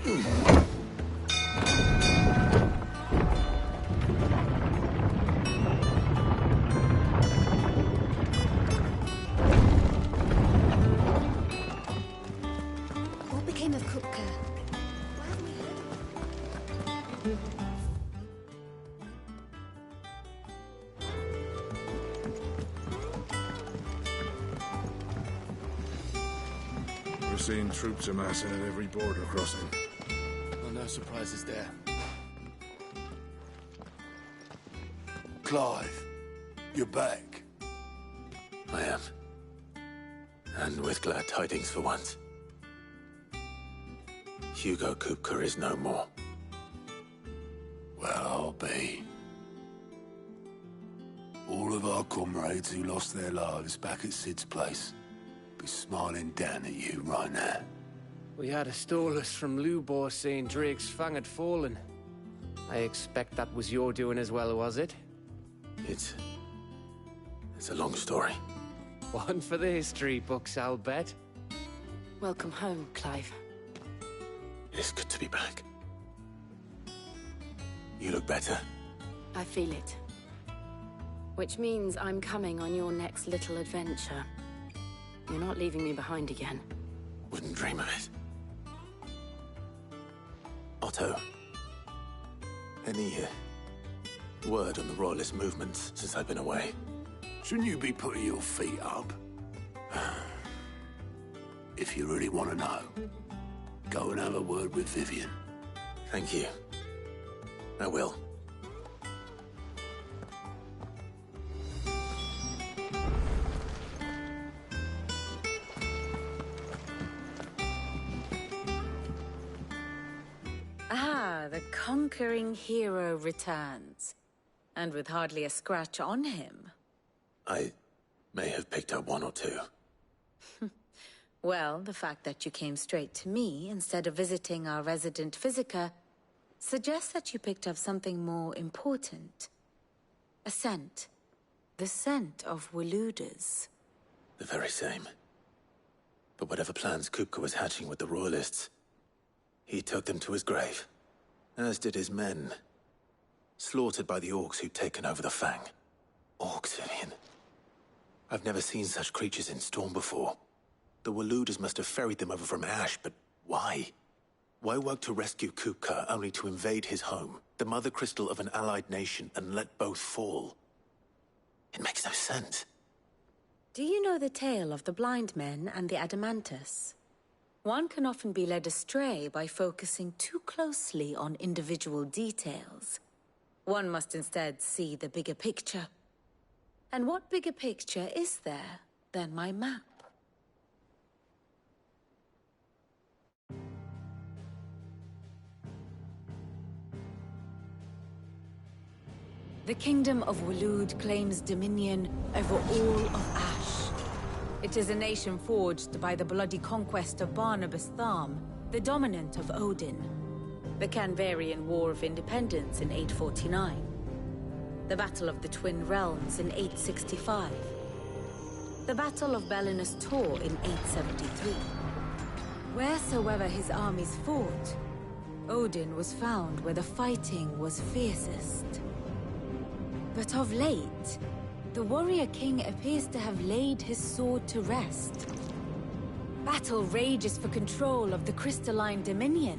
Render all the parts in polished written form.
What became of Kupka? Why haven't we heard of him? We're seeing troops amassing at every border crossing. Well, no surprises there. Clive, you're back. I am. And with glad tidings for once. Hugo Kupka is no more. Well, I'll be. All of our comrades who lost their lives back at Sid's place be smiling down at you right now. We had a stolus from Lubor saying Drake's fang had fallen. I expect that was your doing as well, was it? It's a long story. One for the history books, I'll bet. Welcome home, Clive. It is good to be back. You look better. I feel it. Which means I'm coming on your next little adventure. You're not leaving me behind again. Wouldn't dream of it. Otto, any word on the Royalist movements since I've been away? Shouldn't you be putting your feet up? If you really want to know, go and have a word with Vivian. Thank you. I will. Ah, the conquering hero returns. And with hardly a scratch on him. I may have picked up one or two. Well, the fact that you came straight to me instead of visiting our resident physiker suggests that you picked up something more important. A scent. The scent of Waludas. The very same. But whatever plans Kupka was hatching with the Royalists, he took them to his grave. As did his men. Slaughtered by the orcs who'd taken over the Fang. Orcs, Vivian. I've never seen such creatures in Storm before. The Waludas must have ferried them over from Ash, but why? Why work to rescue Kupka only to invade his home, the mother crystal of an allied nation, and let both fall? It makes no sense. Do you know the tale of the blind men and the Adamantus? One can often be led astray by focusing too closely on individual details. One must instead see the bigger picture. And what bigger picture is there than my map? The Kingdom of Waloed claims dominion over all of Ash. It is a nation forged by the bloody conquest of Barnabas Tharm, the dominant of Odin. The Canvarian War of Independence in 849. The Battle of the Twin Realms in 865. The Battle of Belinus Tor in 873. Wheresoever his armies fought, Odin was found where the fighting was fiercest. But of late, the warrior king appears to have laid his sword to rest. Battle rages for control of the crystalline dominion.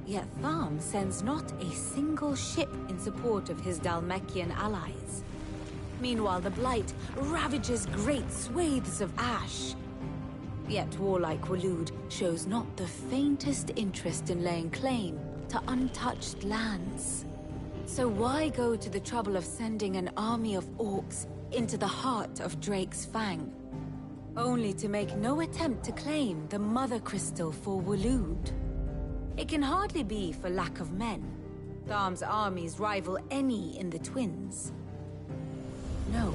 Yet Tharm sends not a single ship in support of his Dhalmekian allies. Meanwhile, the Blight ravages great swathes of Ash. Yet warlike Waloed shows not the faintest interest in laying claim to untouched lands. So why go to the trouble of sending an army of orcs into the heart of Drake's Fang, only to make no attempt to claim the Mother Crystal for Waloed? It can hardly be for lack of men. Tharm's armies rival any in the Twins. No.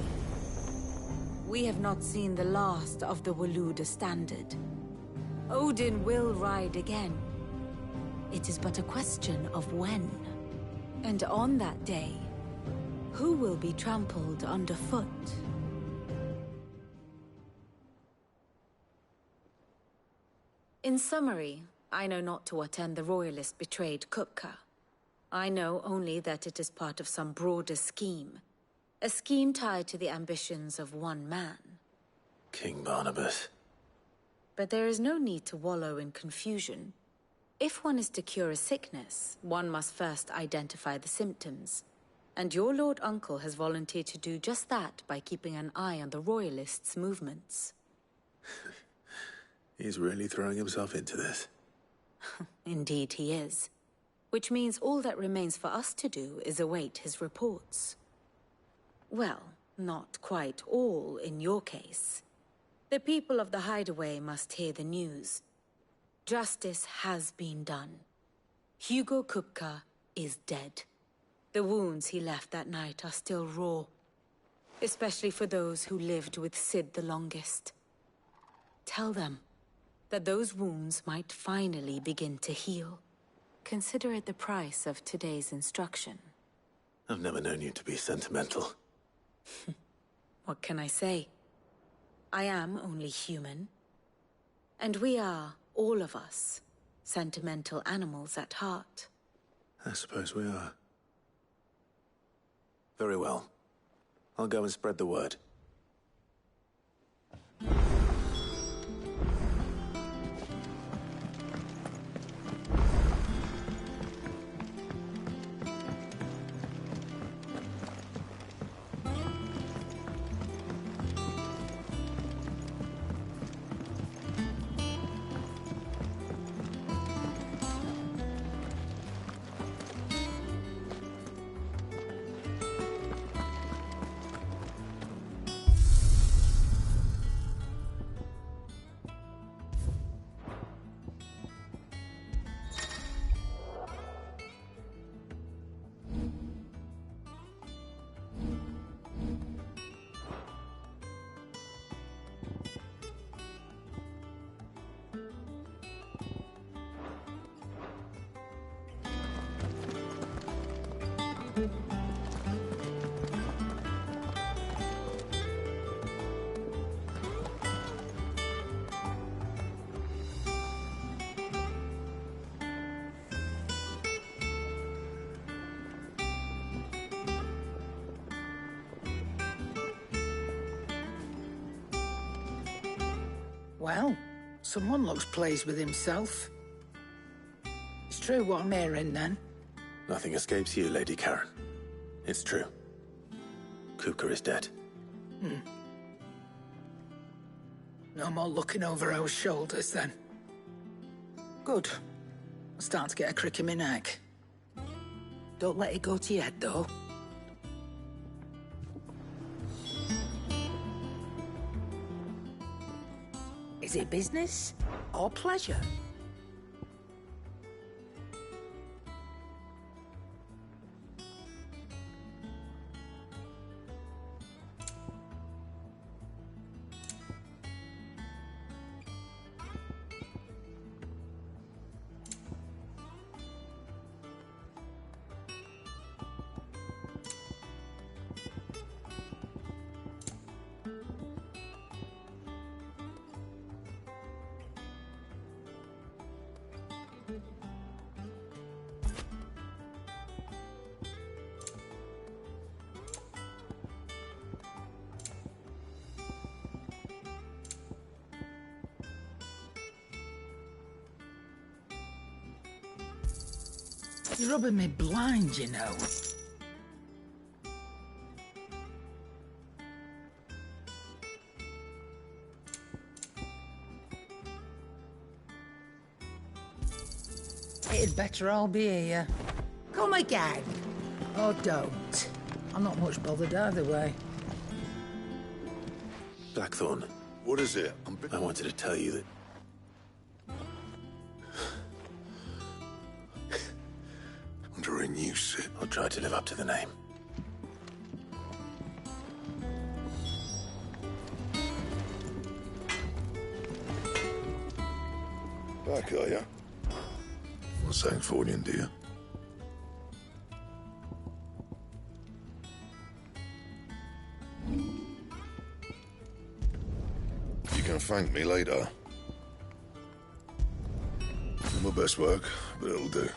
We have not seen the last of the Waluda standard. Odin will ride again. It is but a question of when. And on that day, who will be trampled underfoot? In summary, I know not to what end the Royalists betrayed Kupka. I know only that it is part of some broader scheme. A scheme tied to the ambitions of one man. King Barnabas. But there is no need to wallow in confusion. If one is to cure a sickness, one must first identify the symptoms. And your Lord Uncle has volunteered to do just that by keeping an eye on the Royalists' movements. He's really throwing himself into this. Indeed he is. Which means all that remains for us to do is await his reports. Well, not quite all in your case. The people of the Hideaway must hear the news. Justice has been done. Hugo Kupka is dead. The wounds he left that night are still raw, especially for those who lived with Sid the longest. Tell them that those wounds might finally begin to heal. Consider it the price of today's instruction. I've never known you to be sentimental. What can I say? I am only human. And we are, all of us, sentimental animals at heart. I suppose we are. Very well. I'll go and spread the word. Well, someone looks pleased with himself. It's true what I'm hearing, then. Nothing escapes you, Lady Karen. It's true. Kupka is dead. No more looking over our shoulders, then. Good. I'm starting to get a crick in my neck. Don't let it go to your head, though. Is it business or pleasure? You're rubbing me blind, you know. It'd better all be here. Come again. Or don't. I'm not much bothered either way. Blackthorn, What is it? I wanted to tell you that Under a new sit. I'll try to live up to the name. Back, are ya? What's saying for you, dear? You can thank me later. My best work, but it'll do.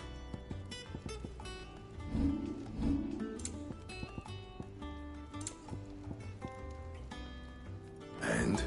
And?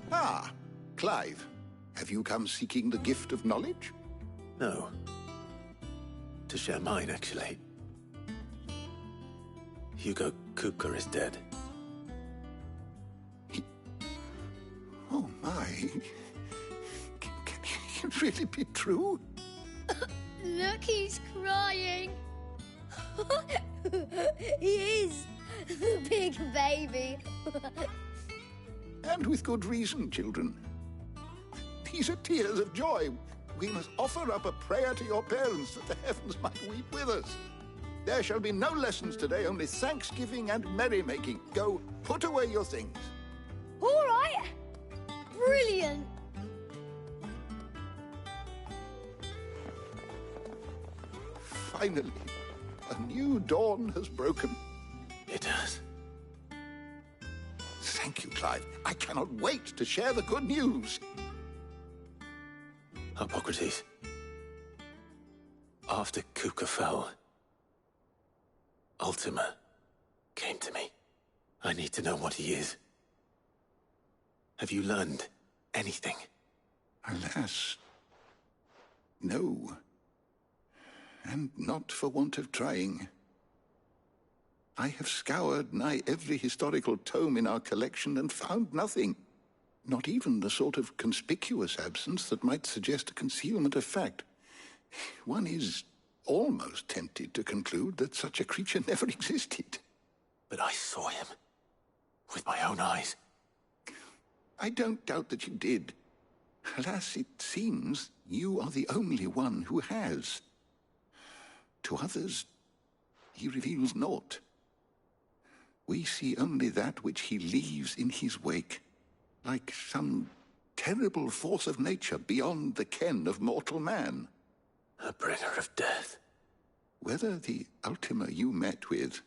Ah, Clive. Have you come seeking the gift of knowledge? No. To share mine, actually. Hugo Kupka is dead. Oh, my. Can it really be true? Look, he's crying. He is. The big baby. And with good reason, children. These are tears of joy. We must offer up a prayer to your parents that the heavens might weep with us. There shall be no lessons today, only thanksgiving and merrymaking. Go, put away your things. All right. Brilliant. Finally, a new dawn has broken. It has. Thank you, Clive. I cannot wait to share the good news. Hippocrates. After Kupka fell, Ultima came to me. I need to know what he is. Have you learned anything? Alas, no. And not for want of trying. I have scoured nigh every historical tome in our collection and found nothing. Not even the sort of conspicuous absence that might suggest a concealment of fact. One is almost tempted to conclude that such a creature never existed. But I saw him. With my own eyes. I don't doubt that you did. Alas, it seems you are the only one who has. To others, he reveals naught. We see only that which he leaves in his wake, like some terrible force of nature beyond the ken of mortal man. A bringer of death. Whether the Ultima you met with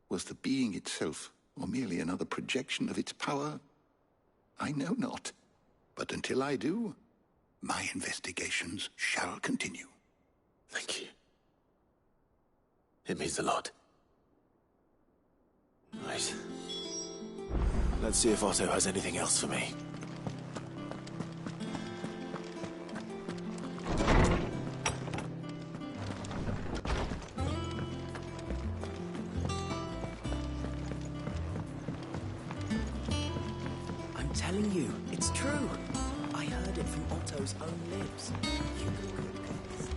was the being itself, or merely another projection of its power, I know not. But until I do, my investigations shall continue. Thank you. It means a lot. Right. Let's see if Otto has anything else for me. I'm telling you, it's true. I heard it from Otto's own lips. Hugo Kupka is dead.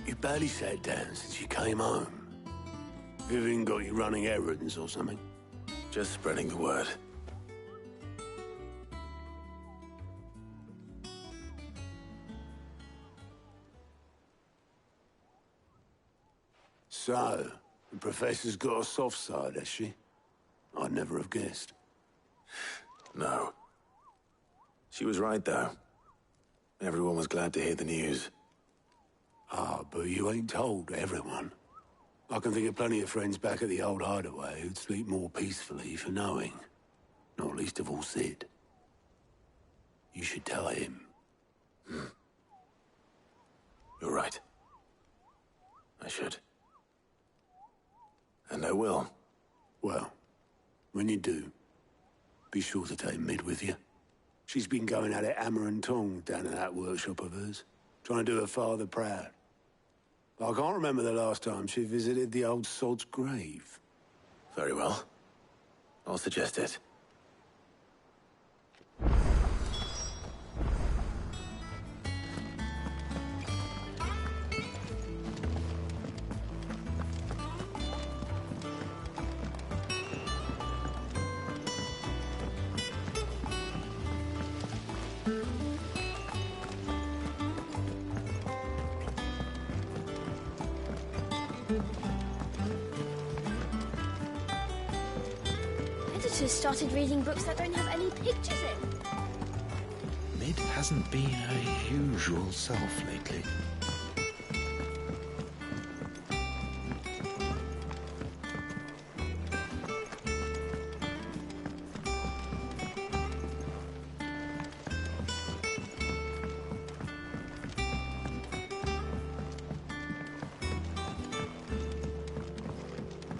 You barely sat down since you came home. Vivian got you running errands or something? Just spreading the word. So, the Professor's got a soft side, has she? I'd never have guessed. No. She was right, though. Everyone was glad to hear the news. Ah, but you ain't told everyone. I can think of plenty of friends back at the old hideaway who'd sleep more peacefully for knowing. Not least of all Sid. You should tell him. You're right. I should. And I will. Well, when you do, be sure to take Mid with you. She's been going at it hammer and tongs down in that workshop of hers, trying to do her father proud. I can't remember the last time she visited the old sod's grave. Very well. I'll suggest it. Editors started reading books that don't have any pictures in. Mid hasn't been her usual self lately.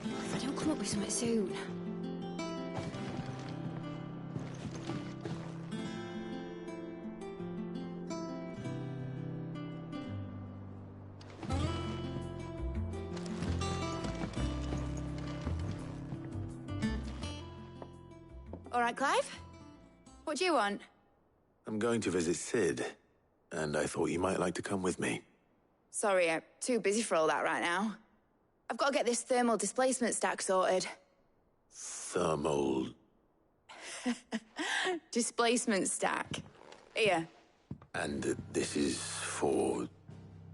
If I don't come up with something soon. All right, Clive? What do you want? I'm going to visit Sid, and I thought you might like to come with me. Sorry, I'm too busy for all that right now. I've got to get this thermal displacement stack sorted. Thermal... Displacement stack. Here. And this is for...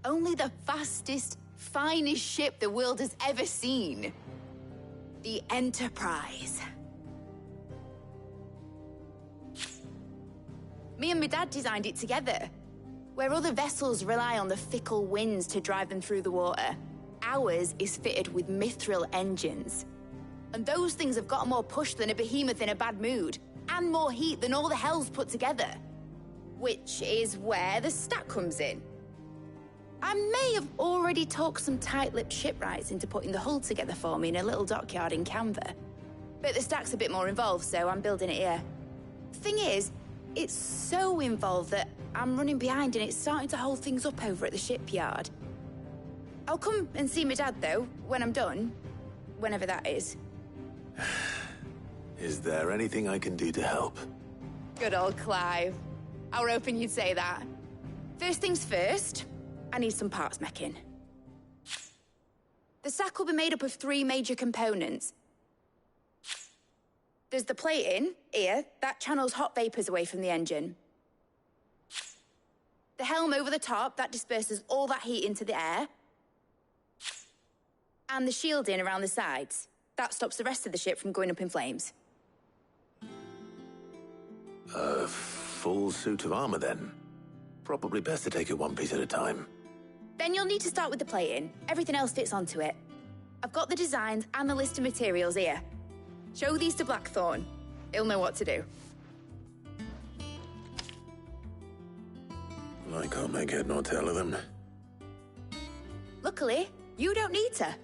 Only the fastest, finest ship the world has ever seen. The Enterprise. Me and my dad designed it together. Where other vessels rely on the fickle winds to drive them through the water, ours is fitted with mithril engines. And those things have got more push than a behemoth in a bad mood, and more heat than all the hells put together. Which is where the stack comes in. I may have already talked some tight-lipped shipwrights into putting the hull together for me in a little dockyard in Canva. But the stack's a bit more involved, so I'm building it here. Thing is, it's so involved that I'm running behind and it's starting to hold things up over at the shipyard. I'll come and see my dad, though, when I'm done. Whenever that is. Is there anything I can do to help? Good old Clive. I were hoping you'd say that. First things first, I need some parts meching. The sack will be made up of 3 major components. There's the plating, here, that channels hot vapors away from the engine. The helm over the top, that disperses all that heat into the air. And the shielding around the sides. That stops the rest of the ship from going up in flames. A full suit of armor, then? Probably best to take it one piece at a time. Then you'll need to start with the plating. Everything else fits onto it. I've got the designs and the list of materials here. Show these to Blackthorn. He'll know what to do. I can't make head nor tail of them. Luckily, you don't need to.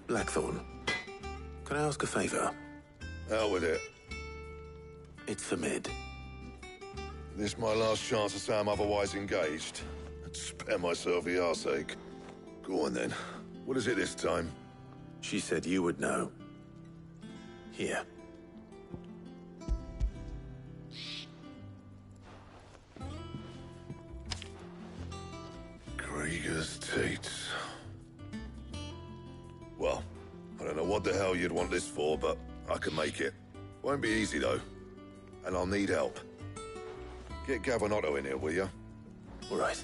Blackthorn, can I ask a favor? Out with it. It's for Mid. This my last chance to say I'm otherwise engaged. I'd spare myself the arseache. Go on then. What is it this time? She said you would know. Here. Krieger's teats. Well, I don't know what the hell you'd want this for, but I can make it. Won't be easy, though. And I'll need help. Get Gavin in here, will you? All right.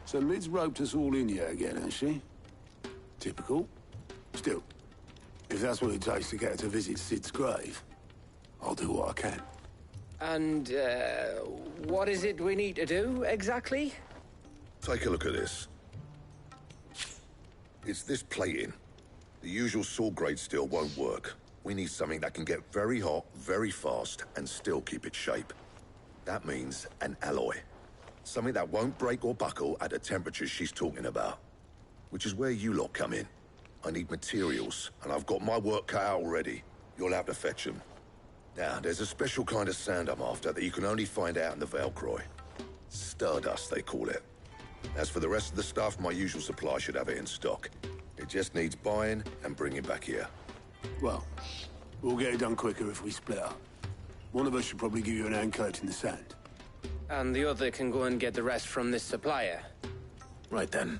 So Mid's roped us all in here again, has she? Typical. Still, if that's what it takes to get her to visit Sid's grave, I'll do what I can. And, what is it we need to do, exactly? Take a look at this. It's this plating. The usual sword grade steel won't work. We need something that can get very hot, very fast, and still keep its shape. That means an alloy. Something that won't break or buckle at the temperatures she's talking about. Which is where you lot come in. I need materials, and I've got my work cut out already. You'll have to fetch them. Now, there's a special kind of sand I'm after that you can only find out in the Valcroy. Stardust, they call it. As for the rest of the stuff, my usual supply should have it in stock. It just needs buying and bringing back here. Well, we'll get it done quicker if we split up. One of us should probably give you an hand coat in the sand. And the other can go and get the rest from this supplier. Right then.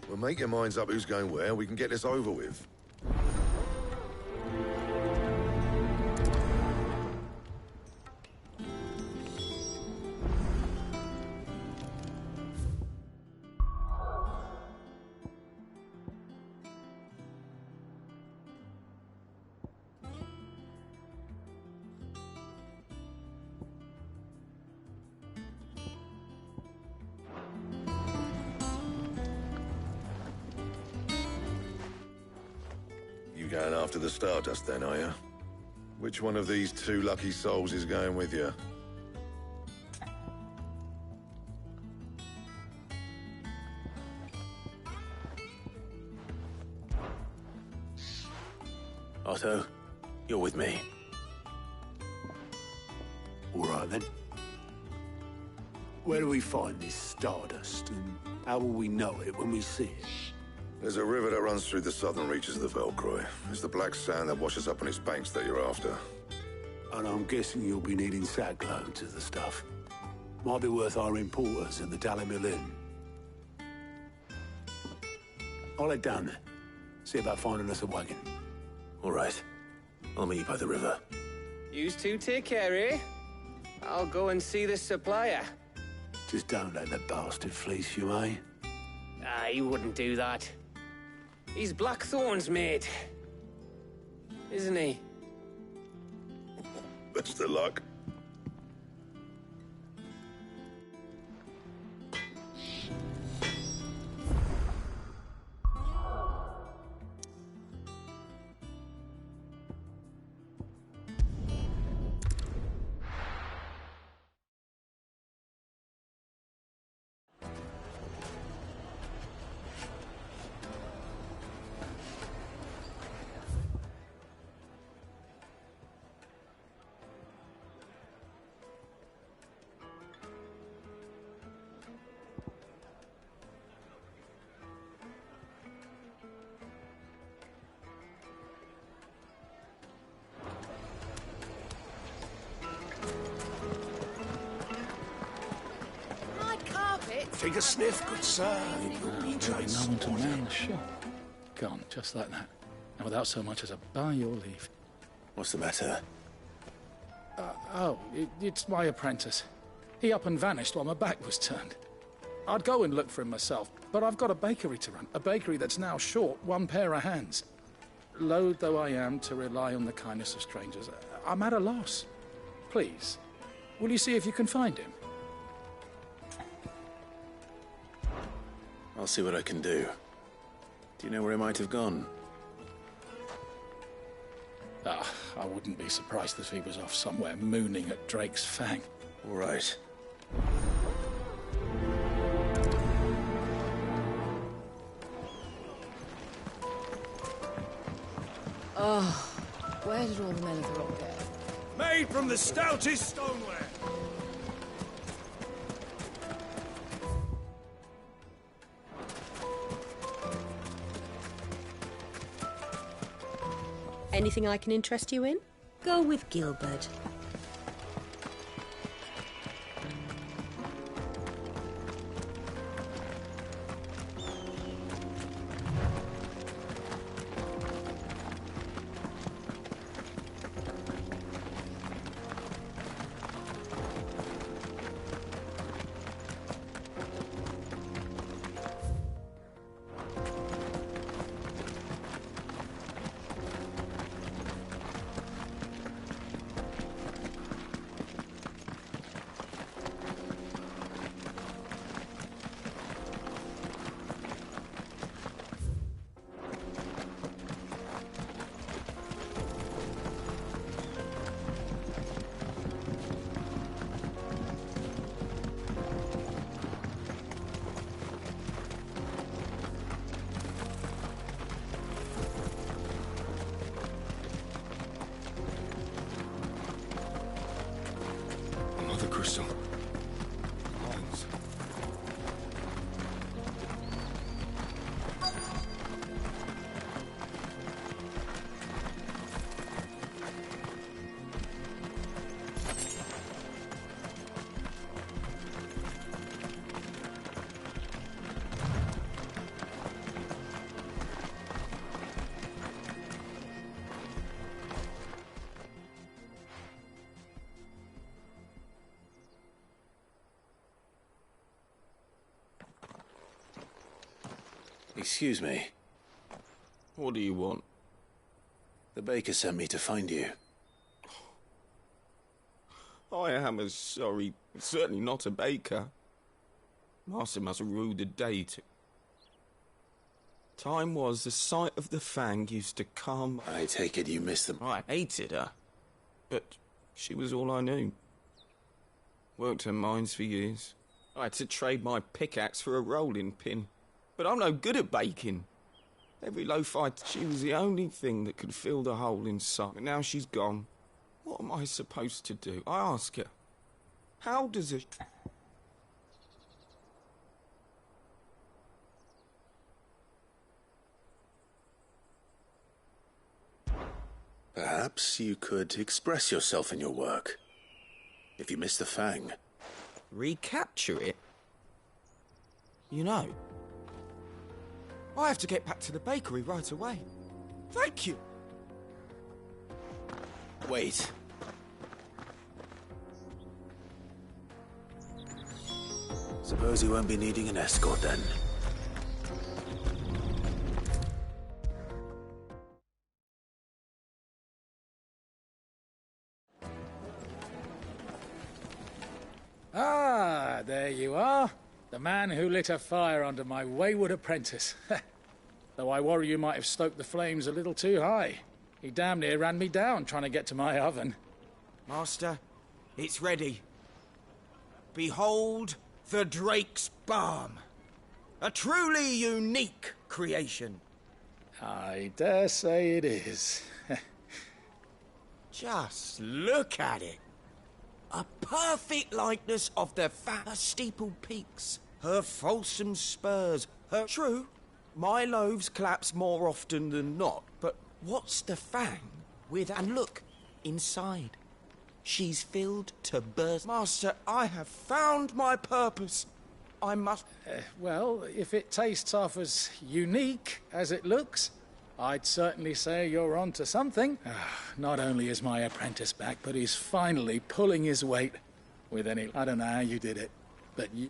Well, make your minds up who's going where. We can get this over with. You going after the Stardust then, are you? Which one of these two lucky souls is going with you? Otto, you're with me. All right, then. Where do we find this Stardust, and how will we know it when we see it? There's a river that runs through the southern reaches of the Valcroy. It's the black sand that washes up on its banks that you're after. And I'm guessing you'll be needing sackloads of the stuff. Might be worth our importers at the Dalimil Inn. I'll head down there. See about finding us a wagon. All right. I'll meet you by the river. Yous two take care, eh? I'll go and see this supplier. Just don't let the bastard fleece you, eh? Ah, he wouldn't do that. He's Blackthorn's mate. Isn't he? Best of luck. Take a sniff, good sir. It will be No one to man, sure. Gone, just like that. And without so much as a by your leave. What's the matter? It's my apprentice. He up and vanished while my back was turned. I'd go and look for him myself, but I've got a bakery to run. A bakery that's now short one pair of hands. Loath though I am to rely on the kindness of strangers, I'm at a loss. Please, will you see if you can find him? I'll see what I can do. Do you know where he might have gone? I wouldn't be surprised if he was off somewhere mooning at Drake's Fang. All right. Oh, where did all the men of the rock go? Made from the stoutest stoneware. Anything I can interest you in? Go with Gilbert. Another crystal. Lungs. Excuse me. What do you want? The baker sent me to find you. I am as sorry. Certainly not a baker. Master must have ruled the day. Time was the sight of the Fang used to calm. I take it you missed them. I hated her. But she was all I knew. Worked her mines for years. I had to trade my pickaxe for a rolling pin. But I'm no good at baking. Every loaf she was the only thing that could fill the hole inside. And now she's gone. What am I supposed to do? I ask her. How does it... Perhaps you could express yourself in your work. If you miss the Fang. Recapture it? You know, I have to get back to the bakery right away. Thank you. Wait. Suppose you won't be needing an escort then. Ah, there you are. The man who lit a fire under my wayward apprentice. Though I worry you might have stoked the flames a little too high. He damn near ran me down trying to get to my oven. Master, it's ready. Behold the Drake's Balm. A truly unique creation. I dare say it is. Just look at it. A perfect likeness of the her steepled peaks, her fulsome spurs, her... True, my loaves collapse more often than not, but what's the Fang with... And look, inside. She's filled to burst. Master, I have found my purpose. I must... Well, if it tastes half as unique as it looks, I'd certainly say you're on to something. Not only is my apprentice back, but he's finally pulling his weight with any... I don't know how you did it, but you...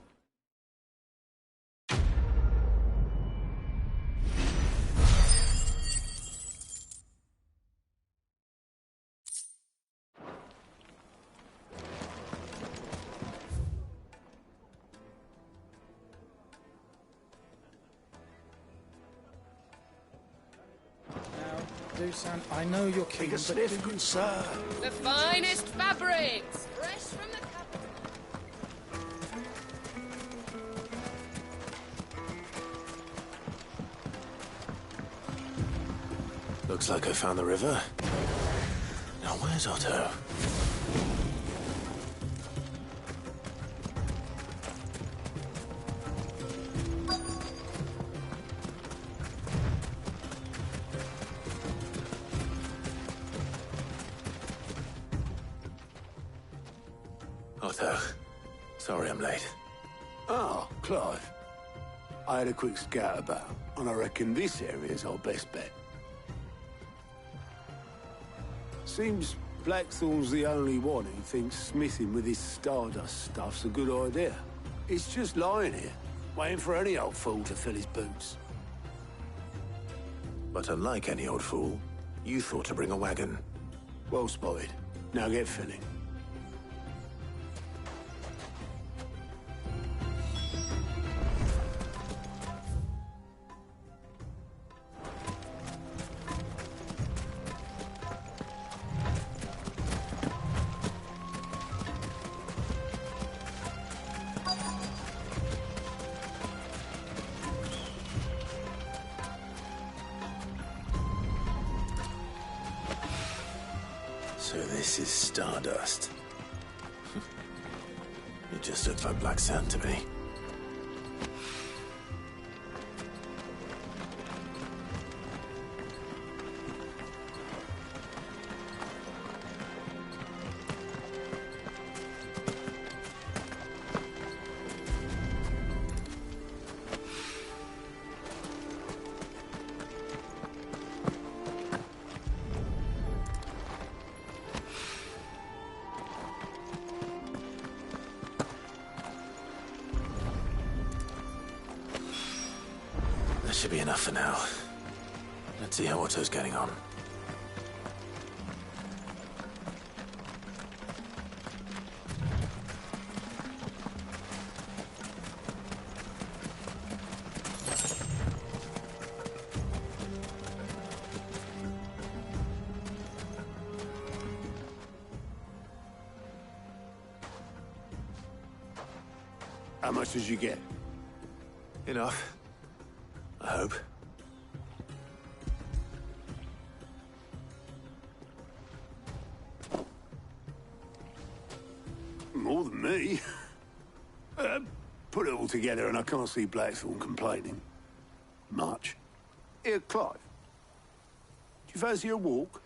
Dusan, I know you're keen, but sniff, good sir. The finest fabrics! Fresh from the capital. Looks like I found the river. Now where's Otto? Otto, sorry I'm late. Oh, Clive. I had a quick scout about, and I reckon this area's our best bet. Seems Blackthorn's the only one who thinks smithing with his Stardust stuff's a good idea. It's just lying here, waiting for any old fool to fill his boots. But unlike any old fool, you thought to bring a wagon. Well spotted. Now get filling. So this is Stardust. You just look like black sand to me. That should be enough for now. Let's see how Otto's getting on. How much did you get? Enough. I hope. More than me. Put it all together and I can't see Blackthorn complaining. Much. Here, Clive. Do you fancy a walk?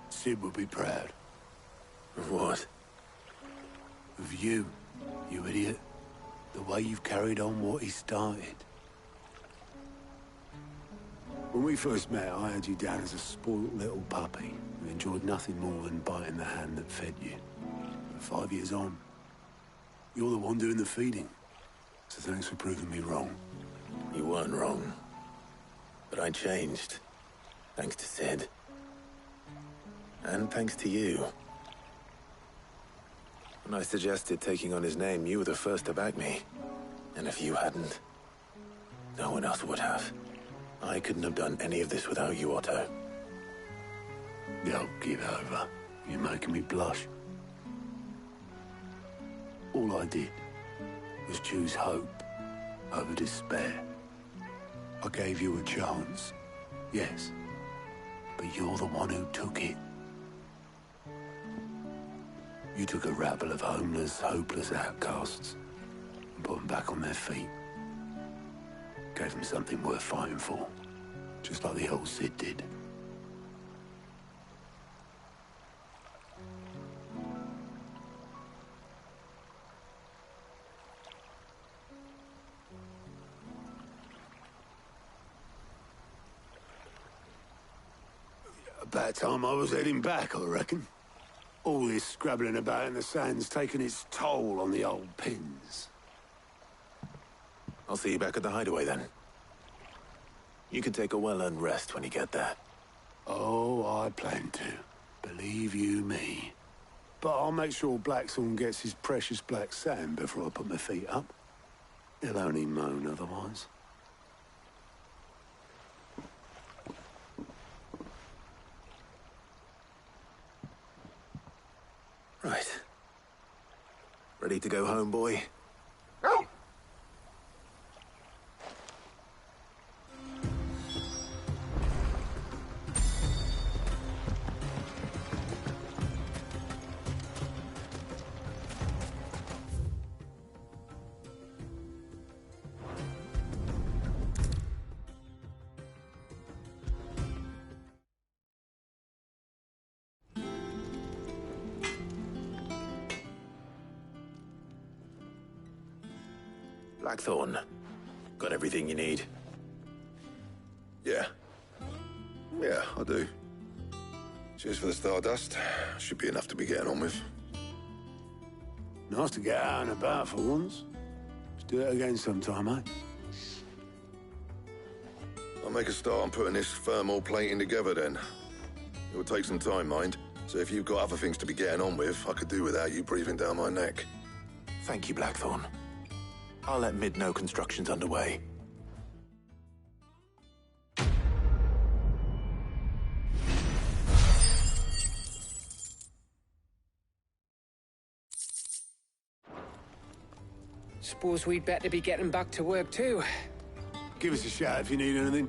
Sid would be proud. Of what? Of you, you idiot. The way you've carried on what he started. When we first met, I had you down as a spoilt little puppy who enjoyed nothing more than biting the hand that fed you. But 5 years on, you're the one doing the feeding. So thanks for proving me wrong. You weren't wrong. But I changed. Thanks to Sid. And thanks to you. When I suggested taking on his name, you were the first to back me. And if you hadn't, no one else would have. I couldn't have done any of this without you, Otto. Don't give over. You're making me blush. All I did was choose hope over despair. I gave you a chance, yes, but you're the one who took it. You took a rabble of homeless, hopeless outcasts and put them back on their feet. Gave them something worth fighting for, just like the old Sid did. About time I was heading back, I reckon. All this scrabbling about in the sand's taken its toll on the old pins. I'll see you back at the hideaway then. You can take a well-earned rest when you get there. Oh, I plan to. Believe you me. But I'll make sure Blackthorn gets his precious black sand before I put my feet up. He'll only moan otherwise. Right. Ready to go home, boy? Blackthorn, got everything you need? Yeah. Yeah, I do. Cheers for the stardust. Should be enough to be getting on with. Nice to get out and about for once. Let's do it again sometime, eh? I'll make a start on putting this thermal plating together then. It will take some time, mind. So if you've got other things to be getting on with, I could do without you breathing down my neck. Thank you, Blackthorn. I'll let Mid know construction's underway. Suppose we'd better be getting back to work too. Give us a shout if you need anything.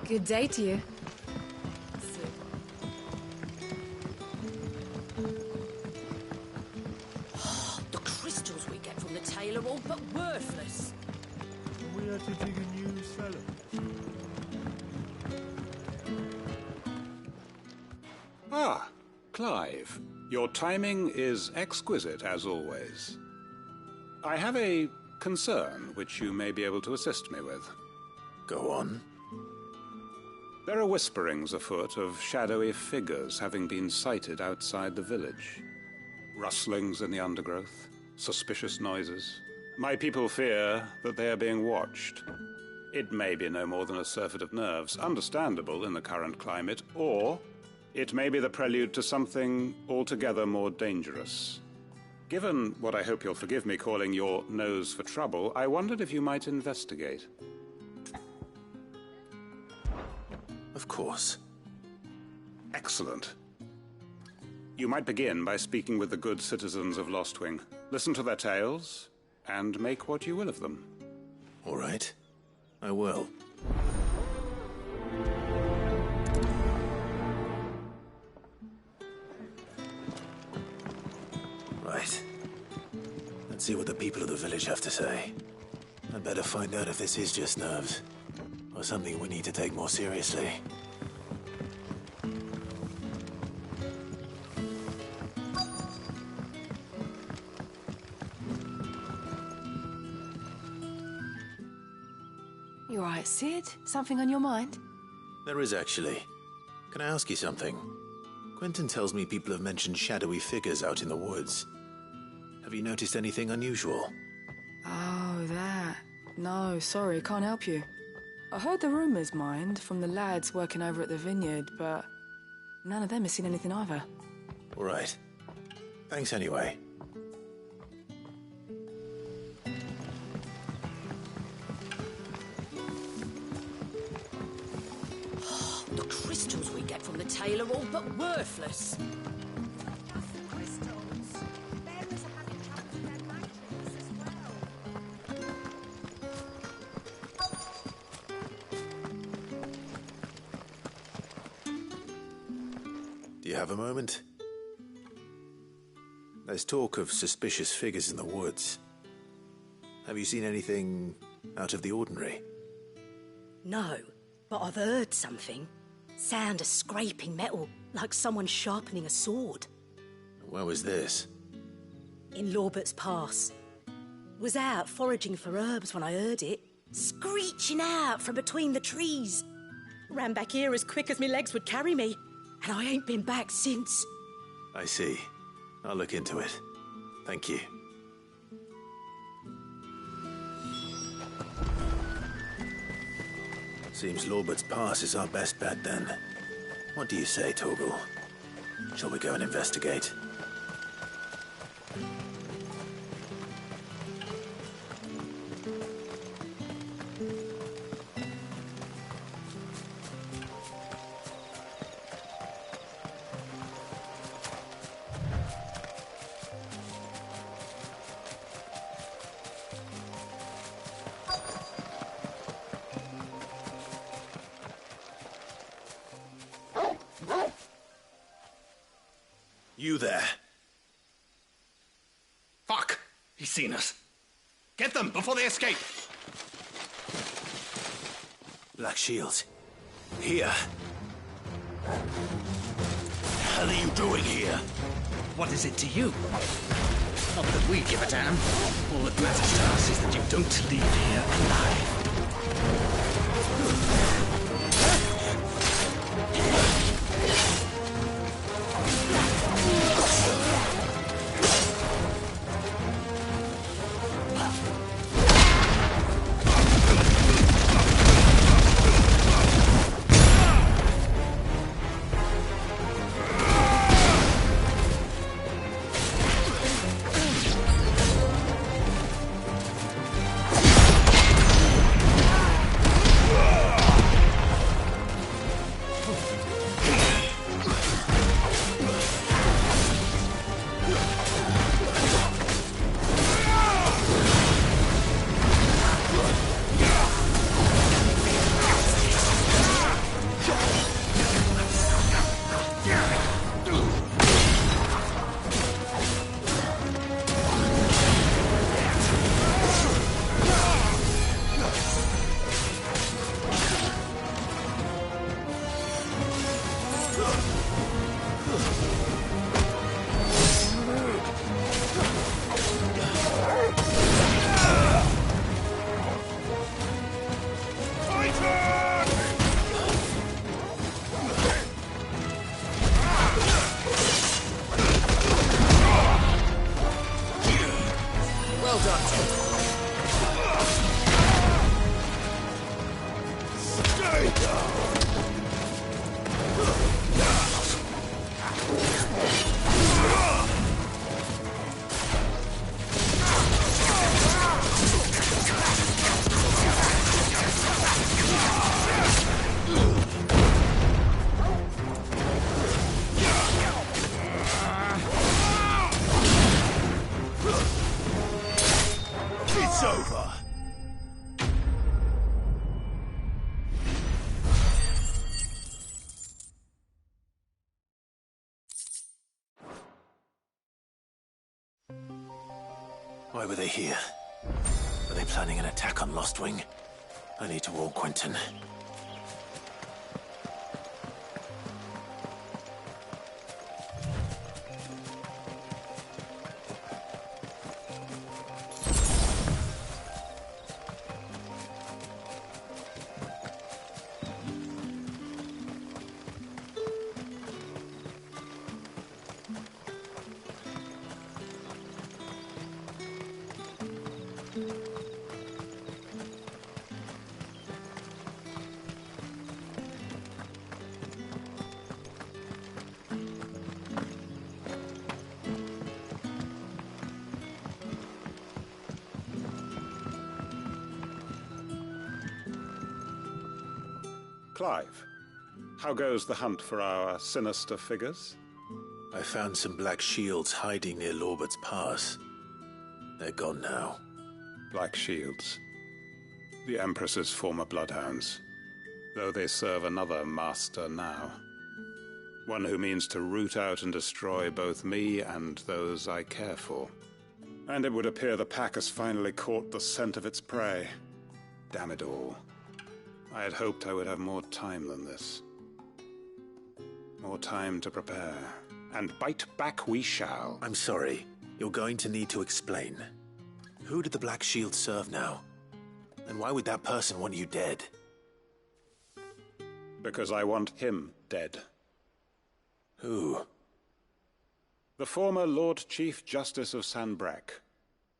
Good day to you. The crystals we get from the tail are all but worthless. We had to dig a new cellar. Ah, Clive. Your timing is exquisite, as always. I have a concern which you may be able to assist me with. Go on. There are whisperings afoot of shadowy figures having been sighted outside the village. Rustlings in the undergrowth, suspicious noises. My people fear that they are being watched. It may be no more than a surfeit of nerves, understandable in the current climate, or it may be the prelude to something altogether more dangerous. Given what I hope you'll forgive me calling your nose for trouble, I wondered if you might investigate. Of course. Excellent. You might begin by speaking with the good citizens of Lostwing. Listen to their tales, and make what you will of them. All right. I will. Right. Let's see what the people of the village have to say. I'd better find out if this is just nerves, or something we need to take more seriously. You all right, Sid? Something on your mind? There is actually. Can I ask you something? Quentin tells me people have mentioned shadowy figures out in the woods. Have you noticed anything unusual? Oh, that. No, sorry, can't help you. I heard the rumours, mind, from the lads working over at the vineyard, but none of them has seen anything either. All right. Thanks anyway. The crystals we get from the tail are all but worthless. Do you have a moment? There's talk of suspicious figures in the woods. Have you seen anything out of the ordinary? No, but I've heard something. Sound of scraping metal, like someone sharpening a sword. Where was this? In Lorbert's Pass. Was out foraging for herbs when I heard it, screeching out from between the trees. Ran back here as quick as my legs would carry me, and I ain't been back since. I see. I'll look into it. Thank you. Seems Lorbert's Pass is our best bet then. What do you say, Torgal? Shall we go and investigate? You there. Fuck! He's seen us. Get them before they escape! Black Shields. Here. What the hell are you doing here? What is it to you? Not that we give a damn. All that matters to us is that you don't leave here alive. Why were they here? Are they planning an attack on Lostwing? I need to warn Quentin. Clive, how goes the hunt for our sinister figures? I found some black shields hiding near Lorbert's Pass. They're gone now. Black shields. The Empress's former bloodhounds, though they serve another master now. One who means to root out and destroy both me and those I care for. And it would appear the pack has finally caught the scent of its prey. Damn it all. I had hoped I would have more time than this. More time to prepare. And bite back we shall. I'm sorry. You're going to need to explain. Who did the Black Shield serve now? And why would that person want you dead? Because I want him dead. Who? The former Lord Chief Justice of Sanbreque.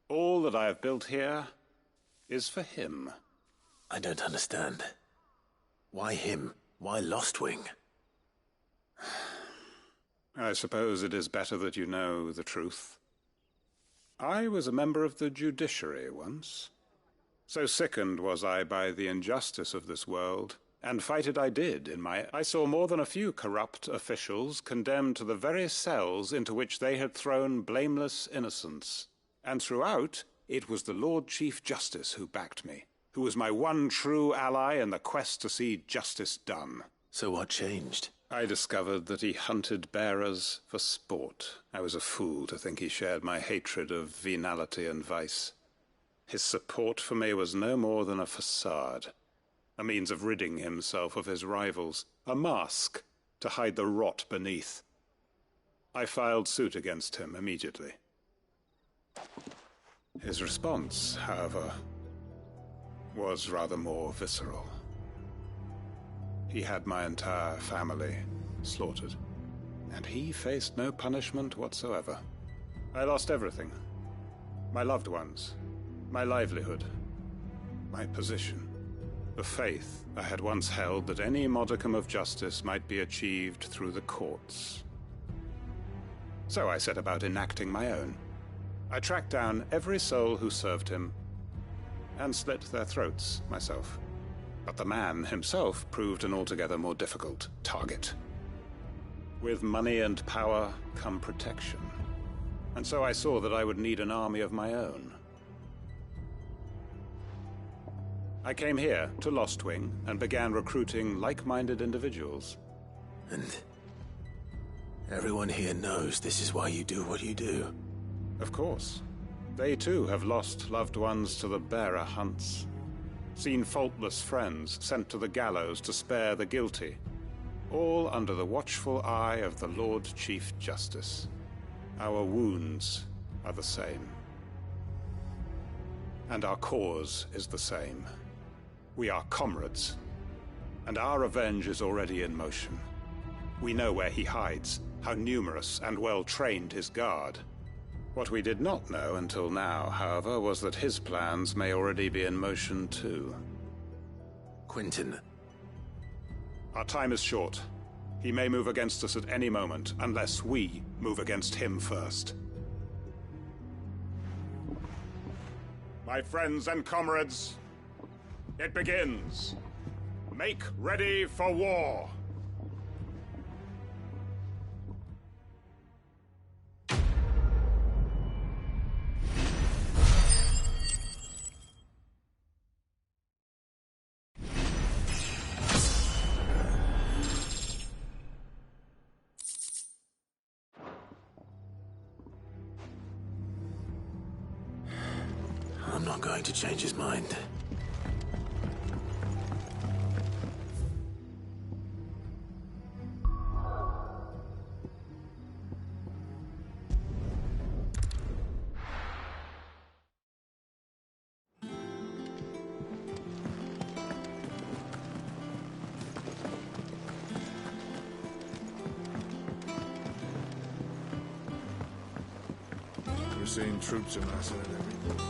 All that I have built here is for him. I don't understand. Why him? Why Lostwing? I suppose it is better that you know the truth. I was a member of the judiciary once. So sickened was I by the injustice of this world, and fight it I did I saw more than a few corrupt officials condemned to the very cells into which they had thrown blameless innocents. And throughout, it was the Lord Chief Justice who backed me, who was my one true ally in the quest to see justice done. So what changed? I discovered that he hunted bearers for sport. I was a fool to think he shared my hatred of venality and vice. His support for me was no more than a facade, a means of ridding himself of his rivals, a mask to hide the rot beneath. I filed suit against him immediately. His response, however, was rather more visceral. He had my entire family slaughtered, and he faced no punishment whatsoever. I lost everything. My loved ones, my livelihood, my position, the faith I had once held that any modicum of justice might be achieved through the courts. So I set about enacting my own. I tracked down every soul who served him, and slit their throats myself. But the man himself proved an altogether more difficult target. With money and power come protection. And so I saw that I would need an army of my own. I came here to Lostwing and began recruiting like-minded individuals. And everyone here knows this is why you do what you do. Of course. They too have lost loved ones to the bearer hunts. Seen faultless friends sent to the gallows to spare the guilty, all under the watchful eye of the Lord Chief Justice. Our wounds are the same. And our cause is the same. We are comrades, and our revenge is already in motion. We know where he hides, how numerous and well-trained his guard. What we did not know until now, however, was that his plans may already be in motion too. Quentin. Our time is short. He may move against us at any moment, unless we move against him first. My friends and comrades, it begins. Make ready for war. I'm not going to change his mind. We're seeing troops amassing at every point.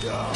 Well,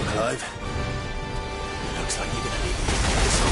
Clive, looks like you're gonna need to take this on.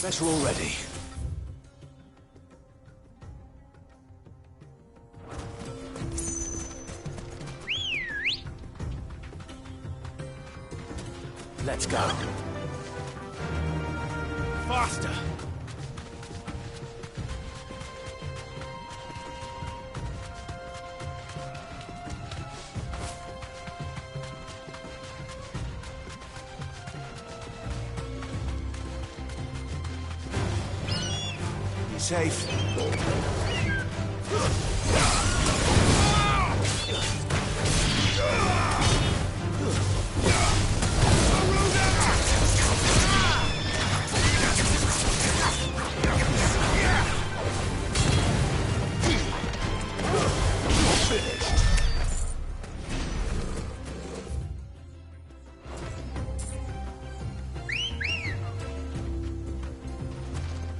Better already. Let's go. Faster! Be safe.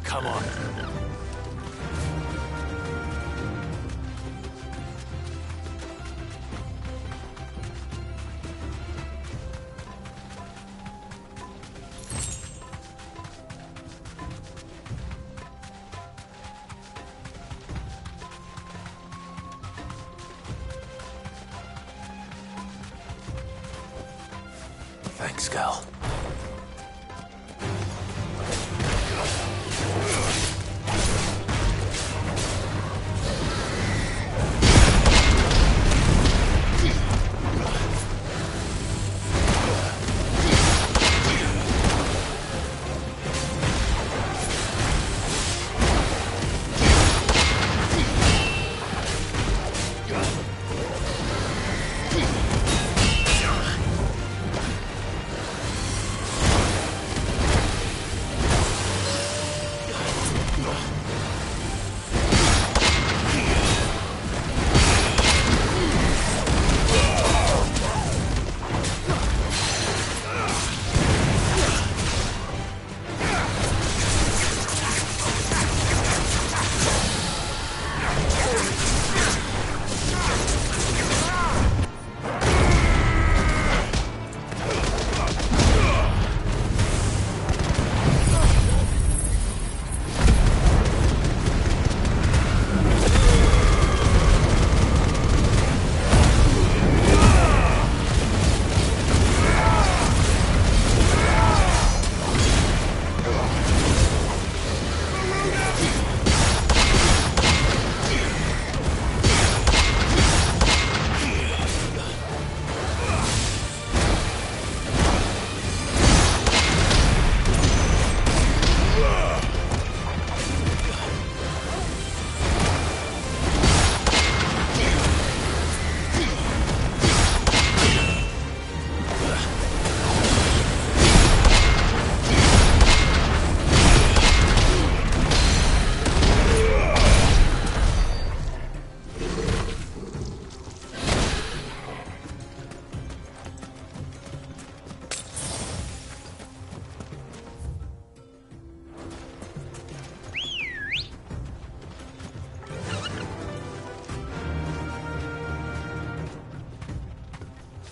Come on. Thanks, Gal.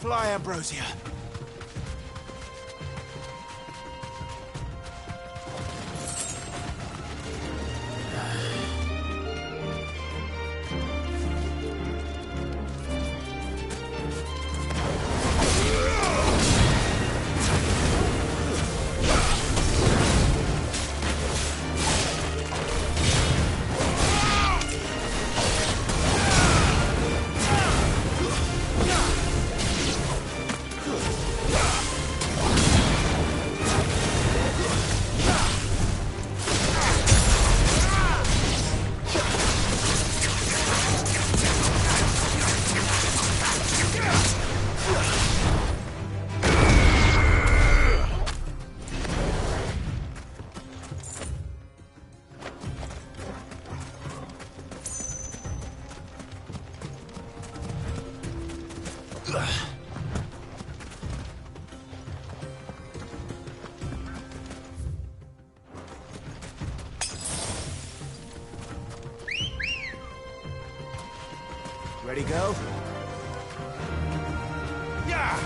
Fly, Ambrosia. Ready, go? Yeah!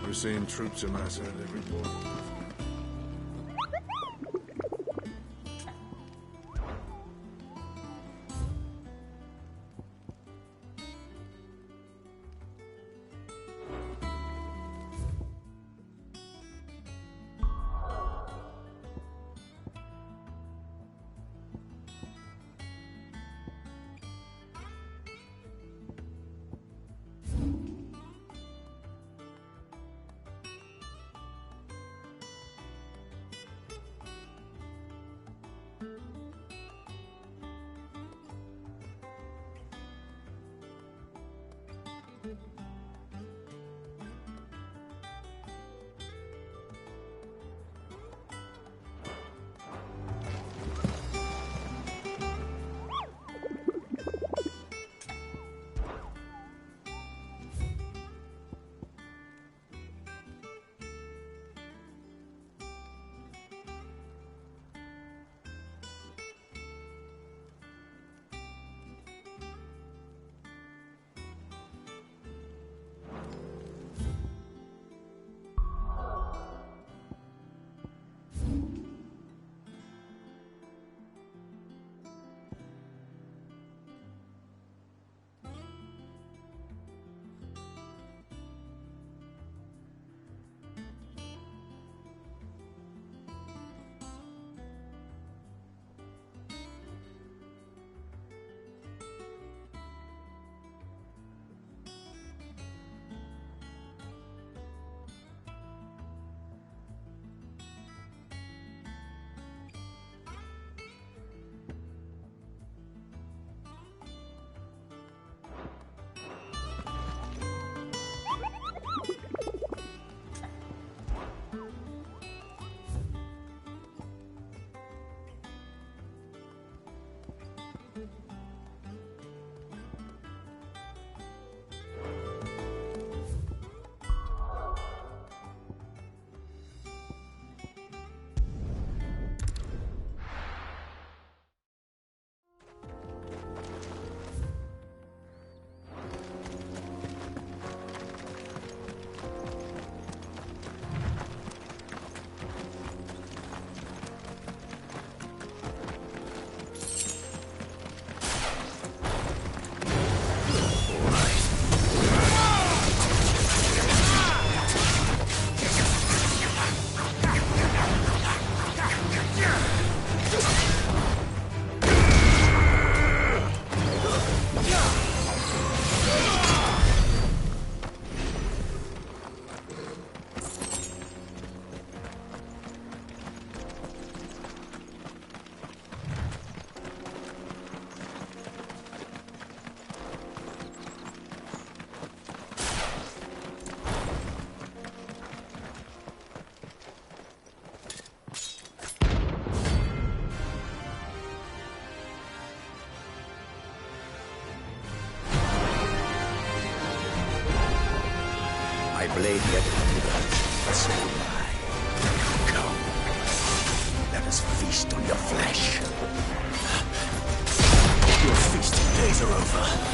We're seeing troops amassing at every port. I blade yet another, but so will I. Come, let us feast on your flesh. Your feasting days are over.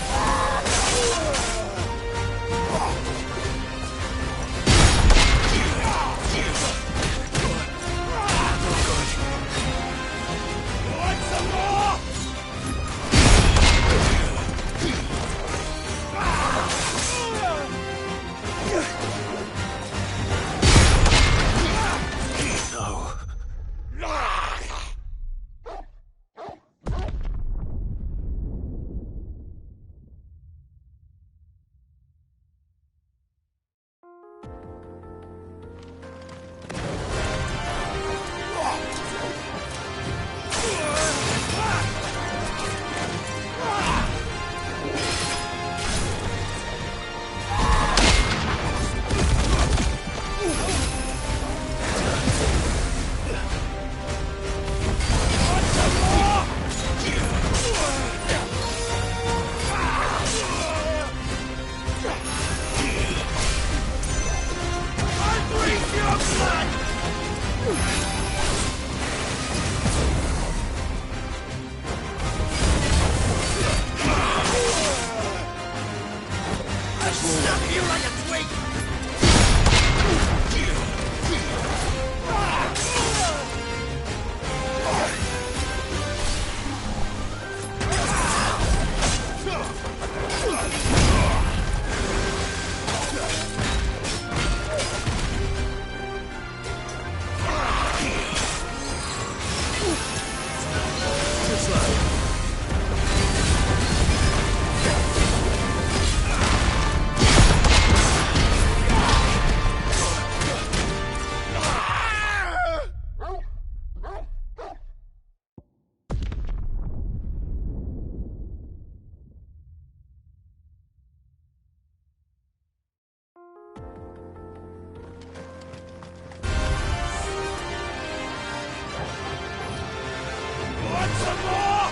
Some more!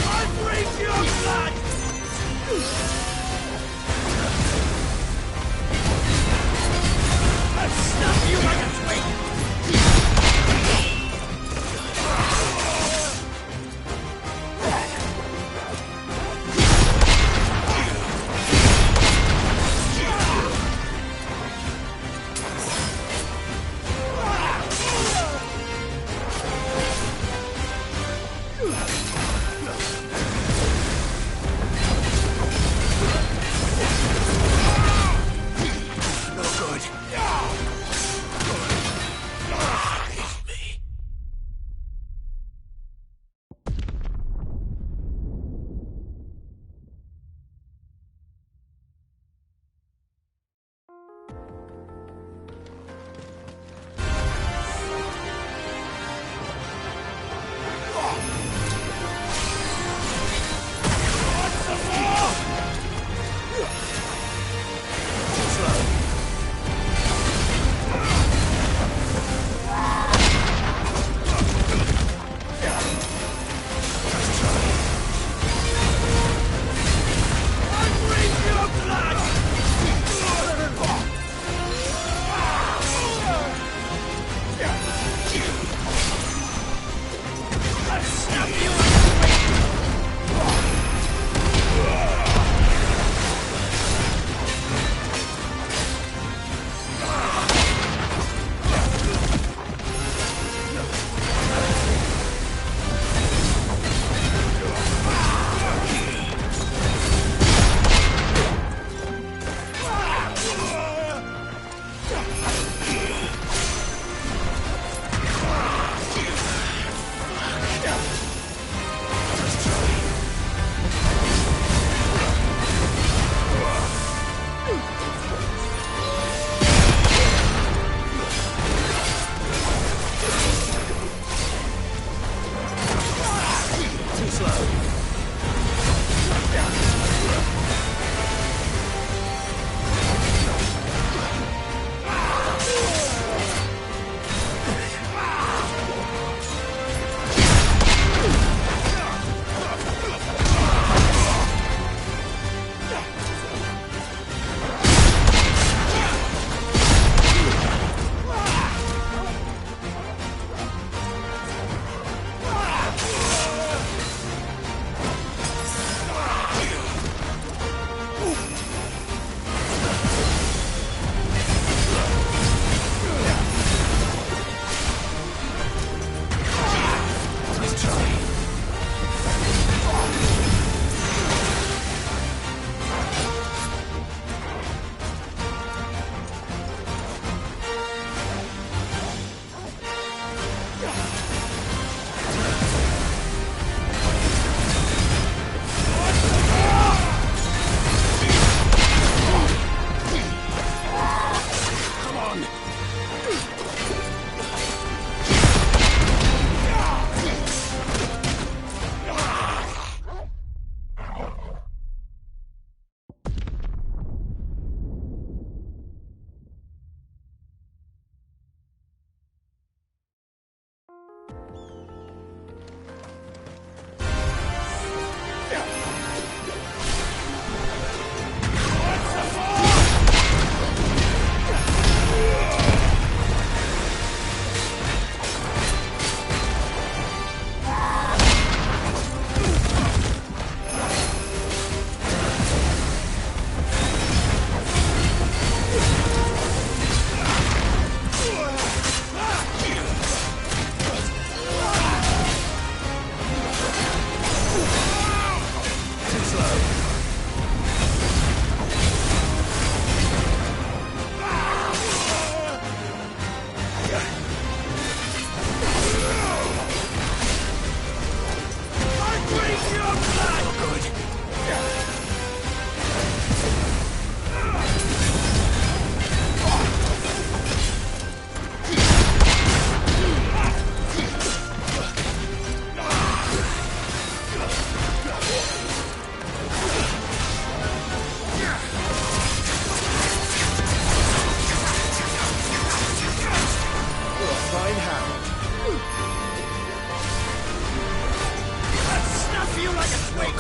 I breathe your blood! I'll snap you like a twig!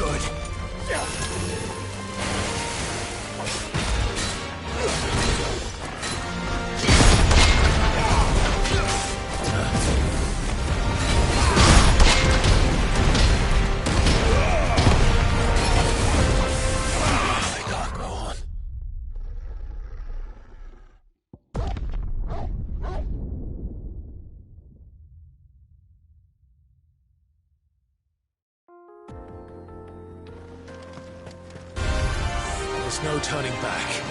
good. There's no turning back.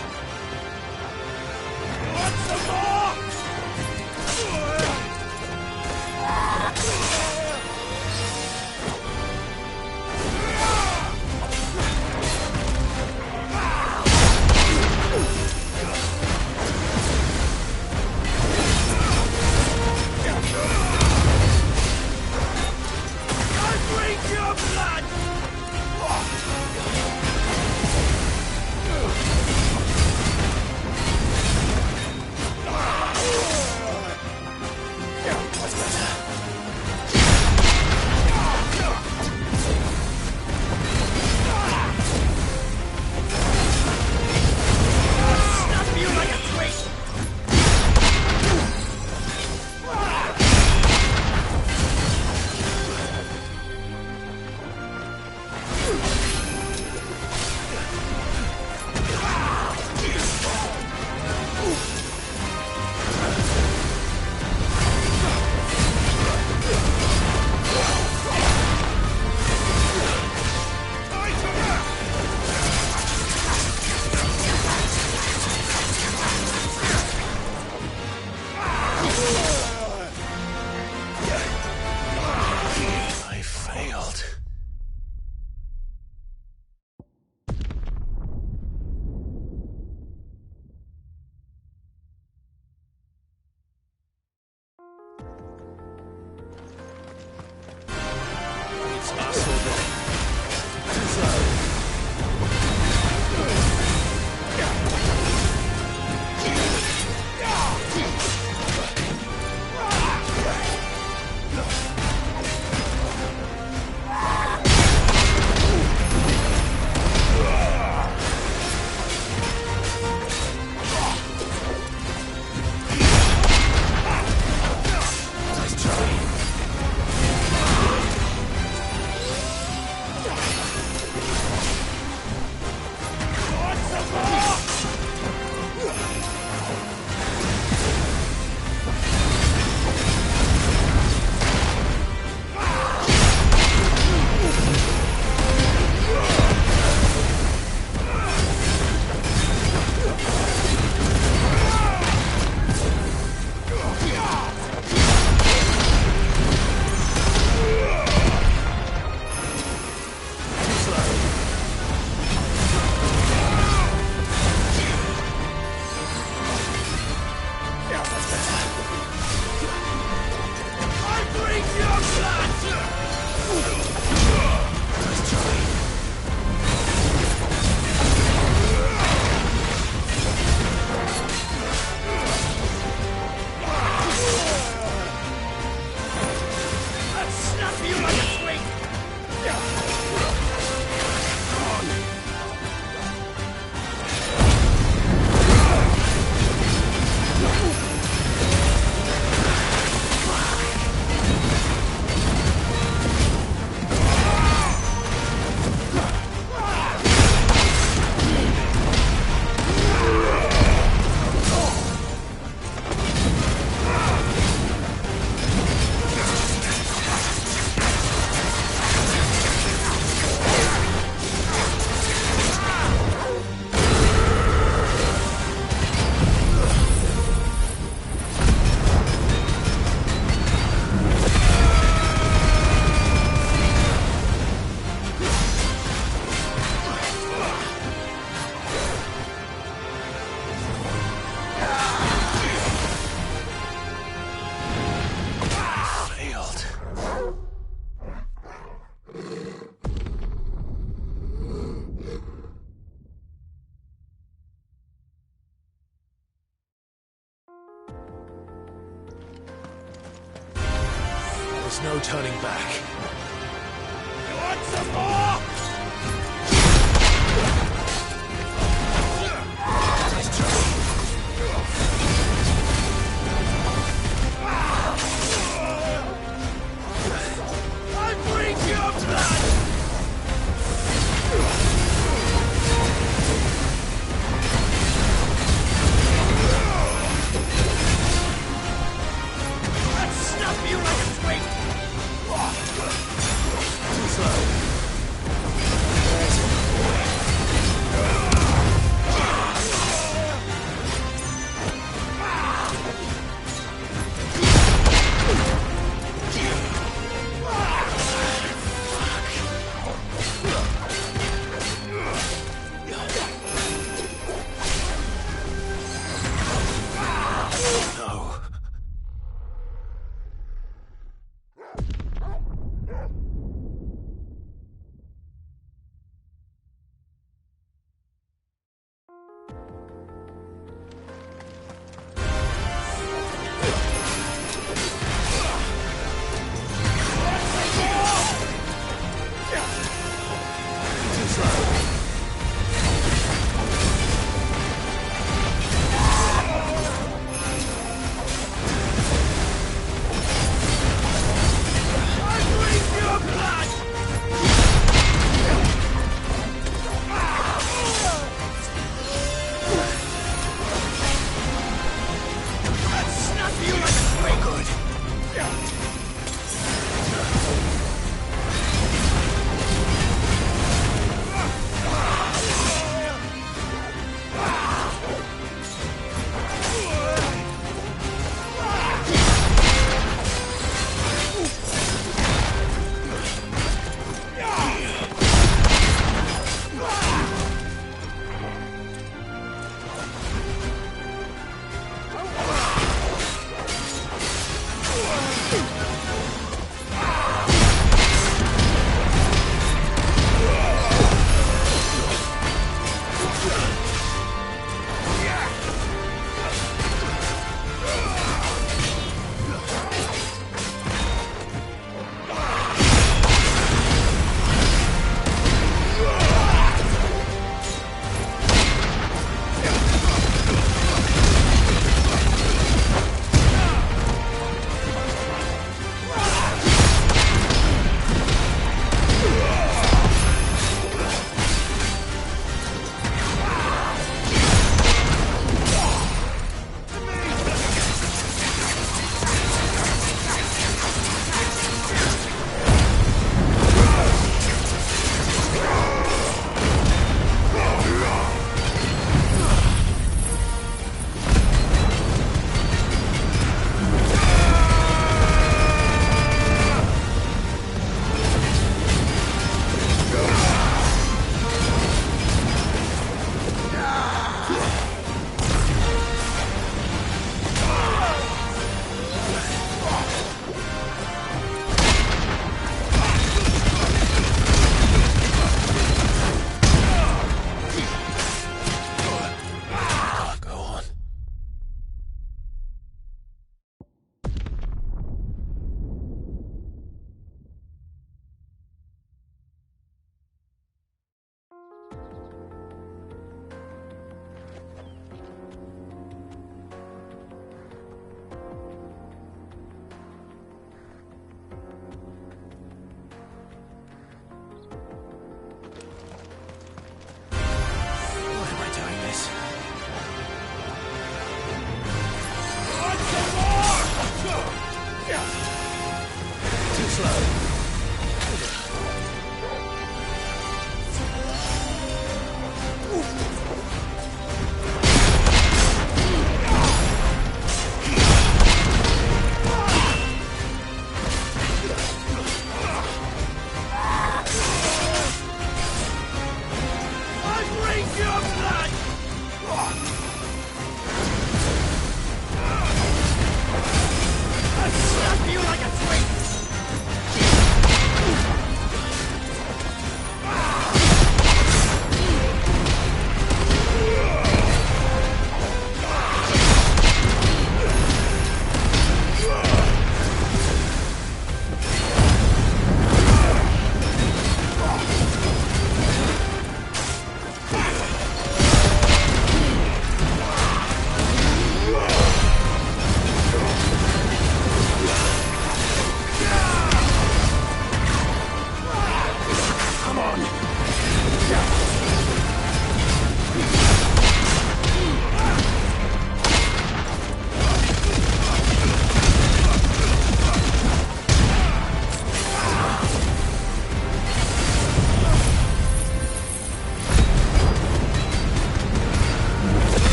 There's no turning back. You want some more?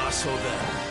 us or them.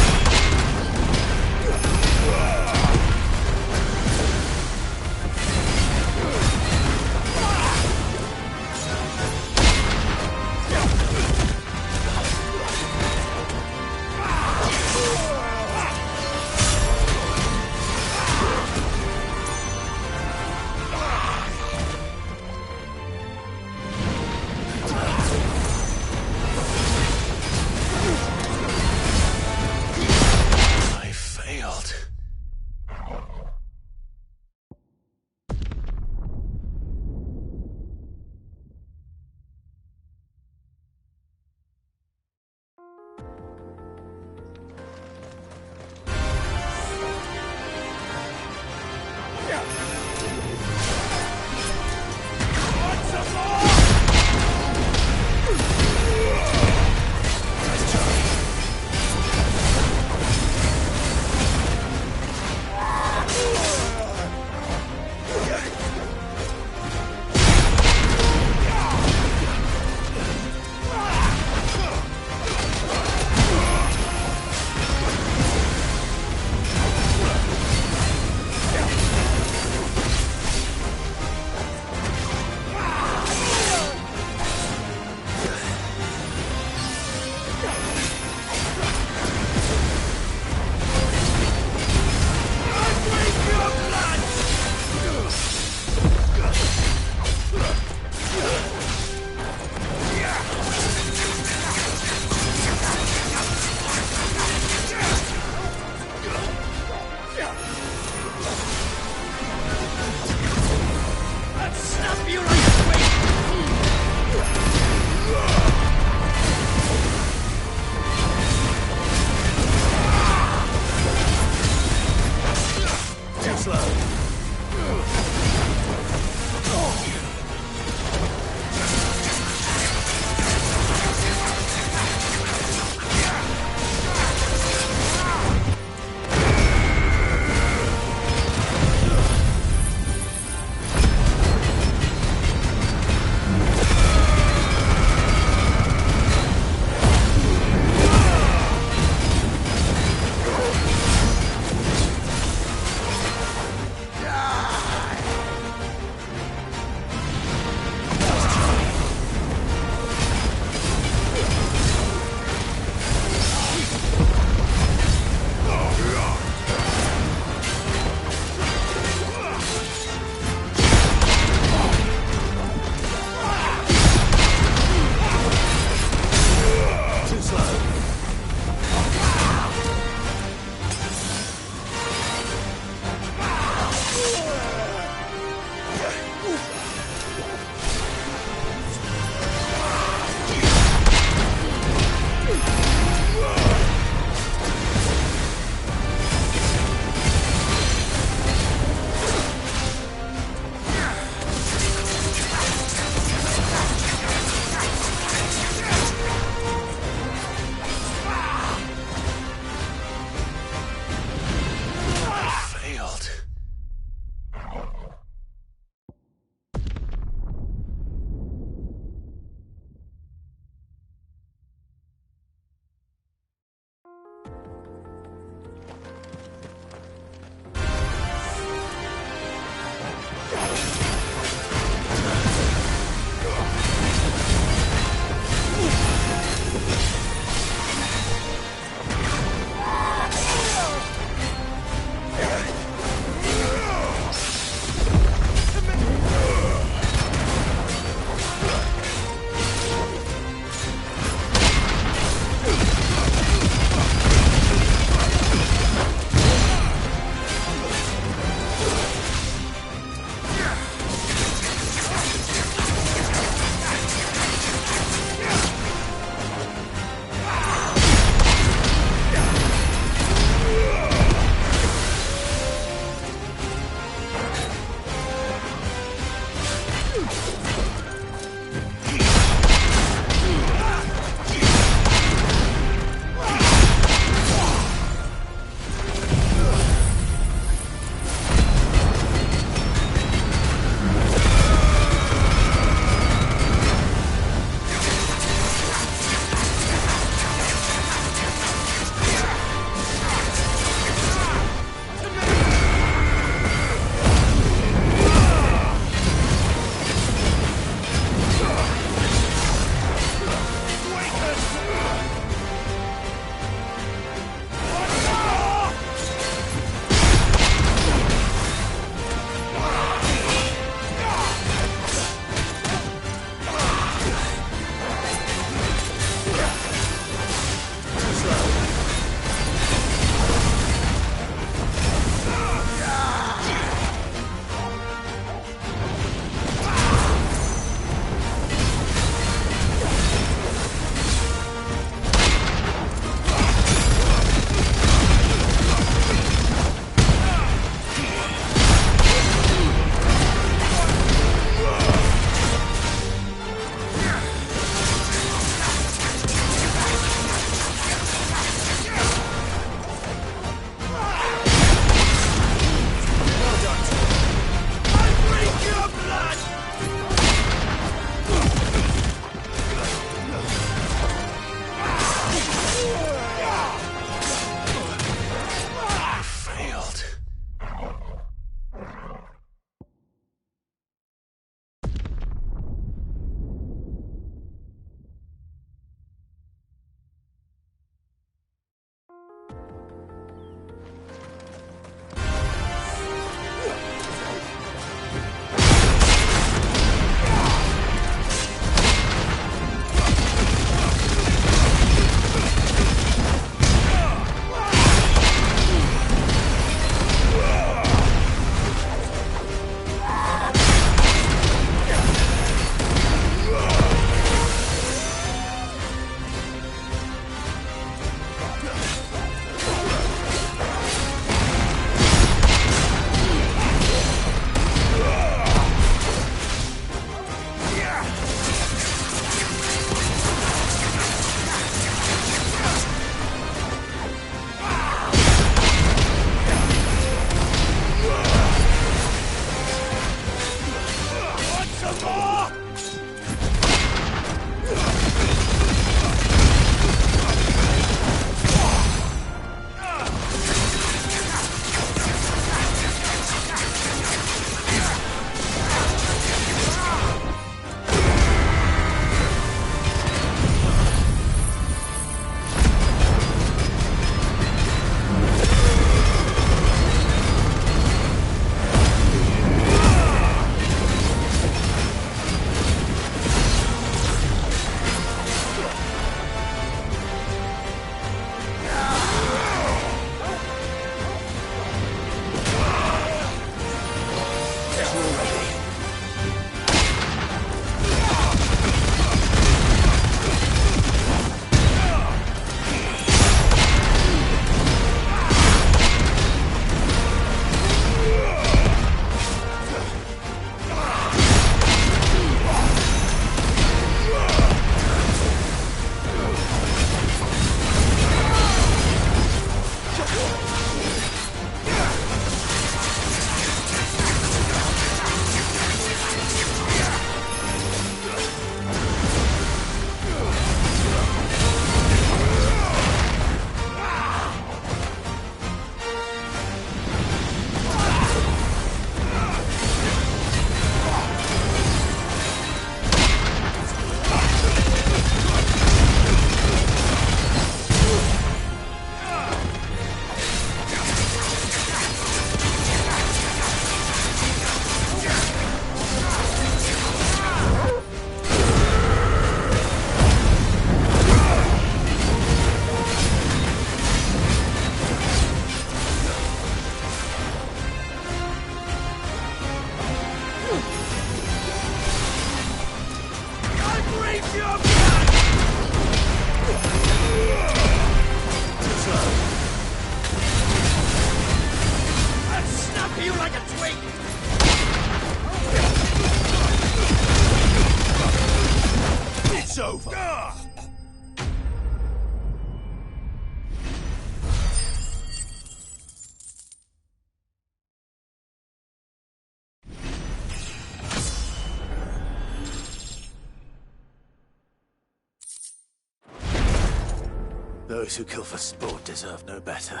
Those who kill for sport deserve no better.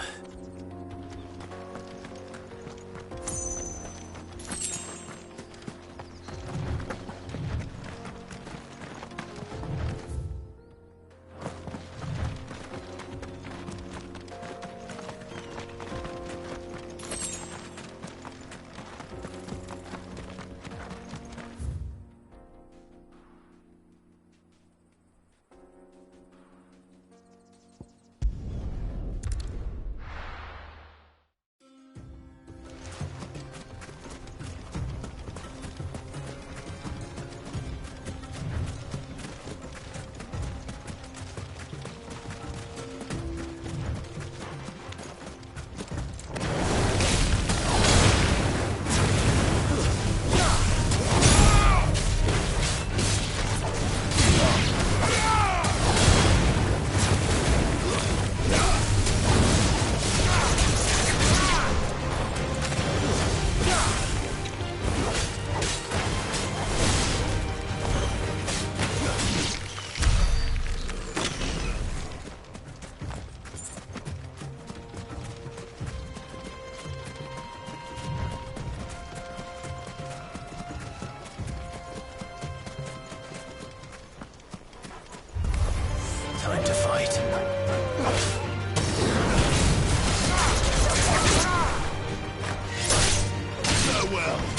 Time to fight. Farewell.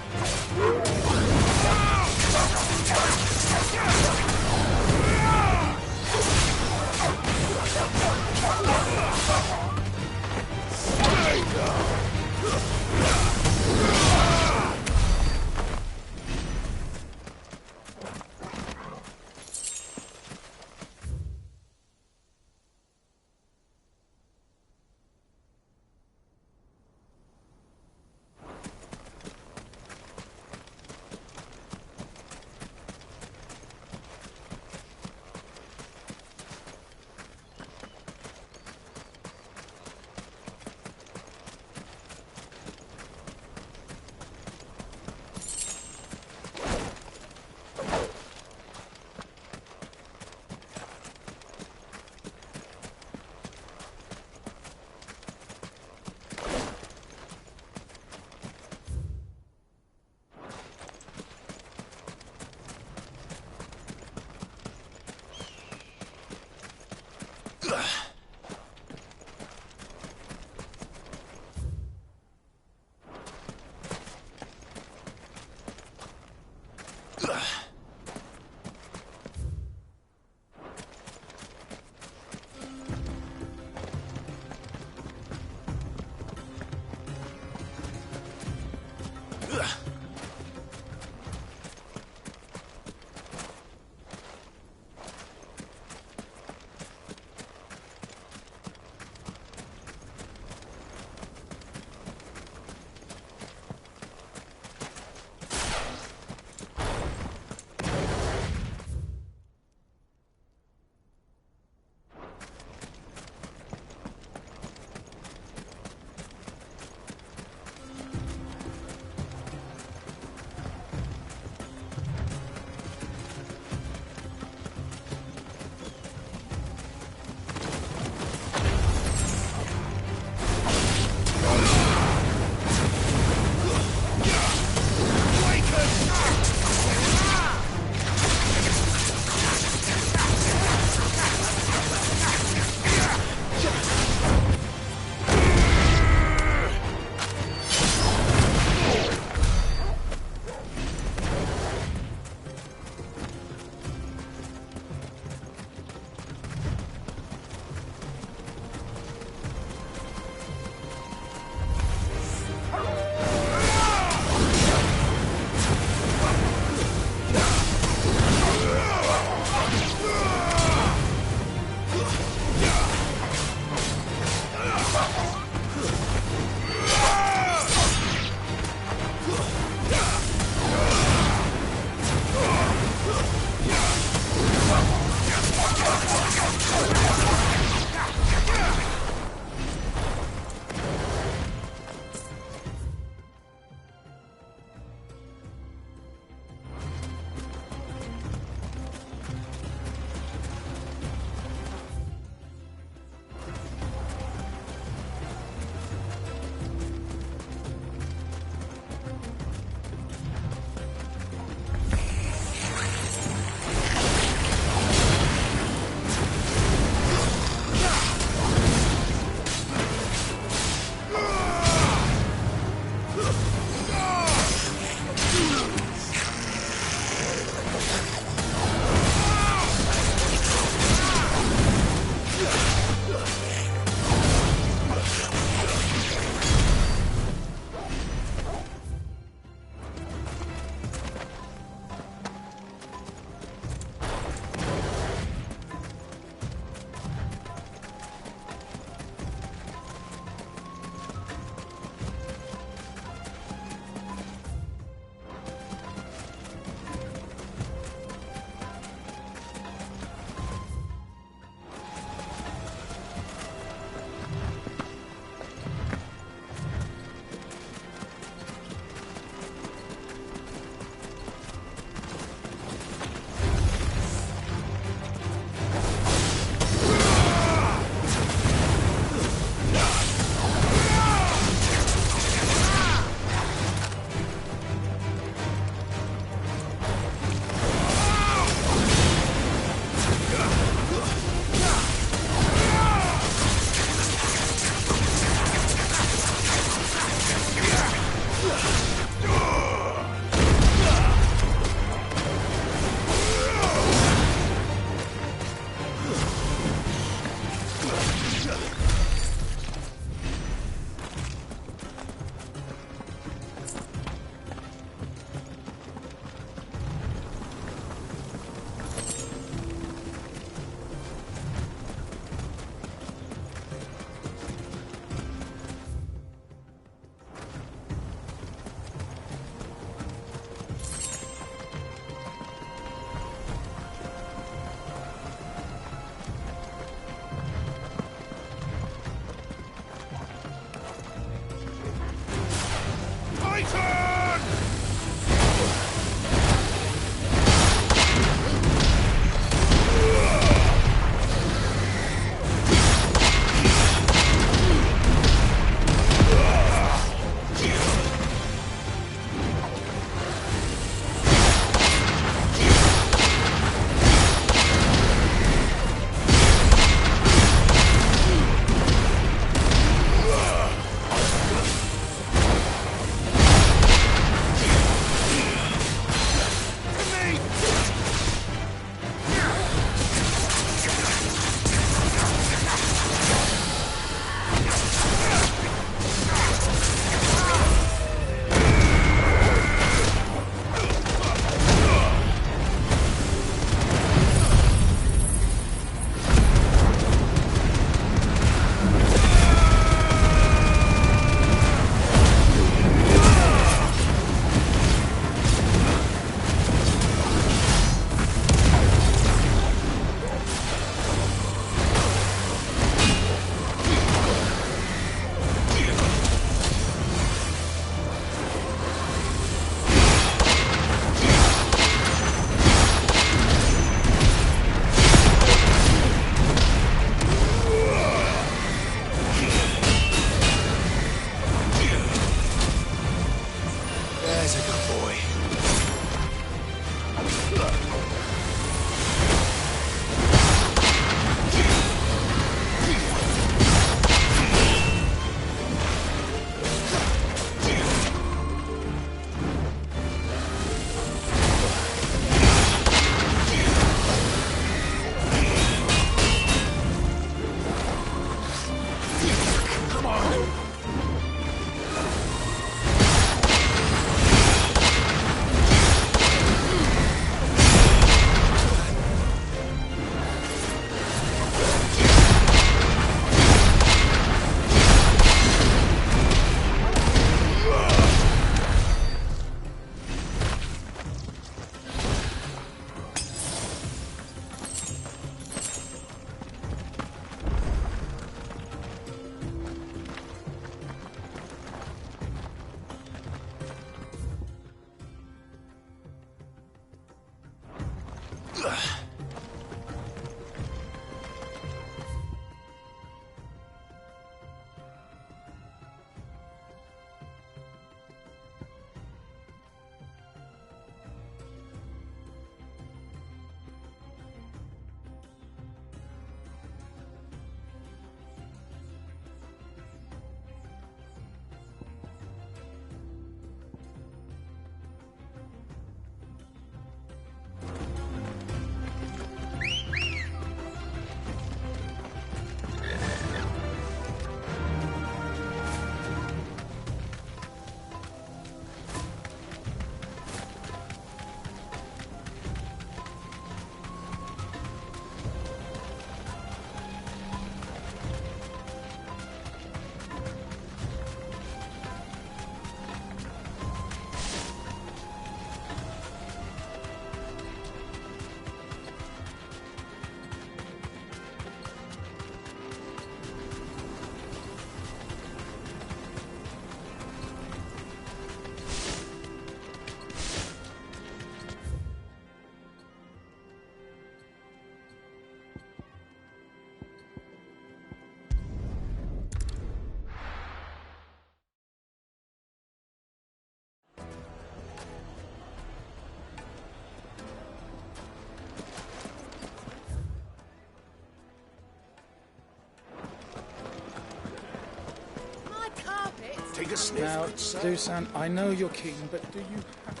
Take a sniff, Now, good sir. Dusan, I know you're keen, but do you have...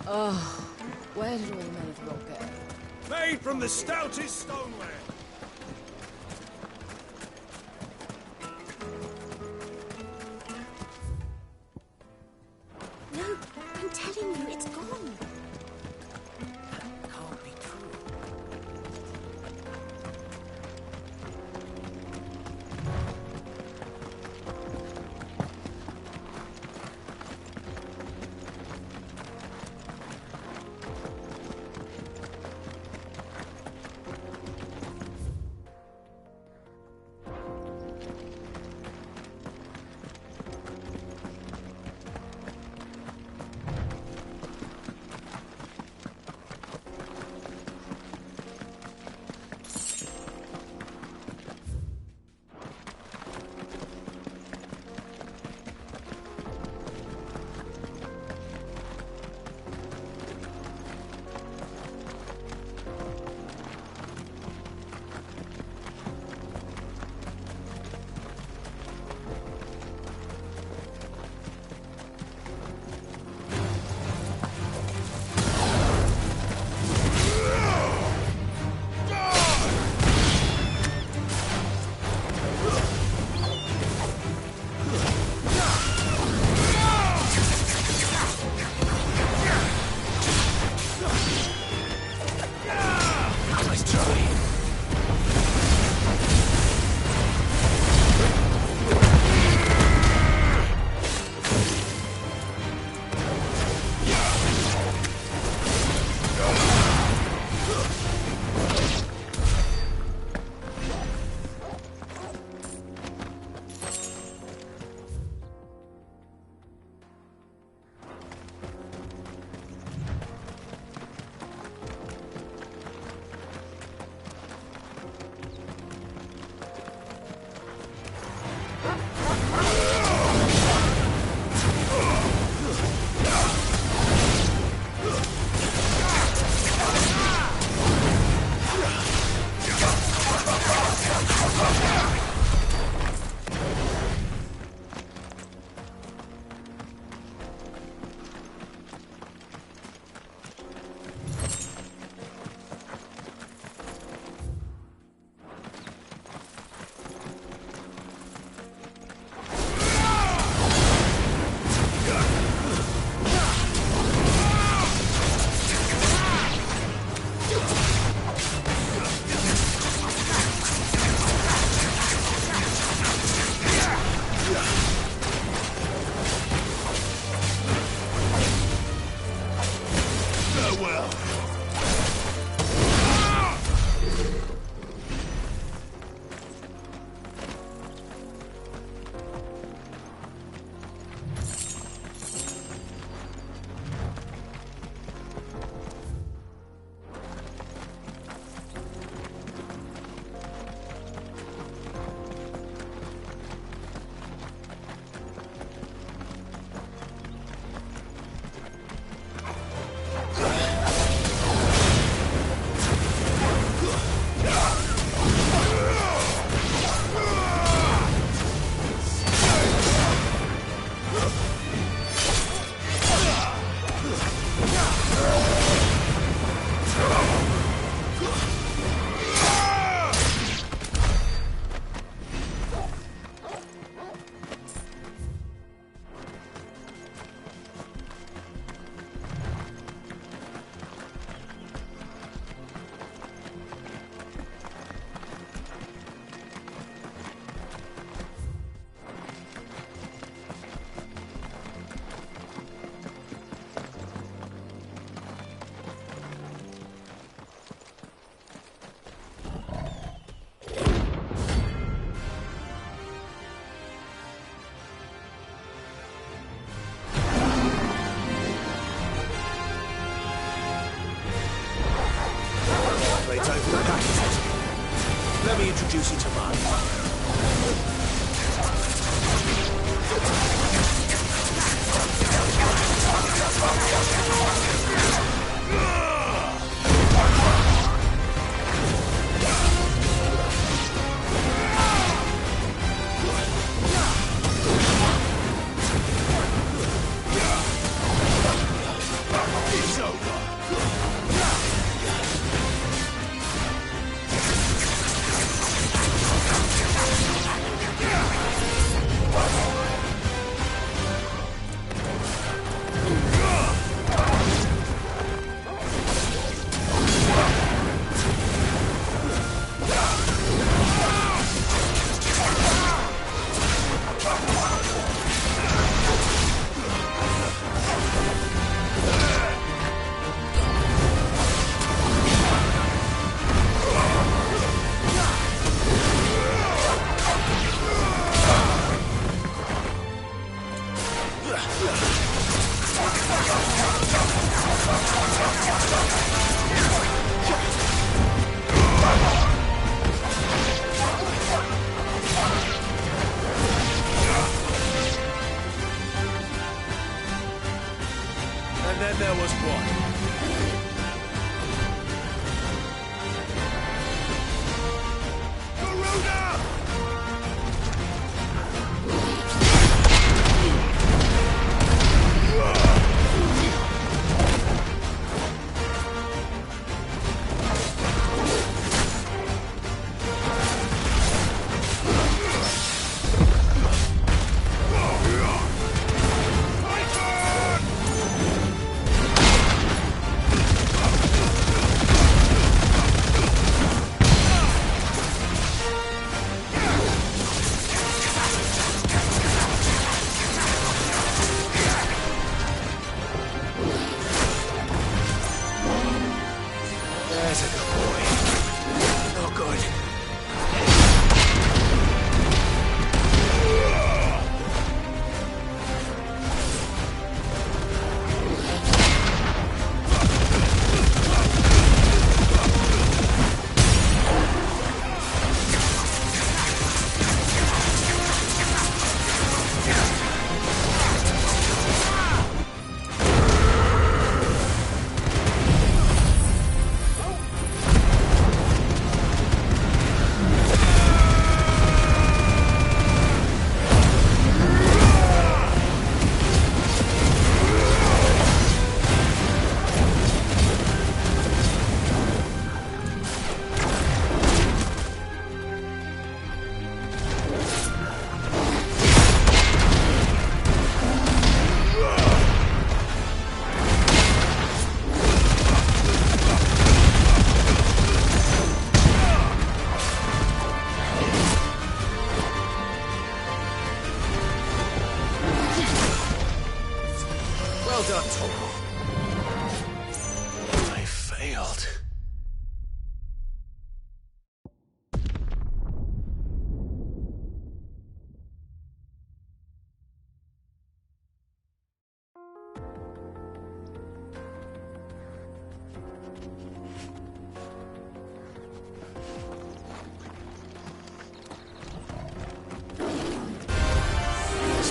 Oh, where did all the men of the rock go? Made from the stoutest stoneware. No, I'm telling you, it's gone. Can't be true.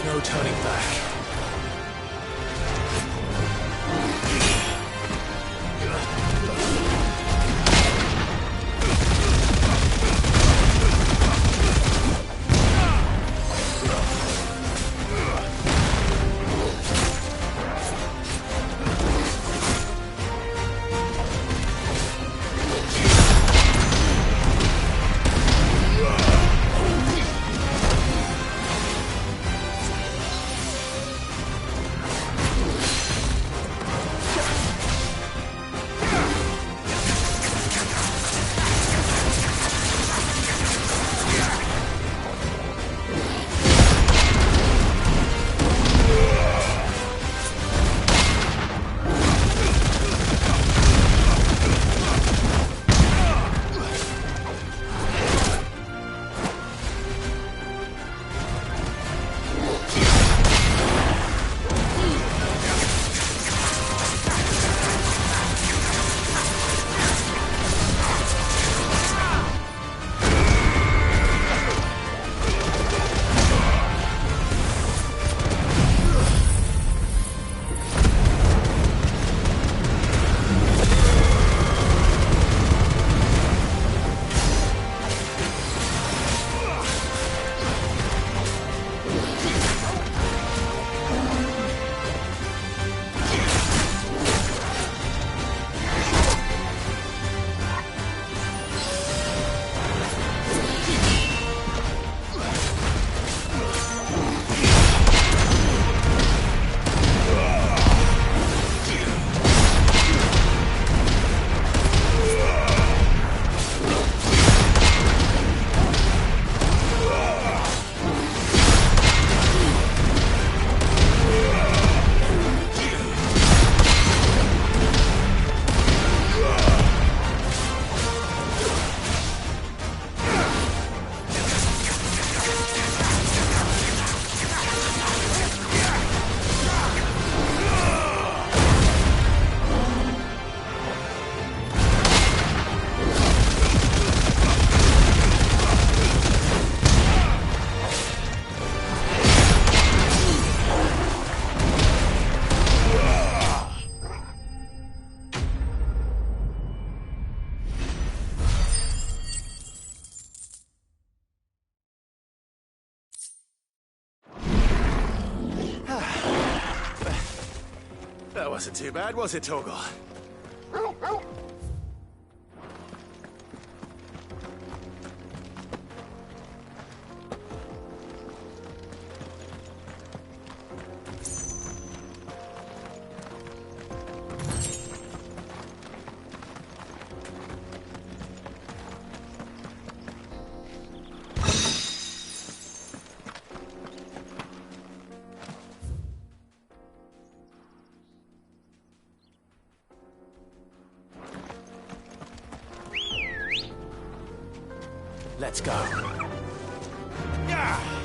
There's no turning back. That wasn't too bad, was it, Torgal? Let's go. Yeah!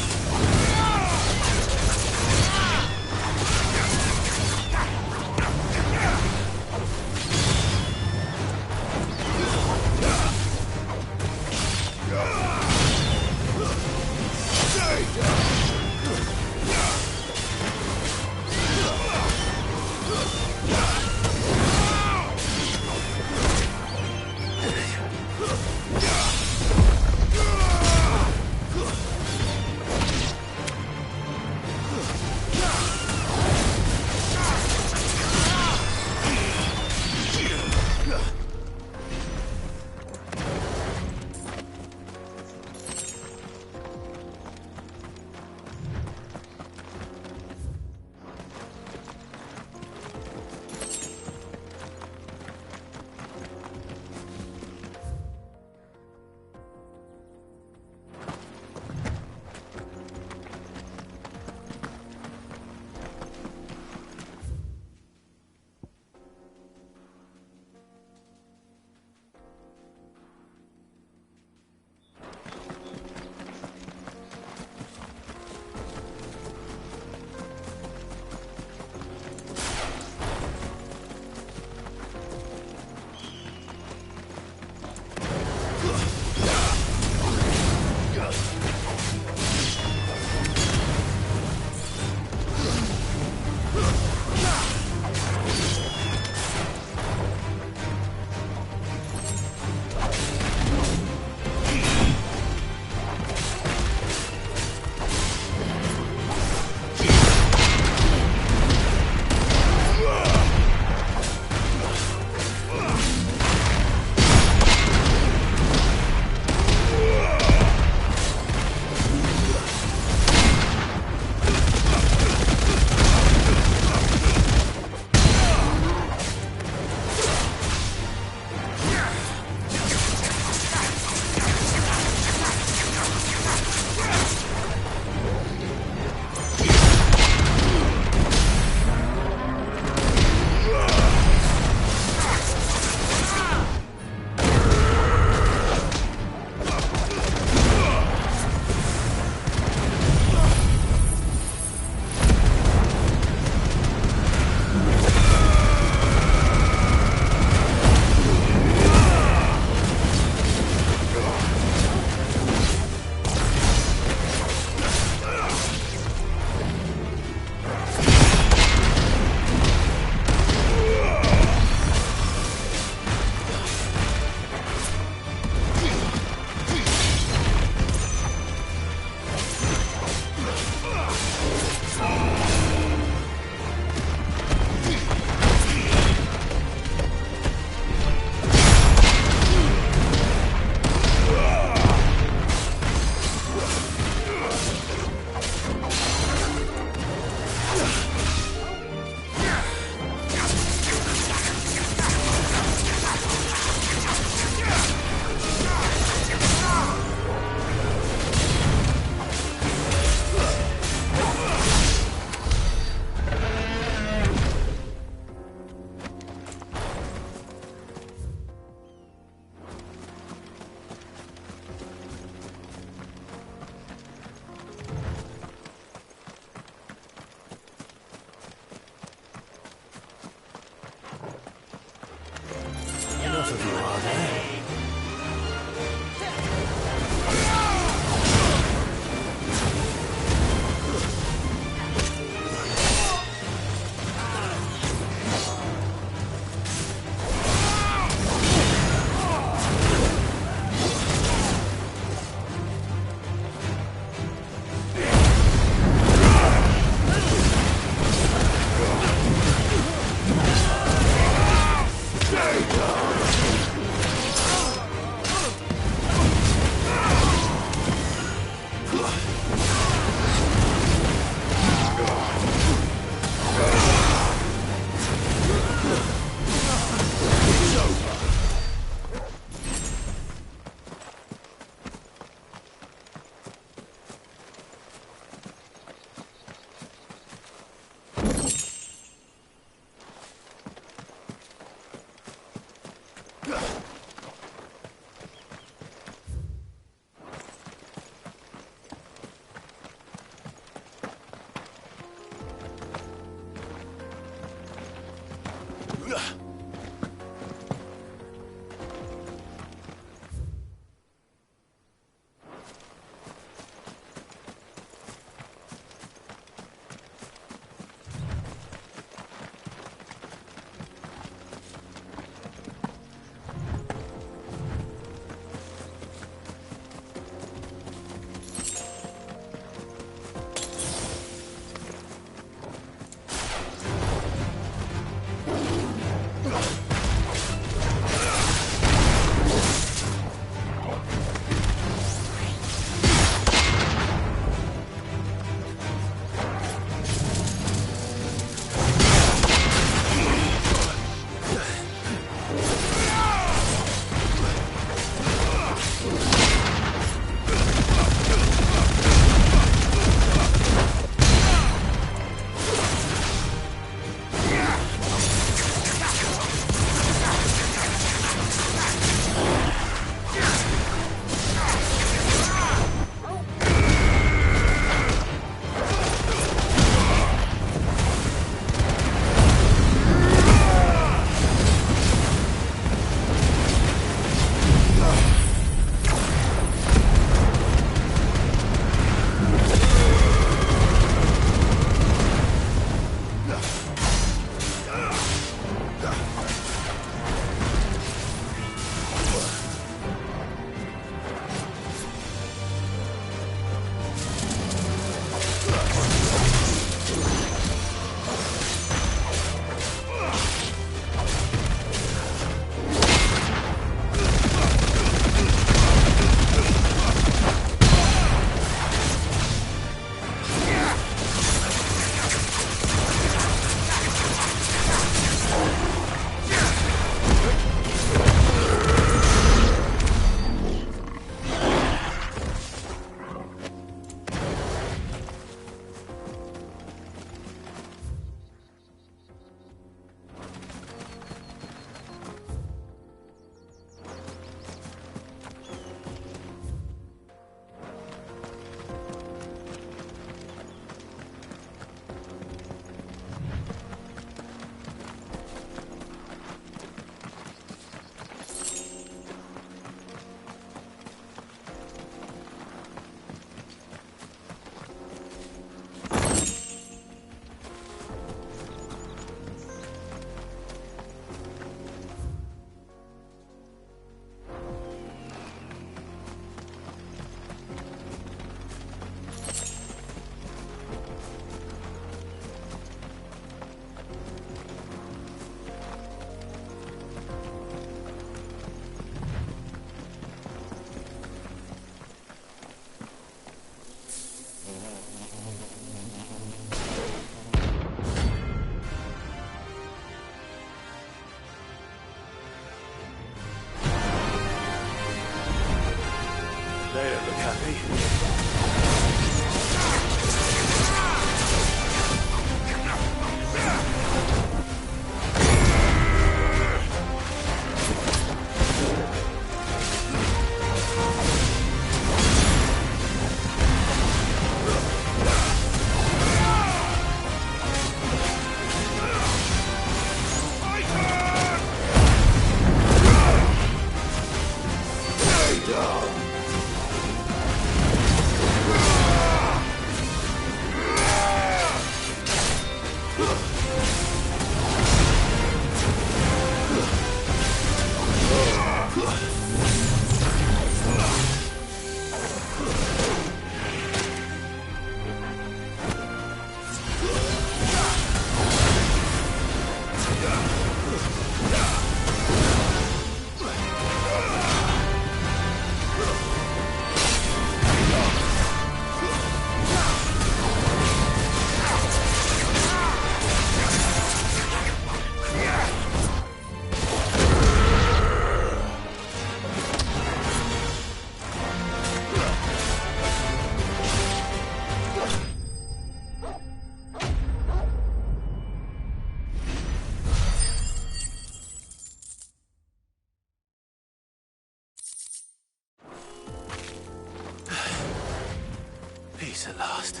Peace at last.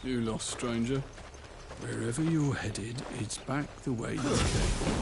You lost, stranger. Wherever you're headed, it's back the way you came.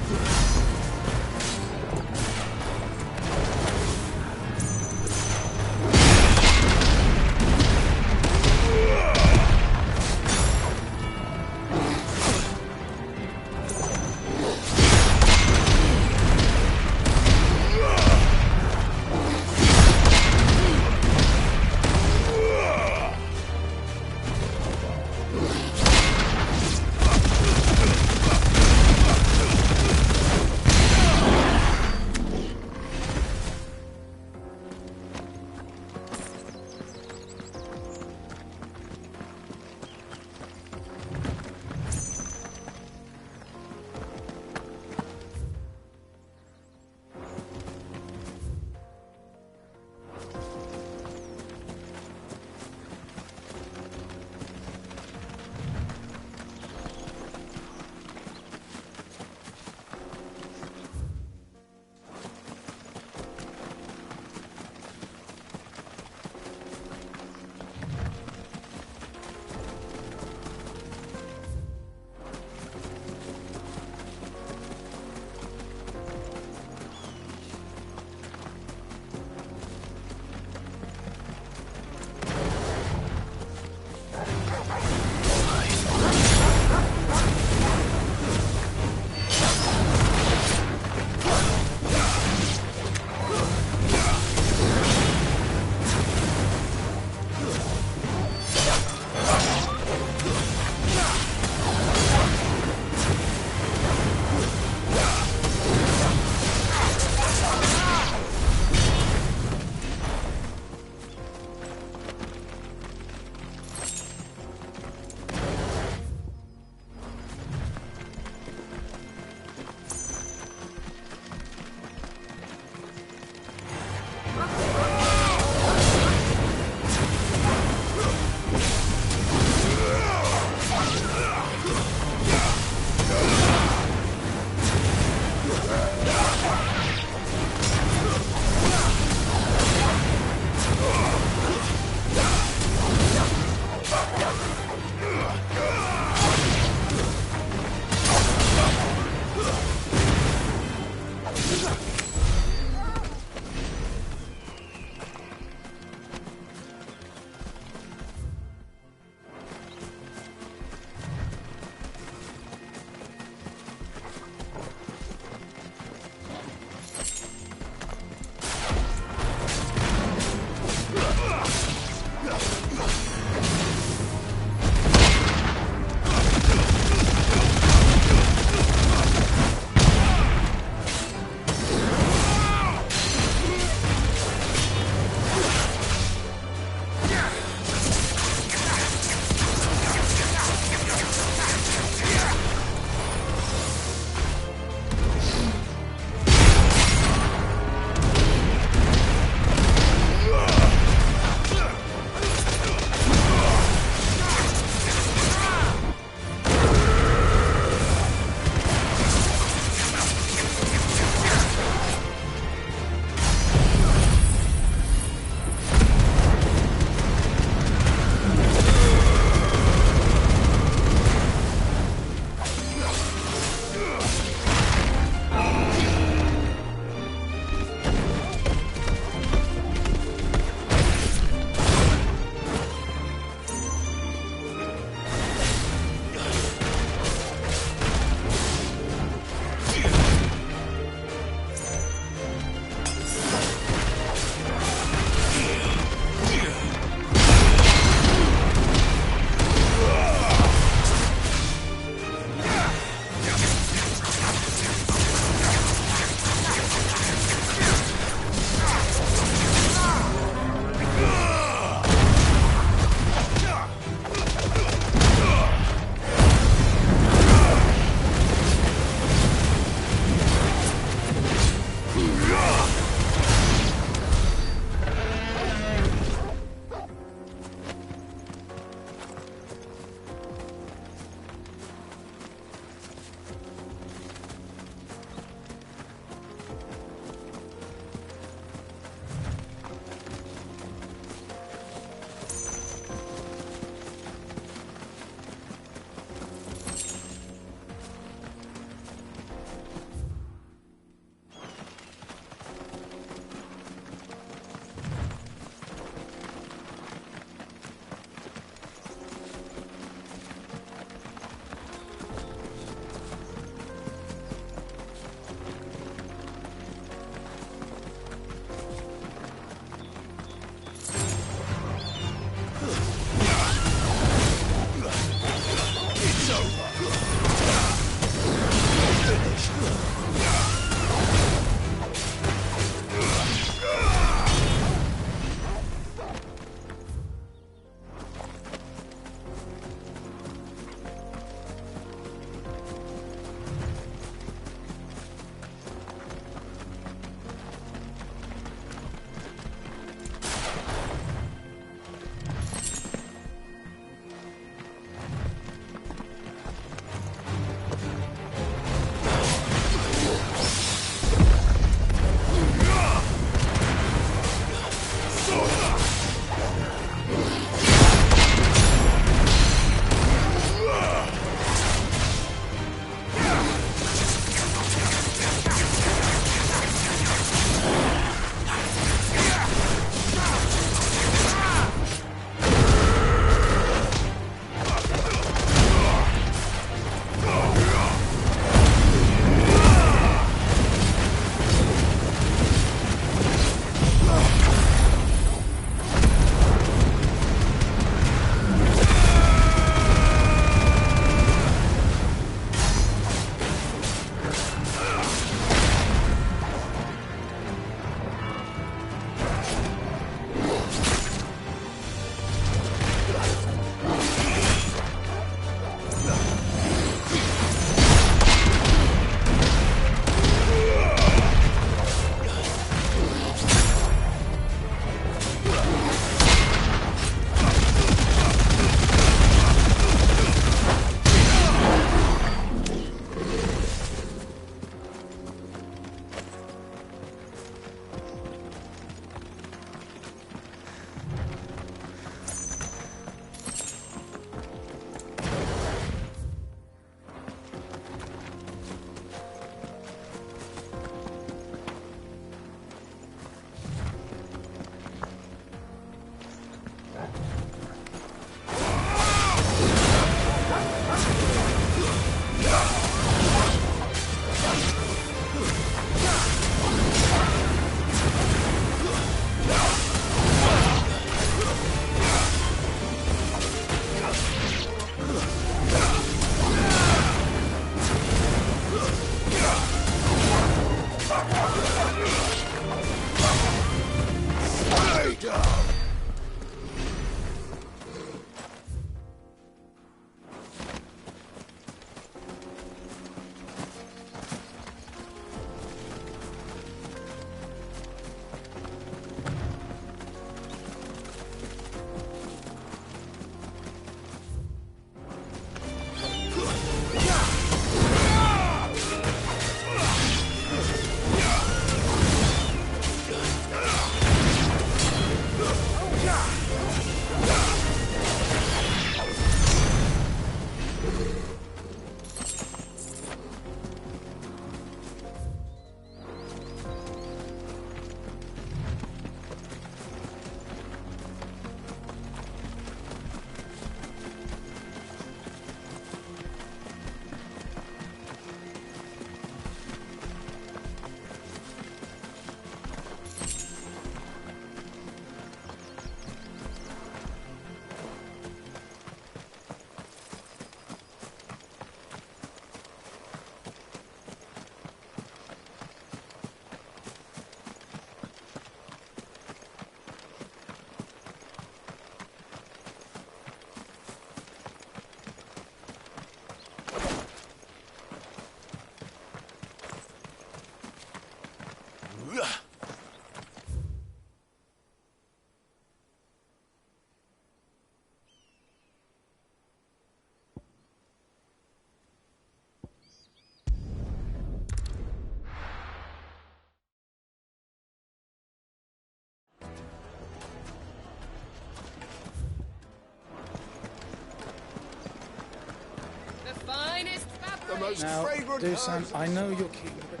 most Now, fragrant Dusan, herbs. I know you're keen, but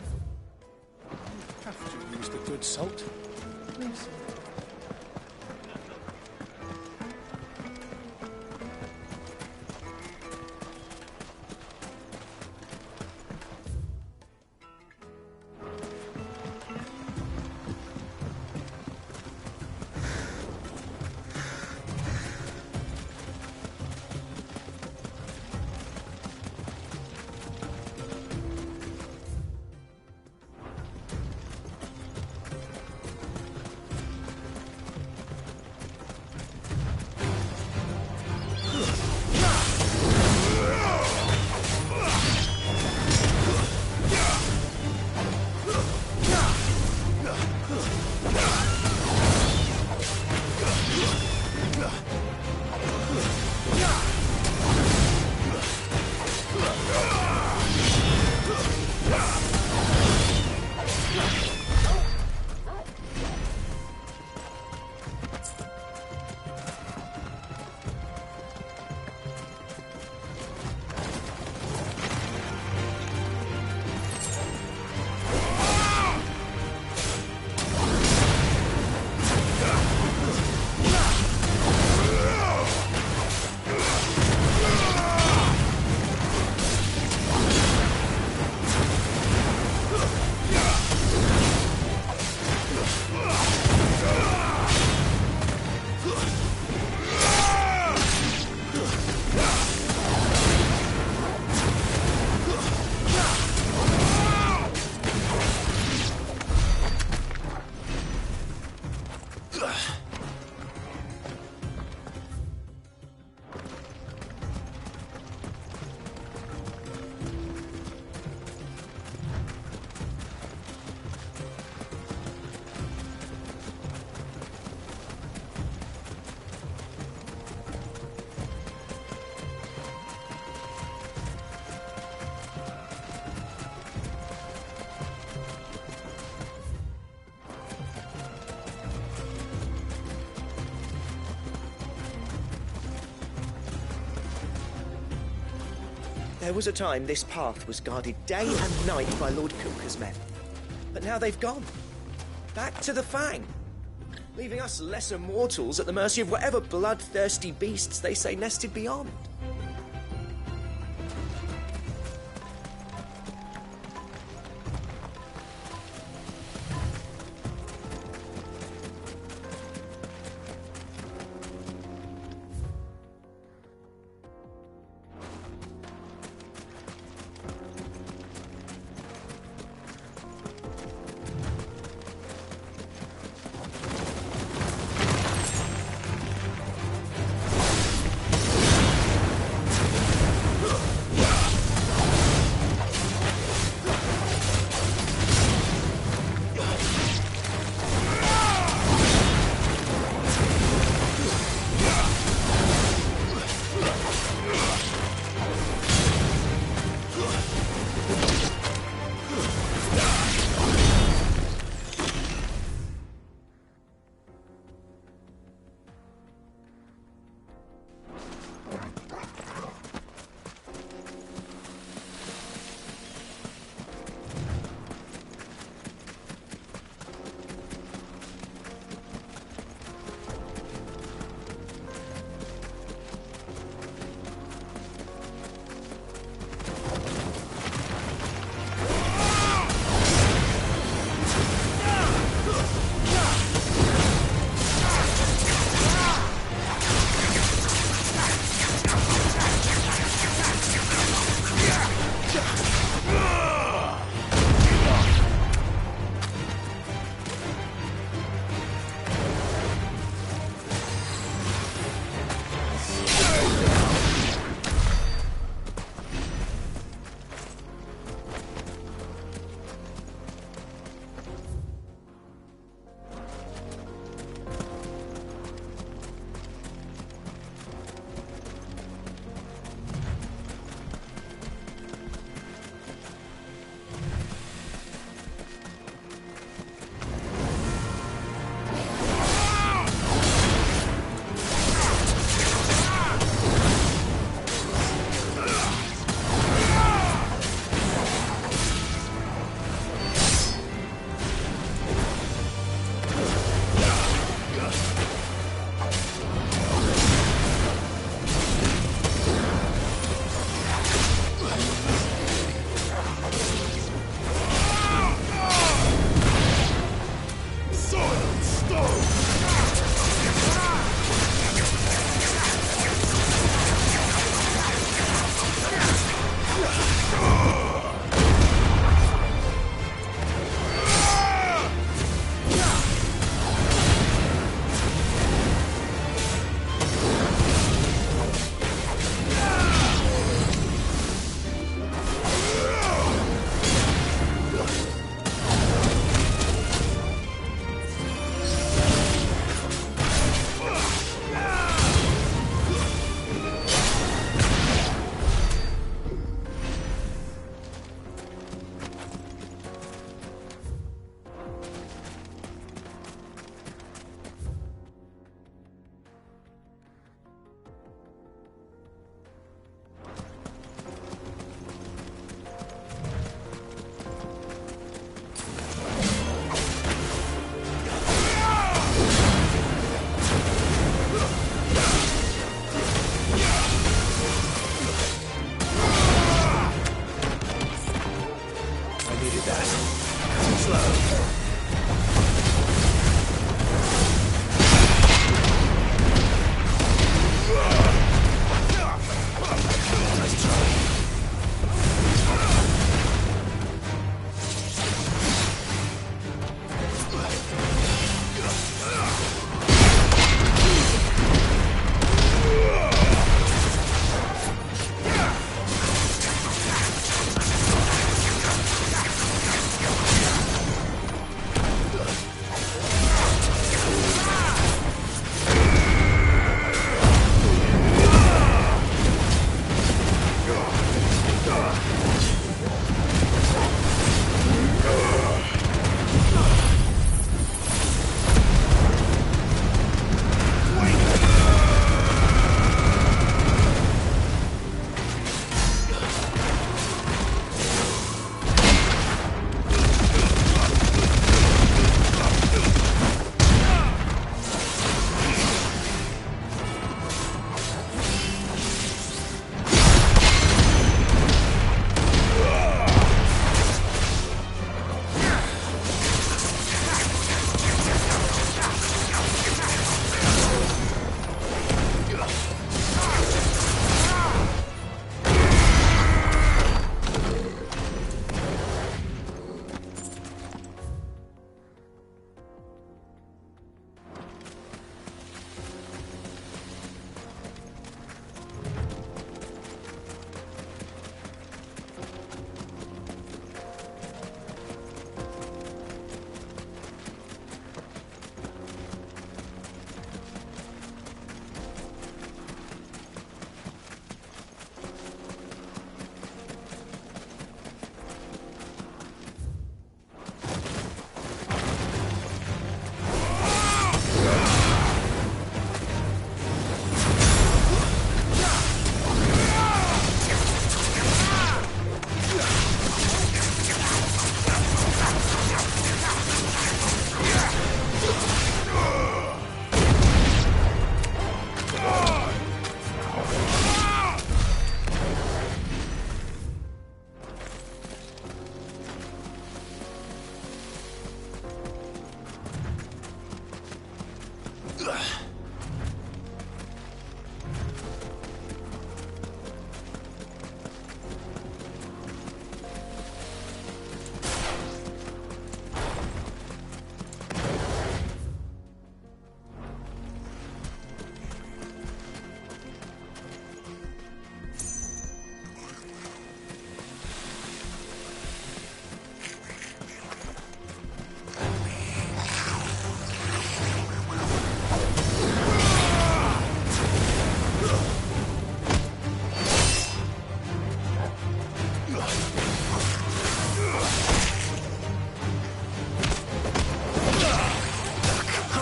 you have to use the good salt. Please. There was a time this path was guarded day and night by Lord Kuka's men. But now they've gone. Back to the Fang. Leaving us lesser mortals at the mercy of whatever bloodthirsty beasts they say nested beyond.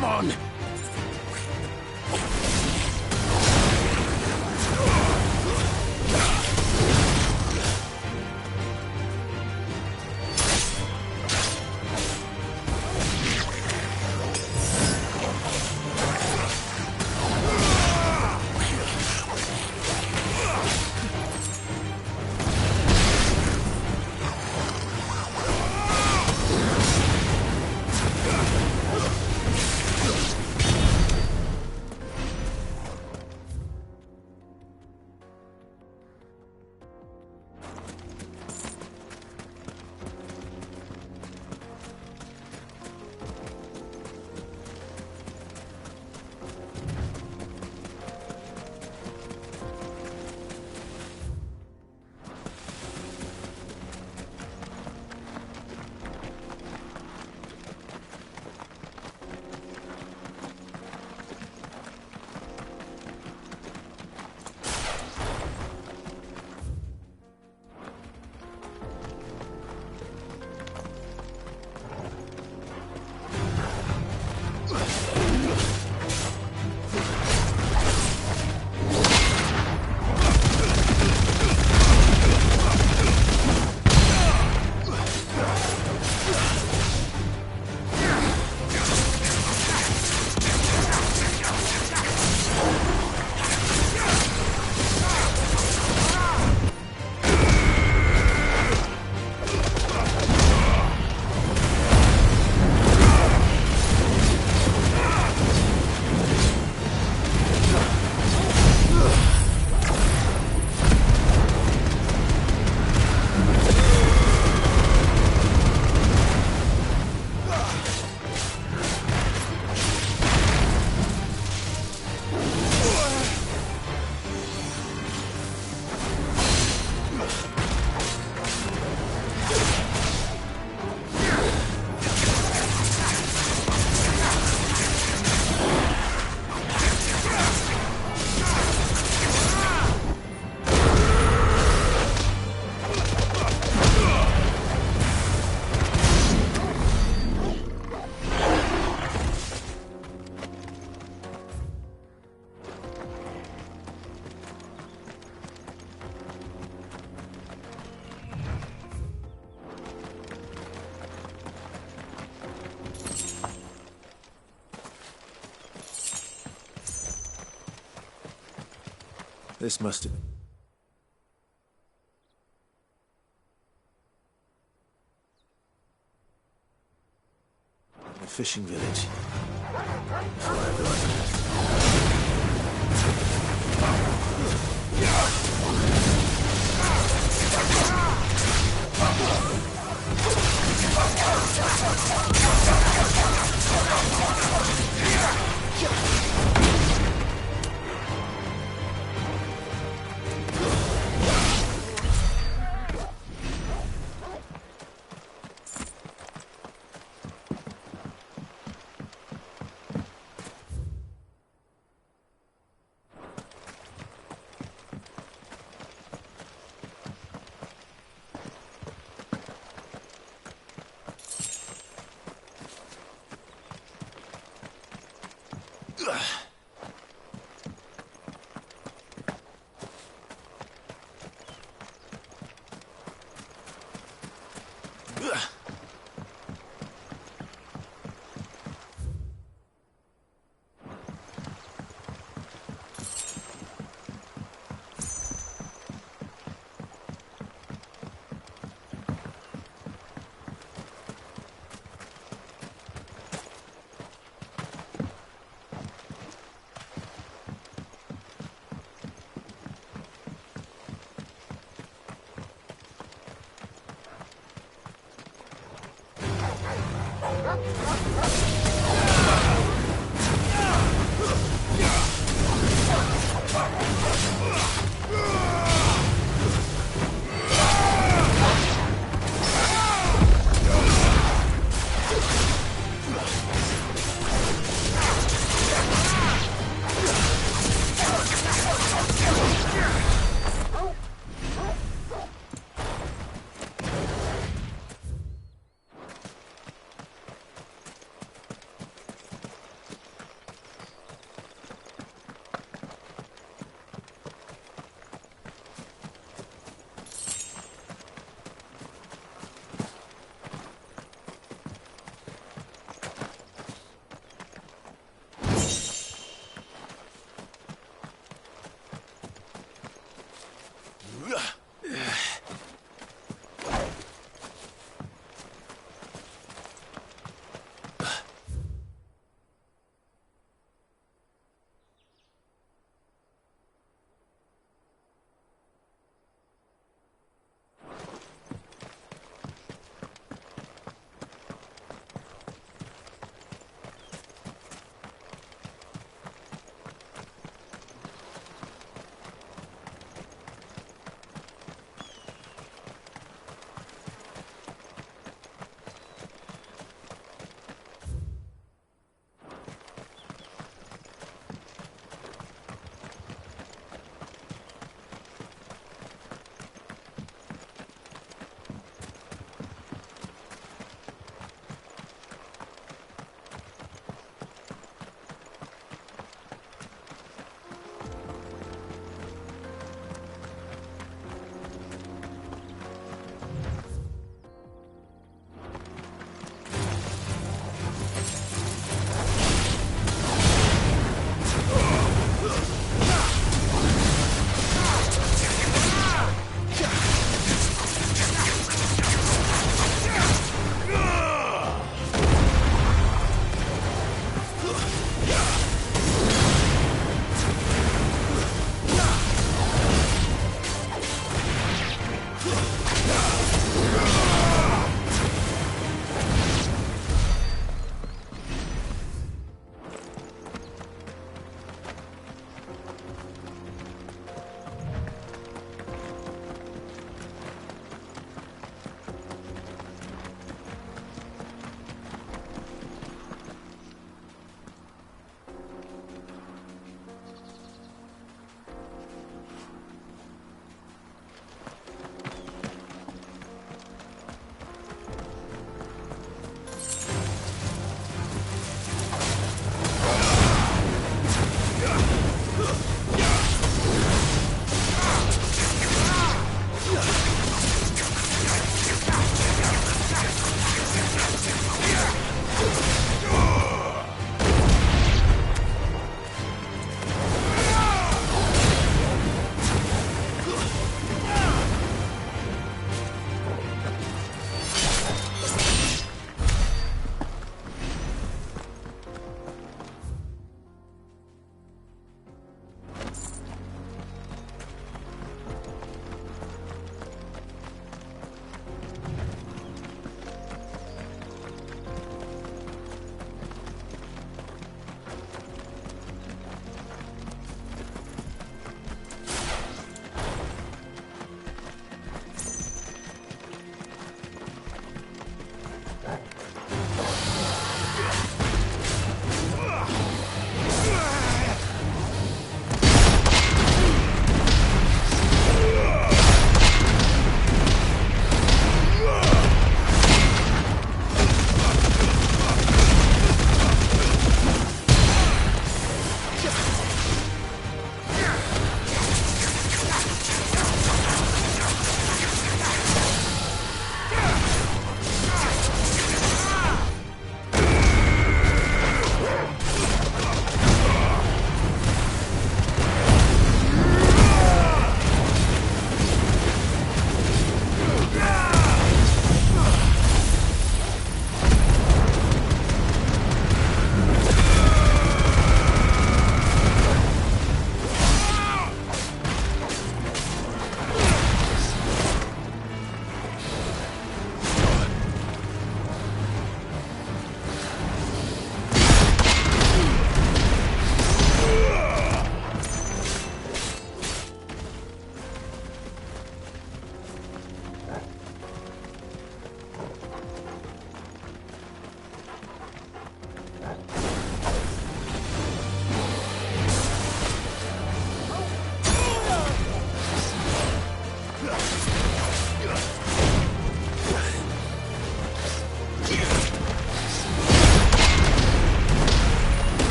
Come on! This must have been... a fishing village. Before everyone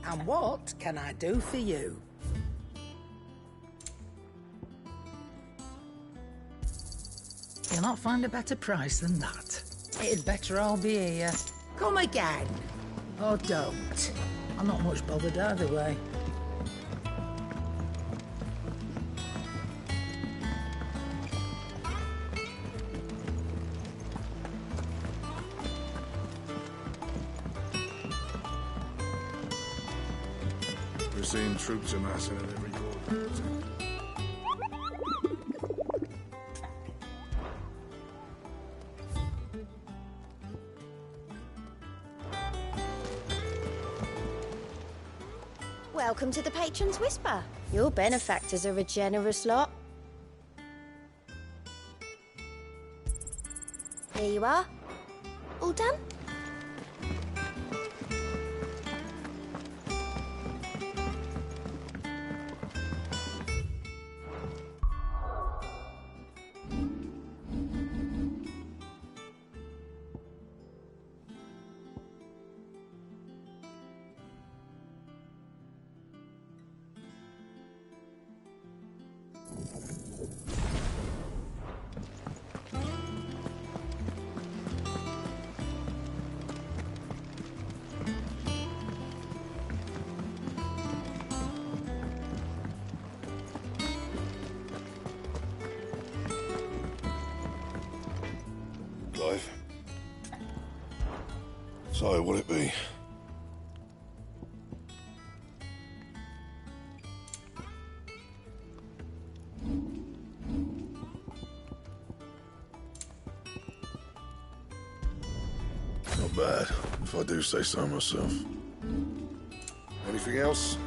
And what can I do for you? You'll not find a better price than that. It'd better all be here. Come again. Or don't. I'm not much bothered either way. We're seeing troops amassing at every corner. Welcome to the Patron's Whisper. Your benefactors are a generous lot. Here you are. All done? Clive. So, what'll it be? Not bad, if I do say so myself. Anything else?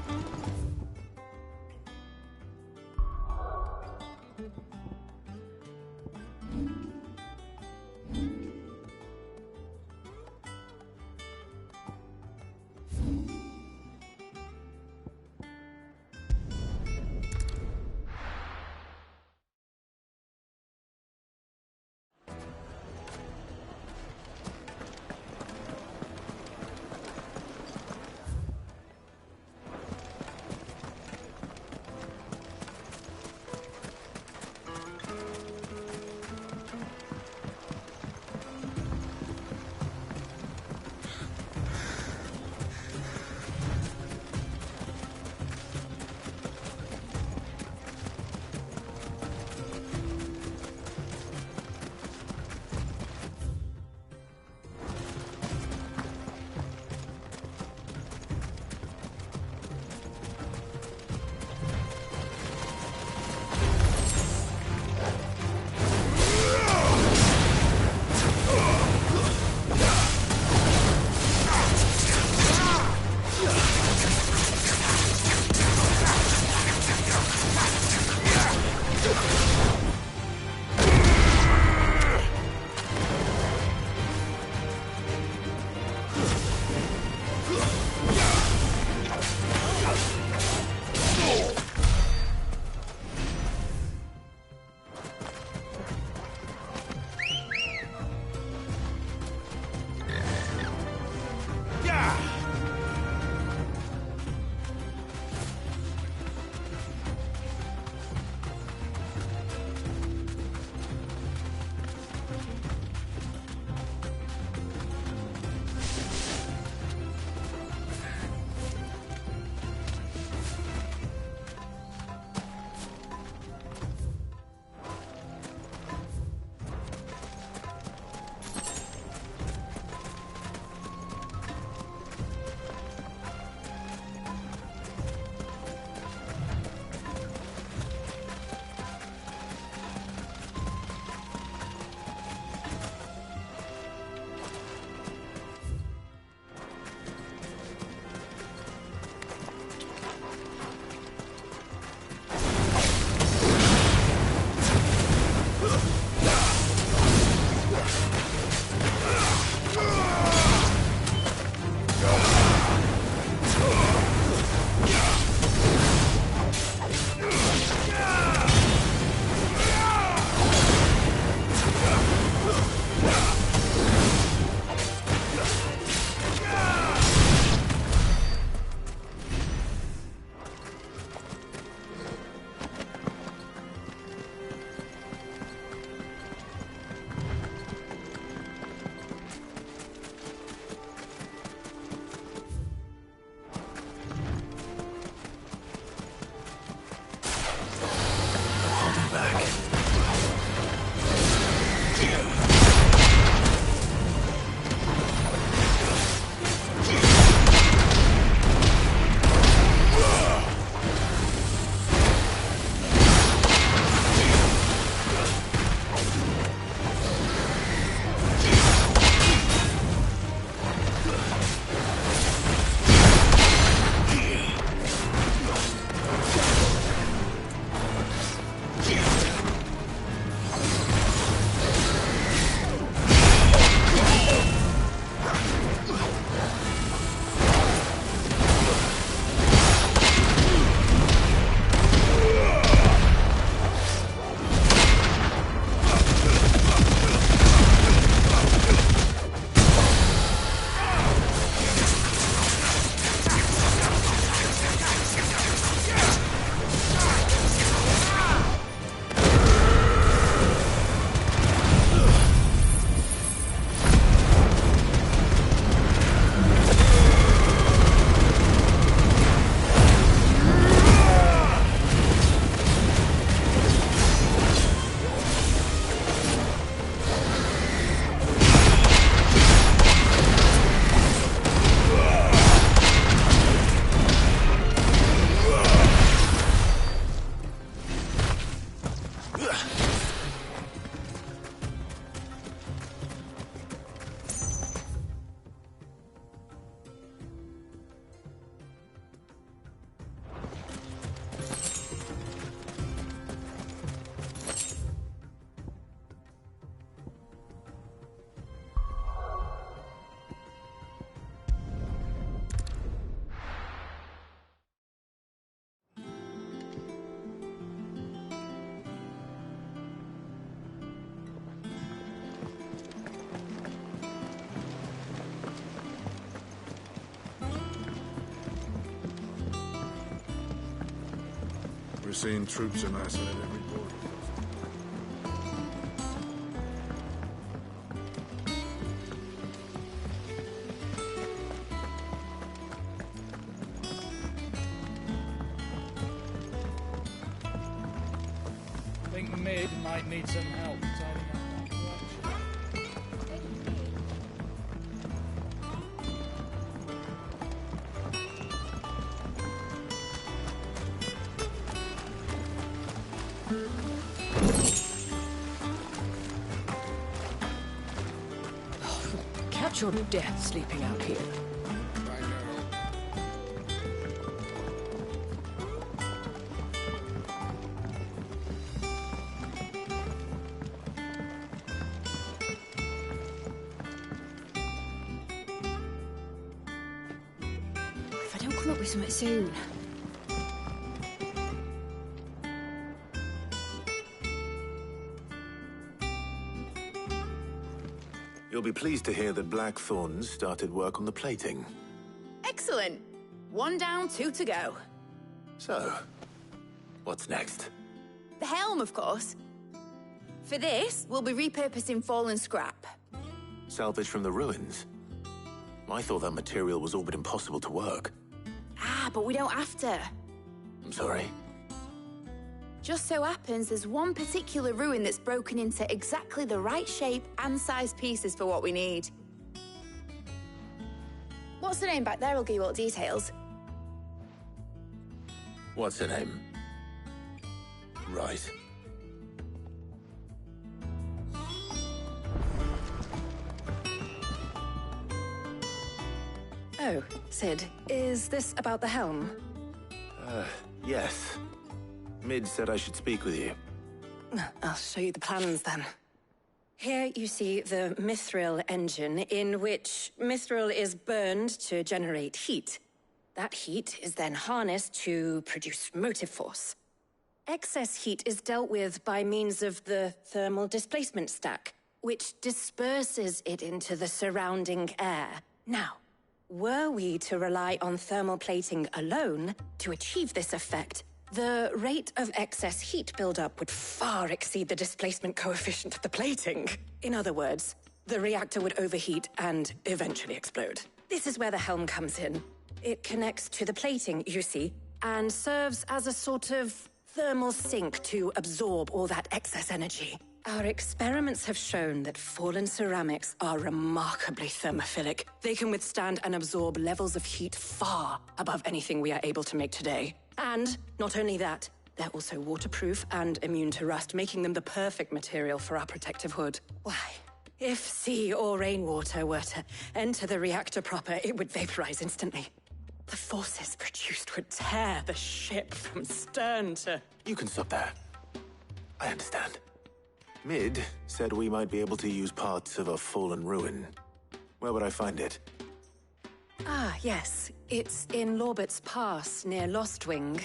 We're seeing troops amassing at every border. I think Mid might need some help tidying up that collection. Catch your death sleeping out here. If I don't come up with something soon. You'll be pleased to hear that Blackthorn started work on the plating. Excellent. 1 down, 2 to go. So, what's next? The helm, of course. For this, we'll be repurposing fallen scrap. Salvage from the ruins? I thought that material was all but impossible to work. Ah, but we don't have to. I'm sorry. Just so happens there's one particular ruin that's broken into exactly the right shape and size pieces for what we need. What's the name back there? I'll give you all the details. What's her name? Right. Oh, Sid, is this about the helm? Yes. Mid said I should speak with you. I'll show you the plans then. Here you see the mithril engine, in which mithril is burned to generate heat. That heat is then harnessed to produce motive force. Excess heat is dealt with by means of the thermal displacement stack, which disperses it into the surrounding air. Now, were we to rely on thermal plating alone to achieve this effect, the rate of excess heat buildup would far exceed the displacement coefficient of the plating. In other words, the reactor would overheat and eventually explode. This is where the helm comes in. It connects to the plating, you see, and serves as a sort of thermal sink to absorb all that excess energy. Our experiments have shown that fallen ceramics are remarkably thermophilic. They can withstand and absorb levels of heat far above anything we are able to make today. And not only that, they're also waterproof and immune to rust, making them the perfect material for our protective hood. Why, if sea or rainwater were to enter the reactor proper, it would vaporize instantly. The forces produced would tear the ship from stern to... You can stop there. I understand. Mid said we might be able to use parts of a fallen ruin. Where would I find it? Ah, yes. It's in Lorbert's Pass, near Lostwing.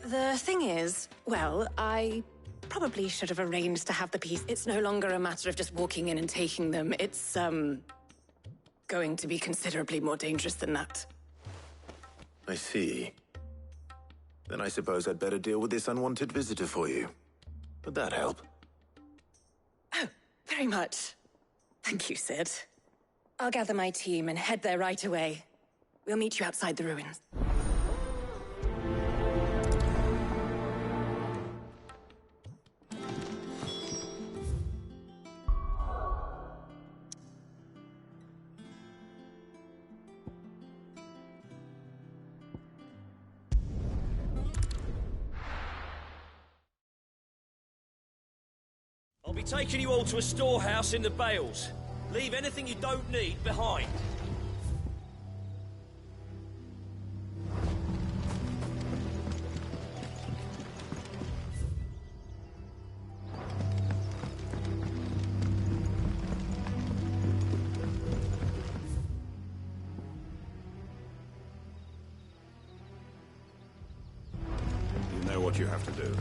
The thing is, well, I probably should have arranged to have the piece. It's no longer a matter of just walking in and taking them. It's, going to be considerably more dangerous than that. I see. Then I suppose I'd better deal with this unwanted visitor for you. Would that help? Oh, very much. Thank you, Sid. I'll gather my team and head there right away. We'll meet you outside the ruins. I'll be taking you all to a storehouse in the Bales. Leave anything you don't need behind. You know what you have to do.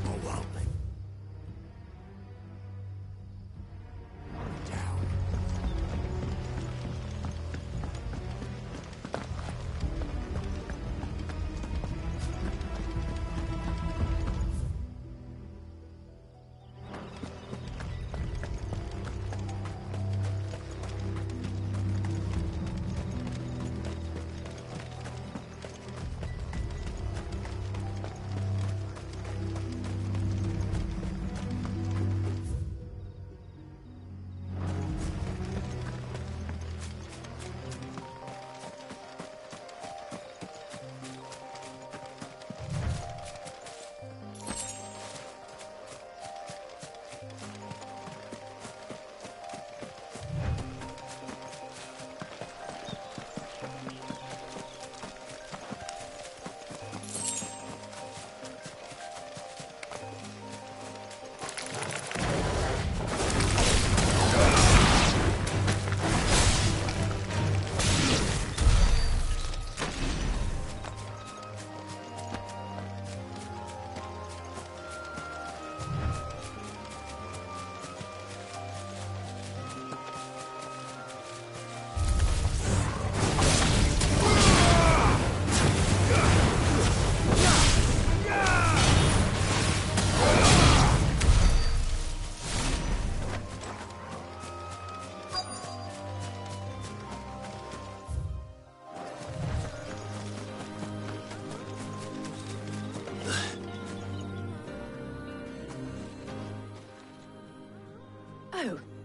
Or won't they?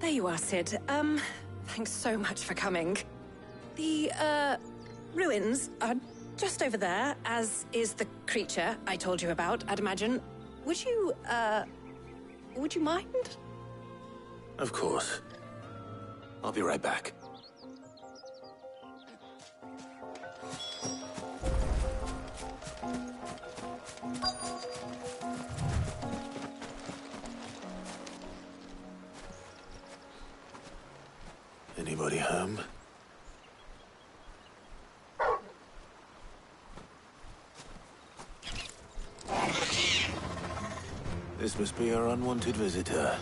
There you are, Sid. Thanks so much for coming. The, ruins are just over there, as is the creature I told you about, I'd imagine. Would you mind? Of course. I'll be right back. Anybody home? This must be our unwanted visitor.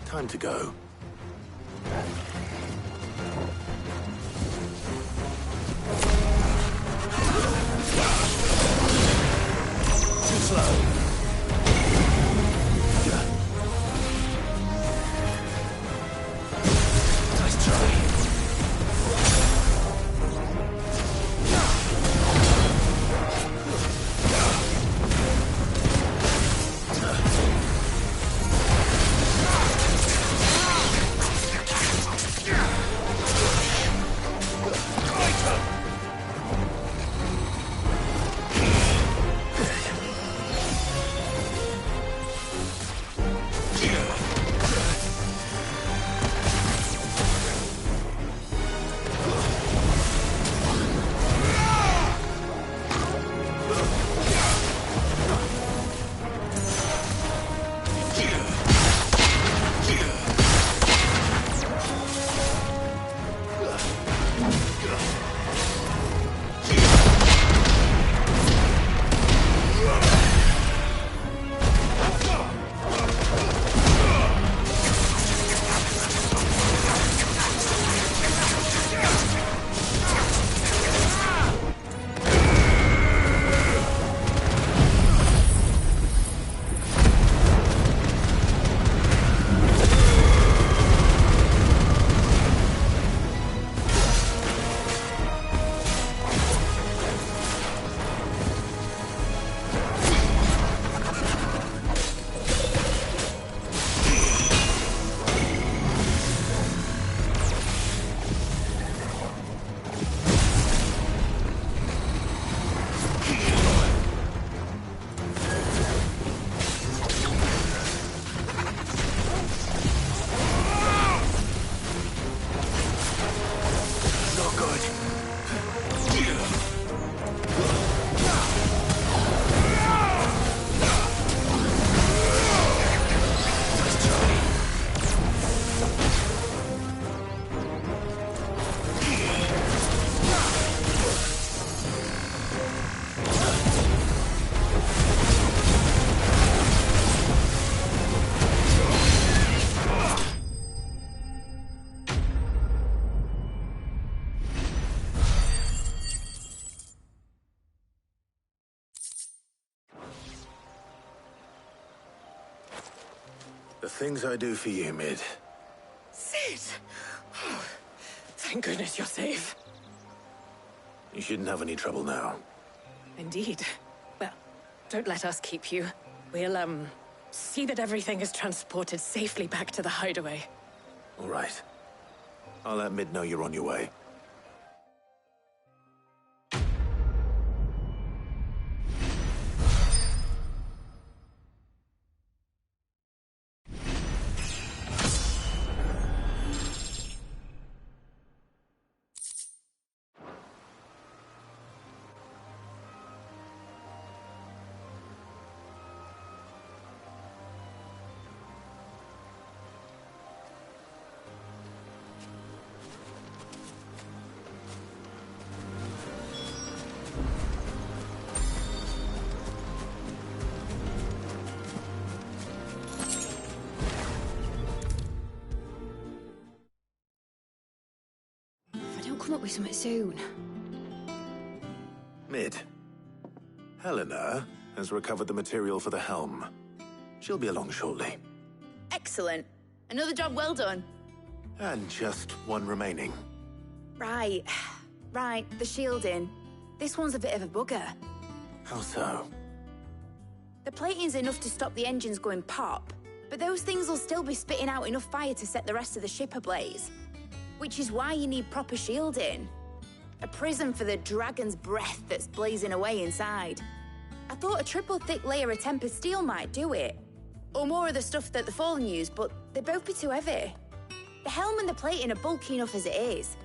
Time to go. Too slow. Nice try. The things I do for you, Mid. Sid! Oh, thank goodness you're safe. You shouldn't have any trouble now. Indeed. Well, don't let us keep you. We'll, see that everything is transported safely back to the hideaway. All right. I'll let Mid know you're on your way. Come up with something soon. Mid. Helena has recovered the material for the helm. She'll be along shortly. Excellent. Another job well done. And just one remaining. Right. The shielding. This one's a bit of a bugger. How so? The plating's enough to stop the engines going pop, But those things will still be spitting out enough fire to set the rest of the ship ablaze. Which is why you need proper shielding. A prison for the dragon's breath that's blazing away inside. I thought a triple thick layer of tempered steel might do it. Or more of the stuff that the Fallen use, but they'd both be too heavy. The helm and the plating are bulky enough as it is.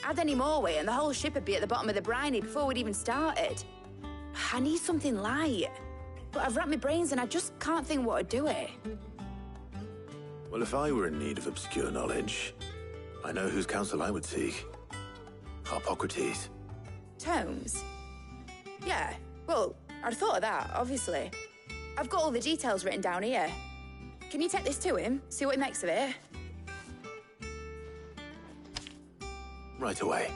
Add any more weight and the whole ship would be at the bottom of the briny before we'd even started. I need something light. But I've racked my brains and I just can't think what would do it. Well, if I were in need of obscure knowledge, I know whose counsel I would seek. Harpocrates. Tomes? Yeah, well, I'd thought of that, obviously. I've got all the details written down here. Can you take this to him, see what he makes of it? Right away.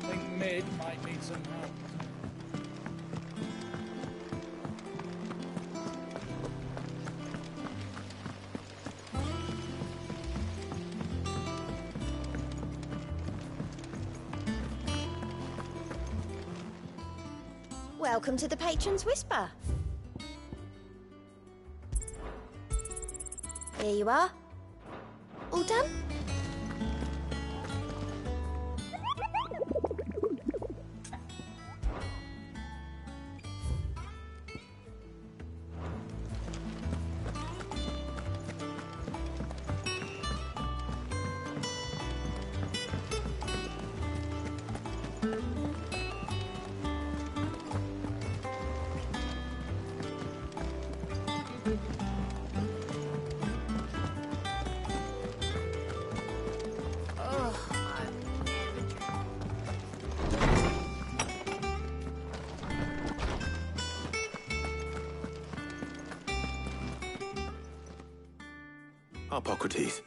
I think Mid might need some help. Welcome to the Patron's Whisper. Here you are. All done? Harpocrates,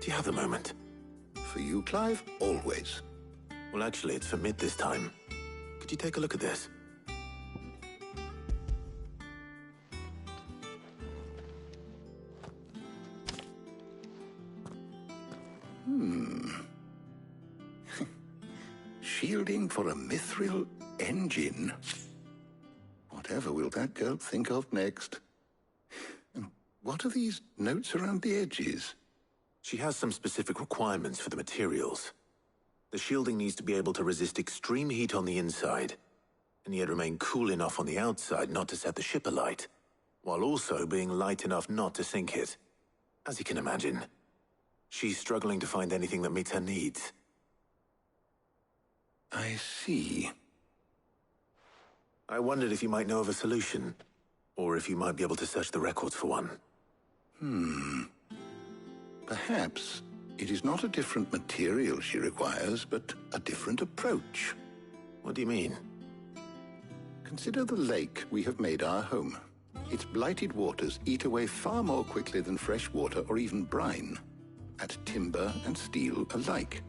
do you have a moment? For you, Clive? Always. Well, actually, it's for Mid this time. Could you take a look at this? Shielding for a mithril engine? Whatever will that girl think of next? And what are these notes around the edges? She has some specific requirements for the materials. The shielding needs to be able to resist extreme heat on the inside, and yet remain cool enough on the outside not to set the ship alight, while also being light enough not to sink it. As you can imagine, she's struggling to find anything that meets her needs. I see. I wondered if you might know of a solution, or if you might be able to search the records for one. Perhaps it is not a different material she requires, but a different approach. What do you mean? Consider the lake we have made our home. Its blighted waters eat away far more quickly than fresh water or even brine, at timber and steel alike.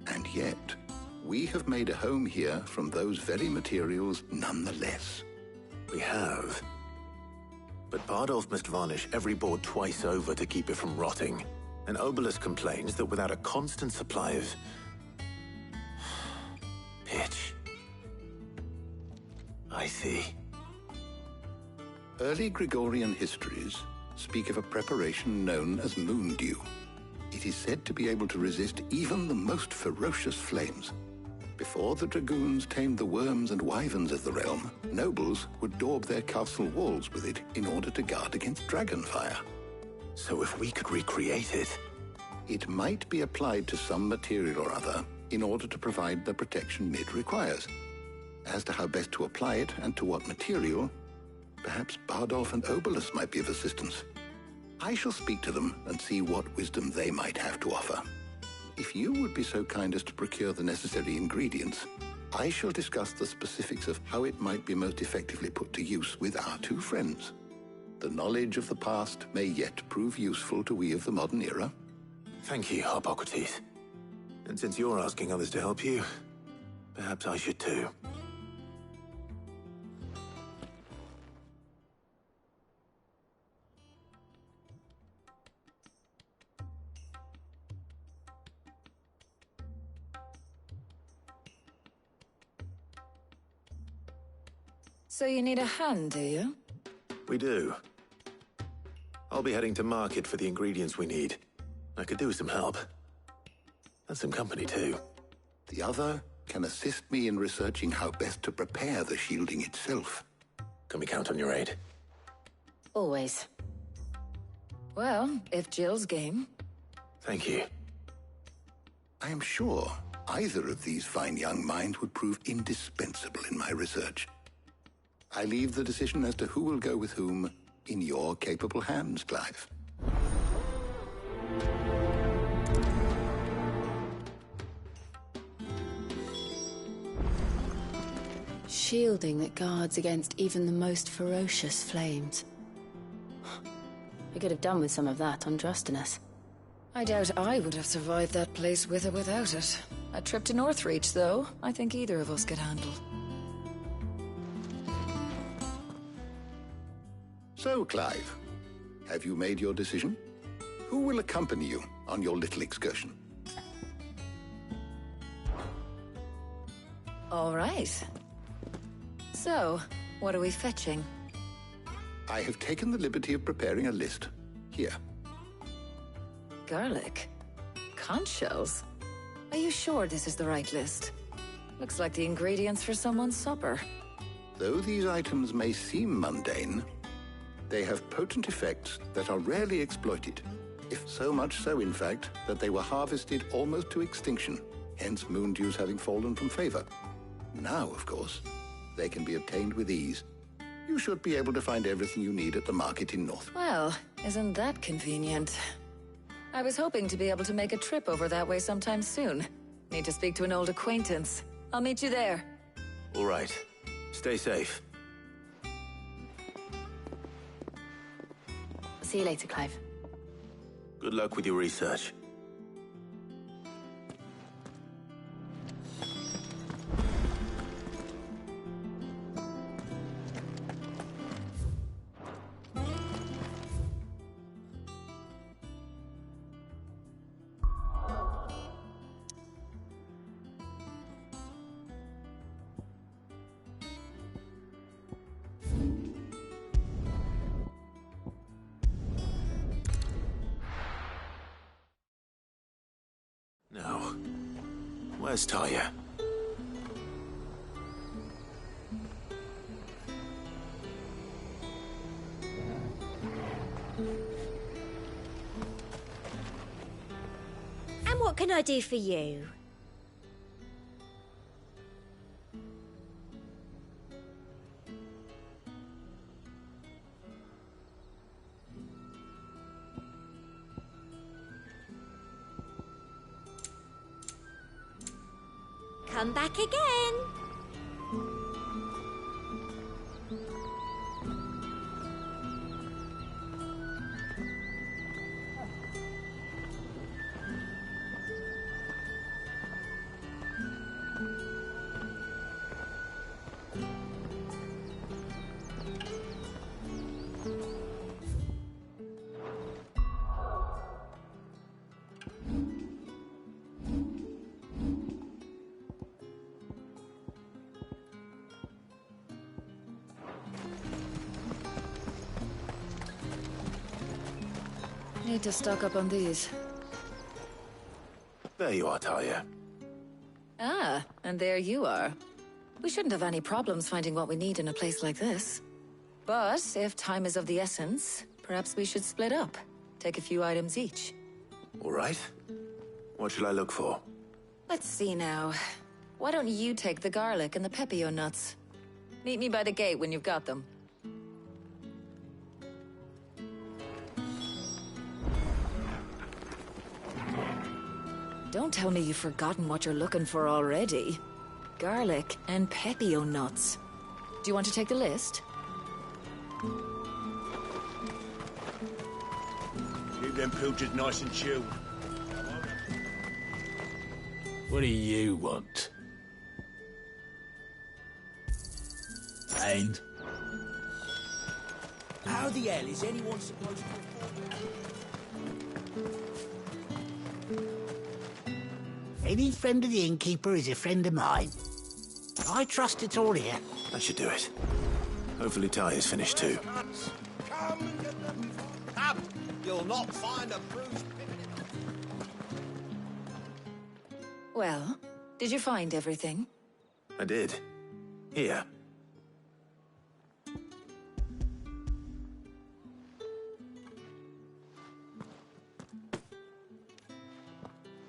And yet, we have made a home here from those very materials nonetheless. We have. But Bardolph must varnish every board twice over to keep it from rotting. And Obelisk complains that without a constant supply of pitch. I see. Early Gregorian histories speak of a preparation known as moon dew. It is said to be able to resist even the most ferocious flames. Before the dragoons tamed the worms and wyverns of the realm, nobles would daub their castle walls with it in order to guard against dragonfire. So if we could recreate it... It might be applied to some material or other in order to provide the protection Mid requires. As to how best to apply it and to what material, perhaps Bardolph and Obelisk might be of assistance. I shall speak to them and see what wisdom they might have to offer. If you would be so kind as to procure the necessary ingredients, I shall discuss the specifics of how it might be most effectively put to use with our two friends. The knowledge of the past may yet prove useful to we of the modern era. Thank you, Harpocrates. And since you're asking others to help you, perhaps I should too. So you need a hand, do you? We do. I'll be heading to market for the ingredients we need. I could do with some help. And some company, too. The other can assist me in researching how best to prepare the shielding itself. Can we count on your aid? Always. Well, if Jill's game. Thank you. I am sure either of these fine young minds would prove indispensable in my research. I leave the decision as to who will go with whom in your capable hands, Clive. Shielding that guards against even the most ferocious flames. We could have done with some of that on Drustinus. I doubt I would have survived that place with or without it. A trip to Northreach, though, I think either of us could handle. So, Clive, have you made your decision? Who will accompany you on your little excursion? All right. So, what are we fetching? I have taken the liberty of preparing a list. Here. Garlic? Conch shells? Are you sure this is the right list? Looks like the ingredients for someone's supper. Though these items may seem mundane, they have potent effects that are rarely exploited, if so much so, in fact, that they were harvested almost to extinction, hence moon dews having fallen from favor. Now, of course, they can be obtained with ease. You should be able to find everything you need at the market in North. Well, isn't that convenient? I was hoping to be able to make a trip over that way sometime soon. Need to speak to an old acquaintance. I'll meet you there. All right. Stay safe. See you later, Clive. Good luck with your research. Now, where's Talia? And what can I do for you? Come back again. Need to stock up on these. There you are, Talia. Ah, and there you are. We shouldn't have any problems finding what we need in a place like this. But if time is of the essence, perhaps we should split up. Take a few items each. All right. What should I look for? Let's see now. Why don't you take the garlic and the pepio nuts? Meet me by the gate when you've got them. Don't tell me you've forgotten what you're looking for already. Garlic and pepio nuts. Do you want to take the list? Keep them pilchards nice and chilled. What do you want? And? How the hell is anyone supposed to Any friend of the innkeeper is a friend of mine. I trust it's all here. That should do it. Hopefully Ty is finished too. Come! You'll not find a bruised Well, did you find everything? I did. Here.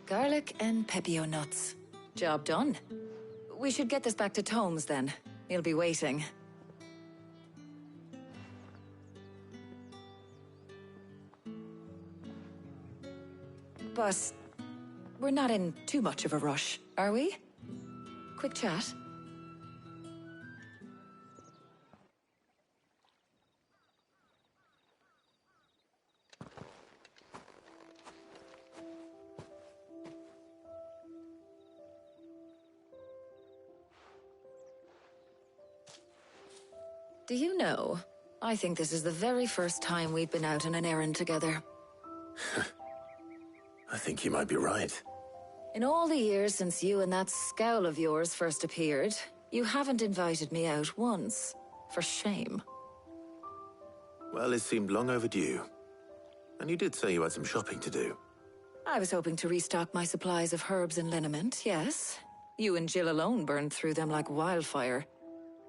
Garlic and pepio nuts. Job done. We should get this back to Tomes then. He'll be waiting. But we're not in too much of a rush, are we? Quick chat. Do you know, I think this is the very first time we've been out on an errand together. I think you might be right. In all the years since you and that scowl of yours first appeared, you haven't invited me out once. For shame. Well, it seemed long overdue. And you did say you had some shopping to do. I was hoping to restock my supplies of herbs and liniment, yes. You and Jill alone burned through them like wildfire.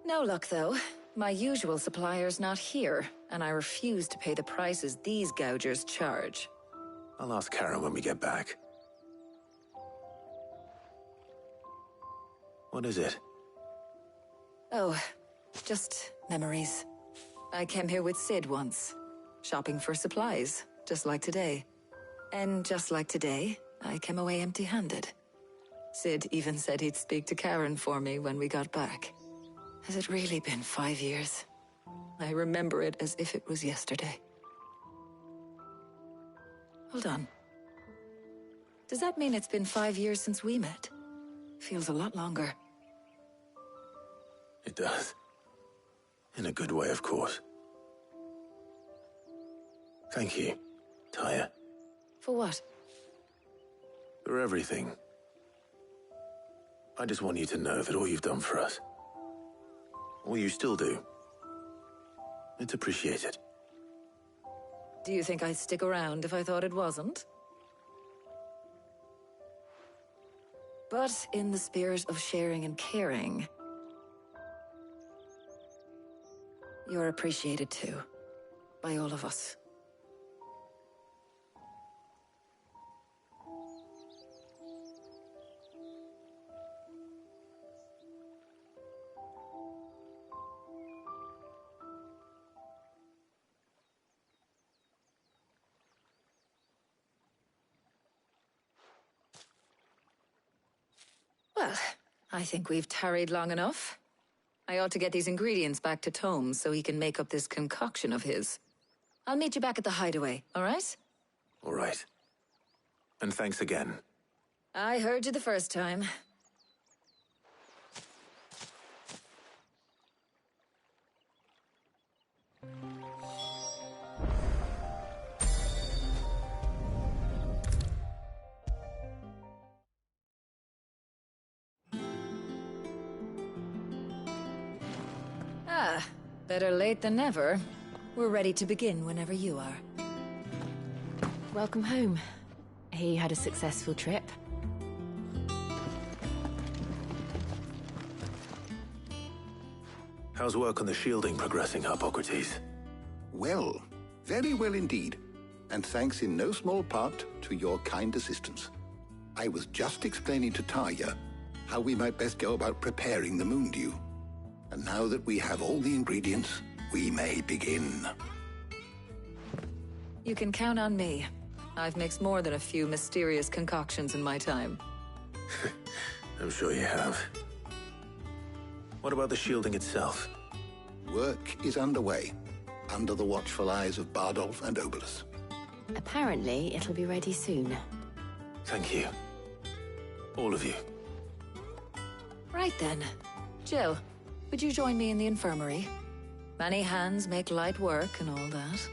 No luck, though. My usual supplier's not here, and I refuse to pay the prices these gougers charge. I'll ask Karen when we get back. What is it? Oh, just memories. I came here with Sid once, shopping for supplies, just like today. And just like today, I came away empty-handed. Sid even said he'd speak to Karen for me when we got back. Has it really been 5 years? I remember it as if it was yesterday. Hold on. Does that mean it's been 5 years since we met? Feels a lot longer. It does. In a good way, of course. Thank you, Tyre. For what? For everything. I just want you to know that all you've done for us, all you still do, it's appreciated. Do you think I'd stick around if I thought it wasn't? But in the spirit of sharing and caring, you're appreciated too, by all of us. Well, I think we've tarried long enough. I ought to get these ingredients back to Tomes so he can make up this concoction of his. I'll meet you back at the hideaway, all right? All right. And thanks again. I heard you the first time. Ah, better late than never. We're ready to begin whenever you are. Welcome home. I hear you had a successful trip. How's work on the shielding progressing, Hippocrates? Well, very well indeed. And thanks in no small part to your kind assistance. I was just explaining to Tarja how we might best go about preparing the Moondew. And now that we have all the ingredients, we may begin. You can count on me. I've mixed more than a few mysterious concoctions in my time. I'm sure you have. What about the shielding itself? Work is underway, under the watchful eyes of Bardolph and Obolus. Apparently, it'll be ready soon. Thank you. All of you. Right then. Jill, would you join me in the infirmary? Many hands make light work and all that.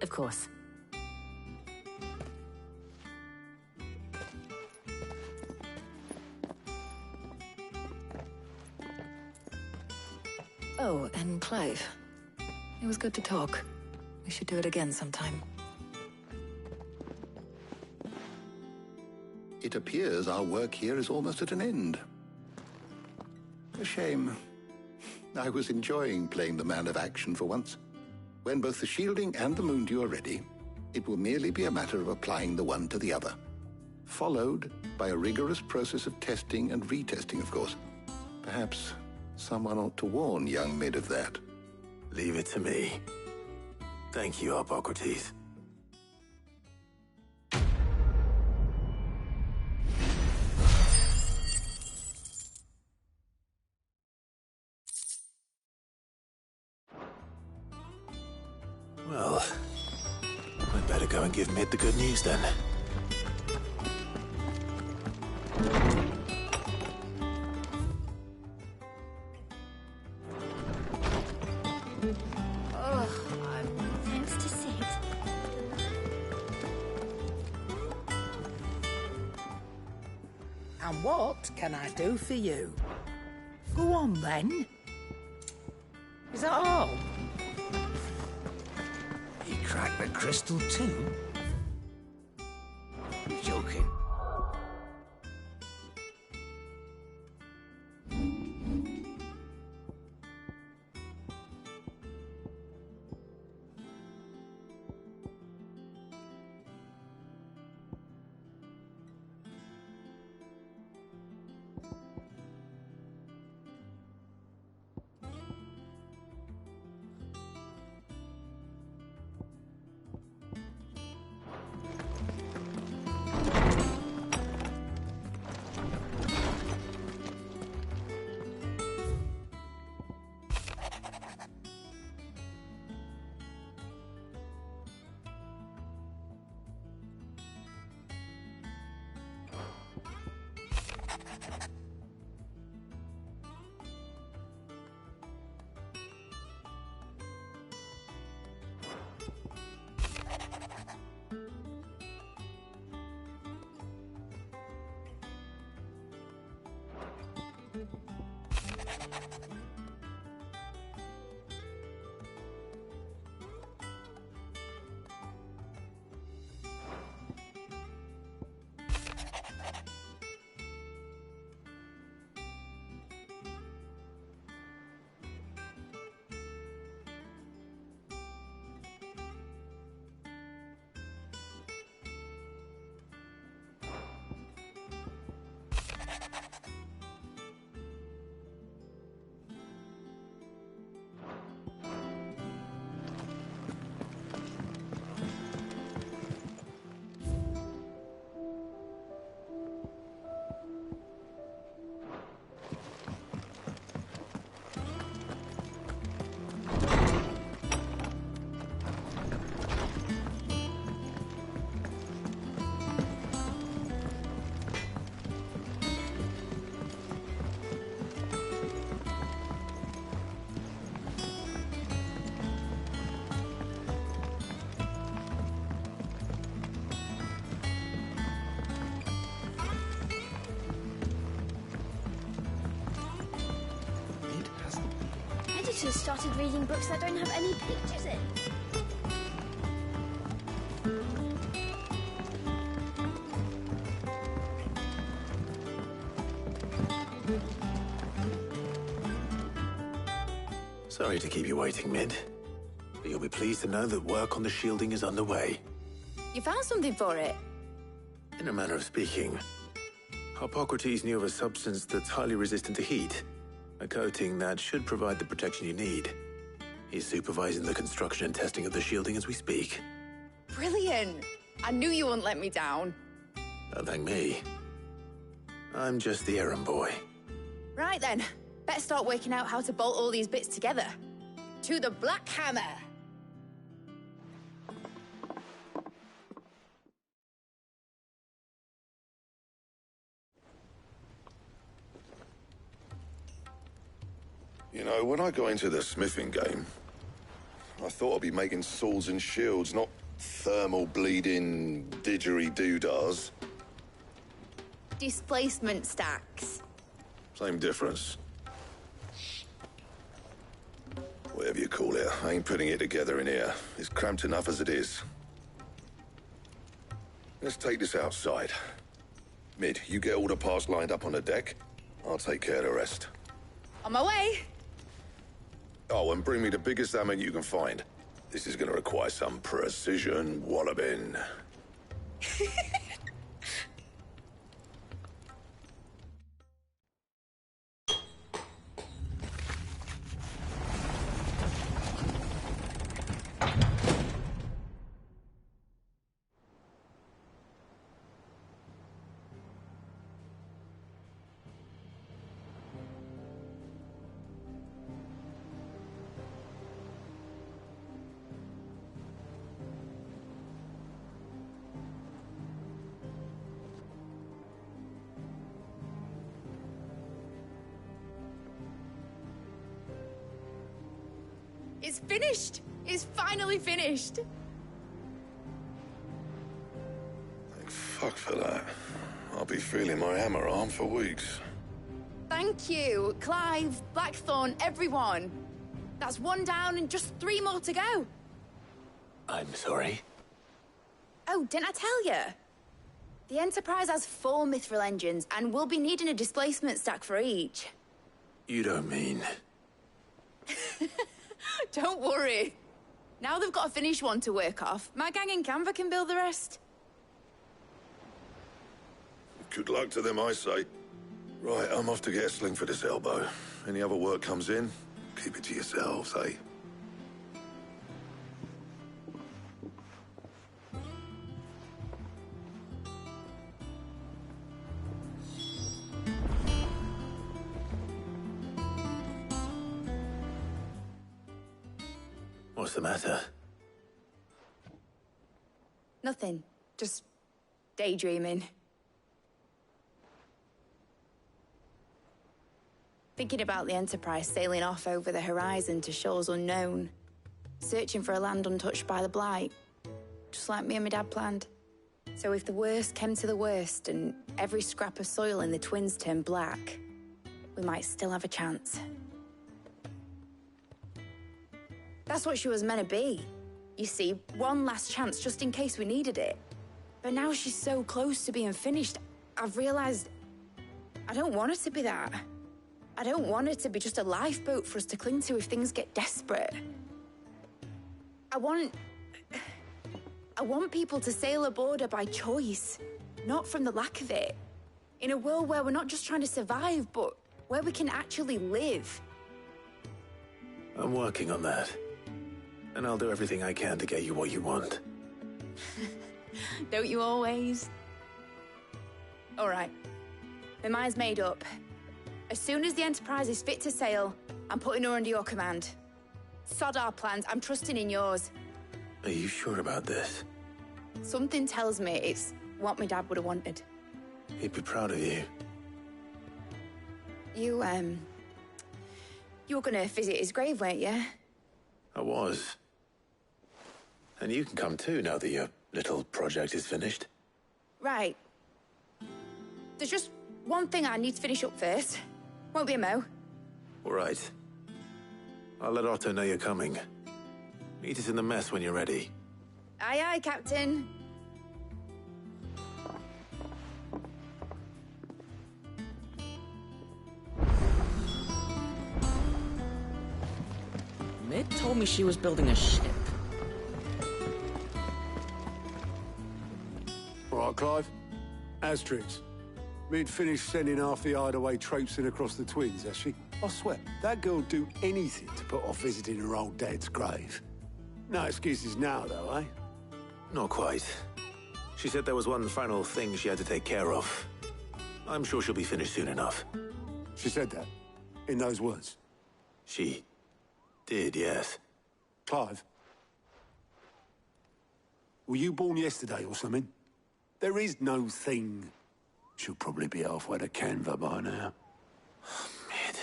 Of course. Oh, and Clive. It was good to talk. We should do it again sometime. It appears our work here is almost at an end. A shame. I was enjoying playing the man of action for once. When both the shielding and the Moondew are ready, it will merely be a matter of applying the one to the other. Followed by a rigorous process of testing and retesting, of course. Perhaps someone ought to warn young Mid of that. Leave it to me. Thank you, Hippocrates. Well, I'd better go and give Mid the good news then. Thanks to Sid. And what can I do for you? Go on, then. Is that all? You cracked the crystal too? You're joking. Editors started reading books that don't have any pictures in. Sorry to keep you waiting, Mid. But you'll be pleased to know that work on the shielding is underway. You found something for it? In a manner of speaking, Hippocrates knew of a substance that's highly resistant to heat. A coating that should provide the protection you need. He's supervising the construction and testing of the shielding as we speak. Brilliant! I knew you wouldn't let me down. Don't thank me. I'm just the errand boy. Right then, better start working out how to bolt all these bits together. To the Black Hammer! You know, when I got into the smithing game, I thought I'd be making swords and shields, not thermal bleeding didgeridoo-dahs. Displacement stacks. Same difference. whatever you call it. I ain't putting it together in here. It's cramped enough as it is. Let's take this outside. Mid, you get all the parts lined up on the deck. I'll take care of the rest. On my way. Oh, and bring me the biggest hammer you can find. This is gonna require some precision walloping. It's finished! It's finally finished! Thank fuck for that. I'll be feeling my hammer arm for weeks. Thank you, Clive, Blackthorn, everyone. That's one down and just 3 more to go. I'm sorry. Oh, didn't I tell you? The Enterprise has 4 mithril engines, and we'll be needing a displacement stack for each. You don't mean... Don't worry. Now they've got a finished one to work off, my gang in Canva can build the rest. Good luck to them, I say. Right, I'm off to get a sling for this elbow. Any other work comes in, keep it to yourselves, eh? What's the matter? Nothing. Just daydreaming. Thinking about the Enterprise sailing off over the horizon to shores unknown. Searching for a land untouched by the Blight. Just like me and my dad planned. So if the worst came to the worst and every scrap of soil in the Twins turned black, we might still have a chance. That's what she was meant to be. You see, one last chance just in case we needed it. But now she's so close to being finished, I've realized I don't want it to be that. I don't want it to be just a lifeboat for us to cling to if things get desperate. I want people to sail aboard her by choice, not from the lack of it. In a world where we're not just trying to survive, but where we can actually live. I'm working on that. And I'll do everything I can to get you what you want. Don't you always? All right. My mind's made up. As soon as the Enterprise is fit to sail, I'm putting her under your command. Sod our plans, I'm trusting in yours. Are you sure about this? Something tells me it's what my dad would have wanted. He'd be proud of you. You were gonna visit his grave, weren't you? I was. And you can come too now that your little project is finished. Right. There's just one thing I need to finish up first. Won't be a mo. All right. I'll let Otto know you're coming. Meet us in the mess when you're ready. Aye, aye, Captain. Mid told me she was building a ship. All right, Clive. Asterix. Mid finished sending half the hideaway traipsing across the Twins, has she? I swear, that girl'd do anything to put off visiting her old dad's grave. No excuses now, though, eh? Not quite. She said there was one final thing she had to take care of. I'm sure she'll be finished soon enough. She said that? In those words? She did, yes. Clive? Were you born yesterday or something? There is no thing. She'll probably be halfway to Canva by now. Mid.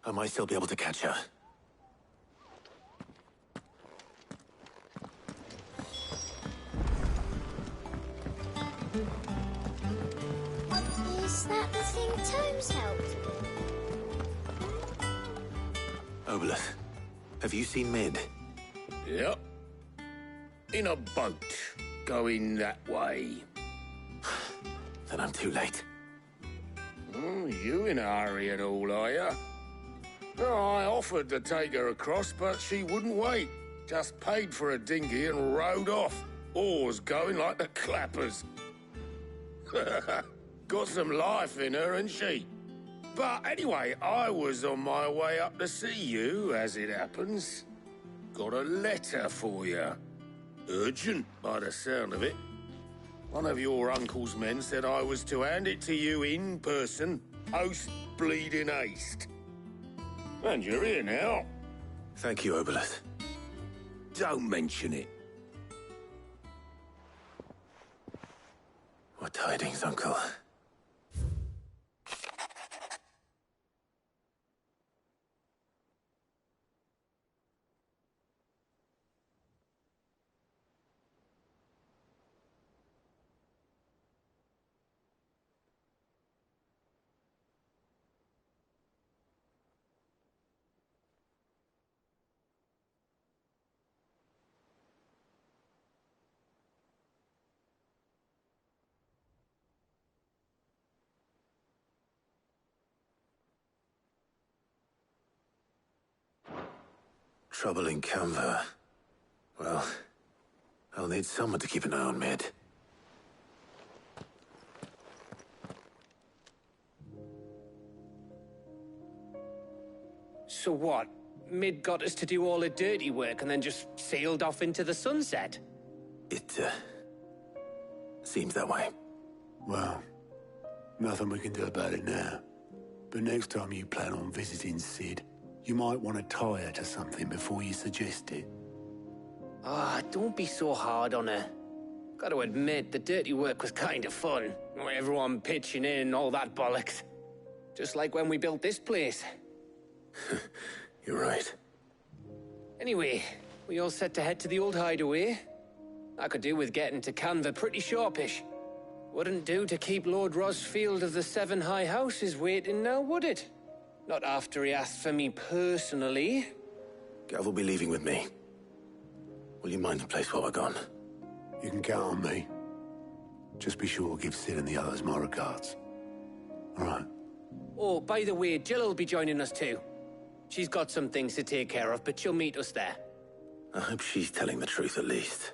I might still be able to catch her. Is that the thing Tomes helped with? Obelus, Have you seen Mid? Yep. In a boat, going that way. Then I'm too late. Oh, you in a hurry and all, are you? Oh, I offered to take her across, but she wouldn't wait. Just paid for a dinghy and rowed off. Oars going like the clappers. Got some life in her, ain't she? But anyway, I was on my way up to see you, as it happens. Got a letter for you. Urgent, by the sound of it. One of your uncle's men said I was to hand it to you in person, post bleeding haste. And you're here now. Thank you, Obelith. Don't mention it. What tidings, Uncle? Trouble in Canva. Well, I'll need someone to keep an eye on Mid. So what? Mid got us to do all the dirty work and then just sailed off into the sunset? It, seems that way. Well, nothing we can do about it now. But next time you plan on visiting Sid, you might want to tie her to something before you suggest it. Ah, don't be so hard on her. Gotta admit, the dirty work was kind of fun. Everyone pitching in and all that bollocks. Just like when we built this place. You're right. Anyway, we all set to head to the old hideaway. I could do with getting to Canva pretty sharpish. Wouldn't do to keep Lord Rosfield of the Seven High Houses waiting now, would it? Not after he asked for me personally. Gav will be leaving with me. Will you mind the place while we're gone? You can count on me. Just be sure to give Sid and the others my regards. All right. Oh, by the way, Jill will be joining us too. She's got some things to take care of, but she'll meet us there. I hope she's telling the truth at least.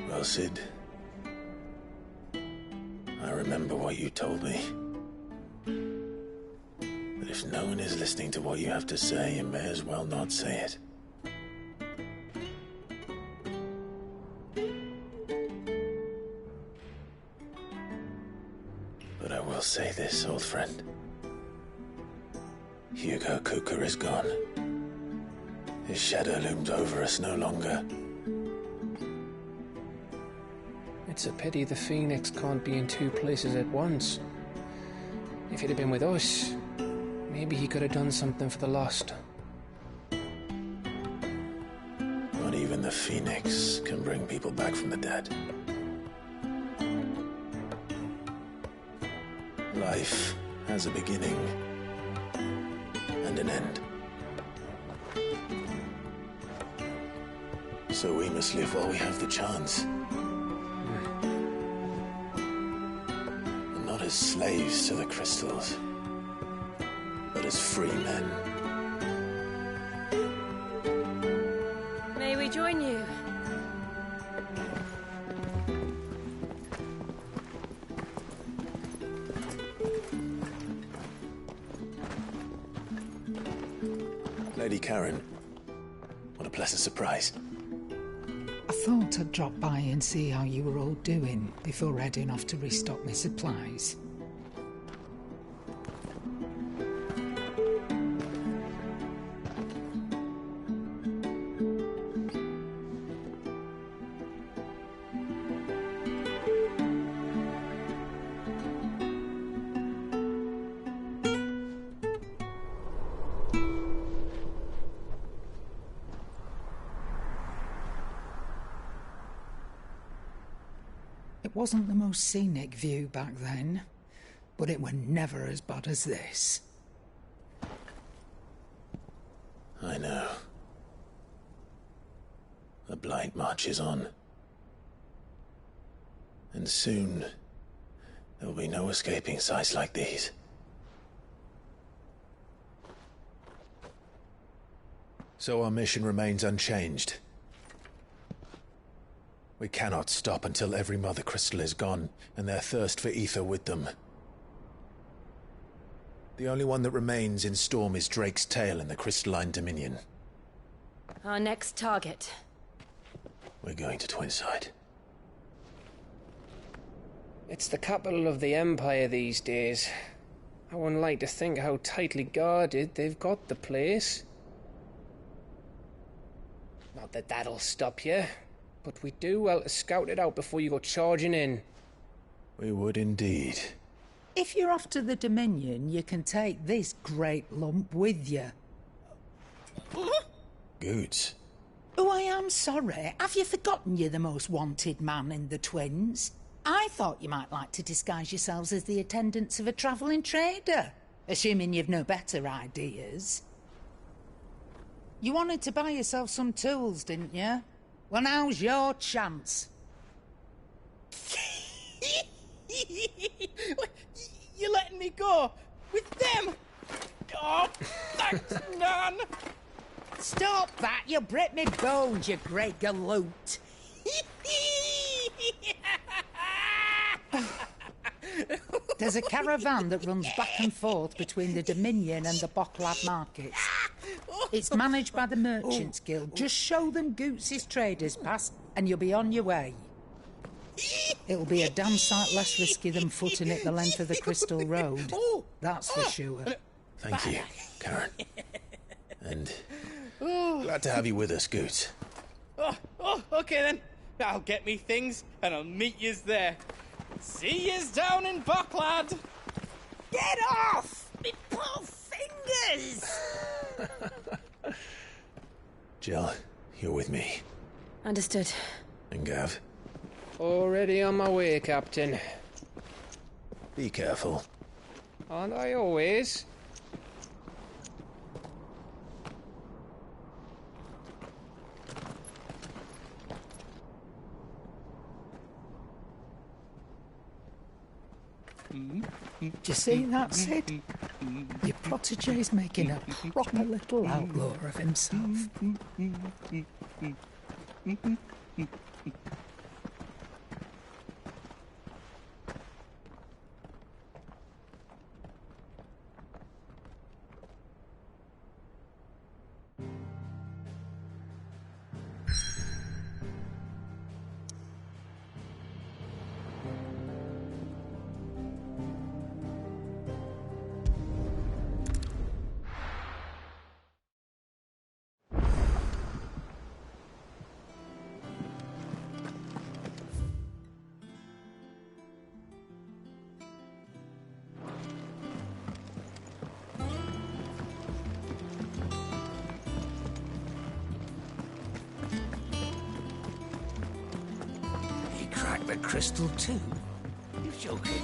Well, Sid, I remember what you told me. That if no one is listening to what you have to say, you may as well not say it. But I will say this, old friend. Hugo Kuka is gone. His shadow looms over us no longer. It's a pity the Phoenix can't be in two places at once. If he'd have been with us, maybe he could have done something for the lost. Not even the Phoenix can bring people back from the dead. Life has a beginning and an end. So we must live while we have the chance. as slaves to the crystals, but as free men. May we join you? Lady Karen, what a pleasant surprise. I thought I'd drop by and see how you were all doing before heading off to restock my supplies. It wasn't the most scenic view back then, but it were never as bad as this. I know. The blight marches on. And soon, there will be no escaping sights like these. So our mission remains unchanged. We cannot stop until every Mother Crystal is gone, and their thirst for ether with them. The only one that remains in Storm is Drake's Tail in the Crystalline Dominion. Our next target. We're going to Twinside. It's the capital of the Empire these days. I wouldn't like to think how tightly guarded they've got the place. Not that that'll stop you. But we do well to scout it out before you go charging in. We would indeed. If you're off to the Dominion, you can take this great lump with you. Goods. Oh, I am sorry. Have you forgotten you're the most wanted man in the Twins? I thought you might like to disguise yourselves as the attendants of a travelling trader, assuming you've no better ideas. You wanted to buy yourself some tools, didn't you? Well, now's your chance. You're letting me go? With them? Oh, thanks, Nan! Stop that! You'll break me bones, you great galoot! There's a caravan that runs back and forth between the Dominion and the Bocklad markets. It's managed by the Merchants Guild. Just show them Goots' traders pass, and you'll be on your way. It'll be a damn sight less risky than footing it the length of the Crystal Road. That's for sure. Thank you, Karen. And glad to have you with us, Goots. Okay then. I'll get me things, and I'll meet yous there. See yous down in Bocklad! Get off! Me poor fingers! Jill, you're with me. Understood. And Gav? Already on my way, Captain. Be careful. Aren't I always? Do you see that, Sid? Your protege's making a proper little outlaw of himself. The crystal too? You're joking.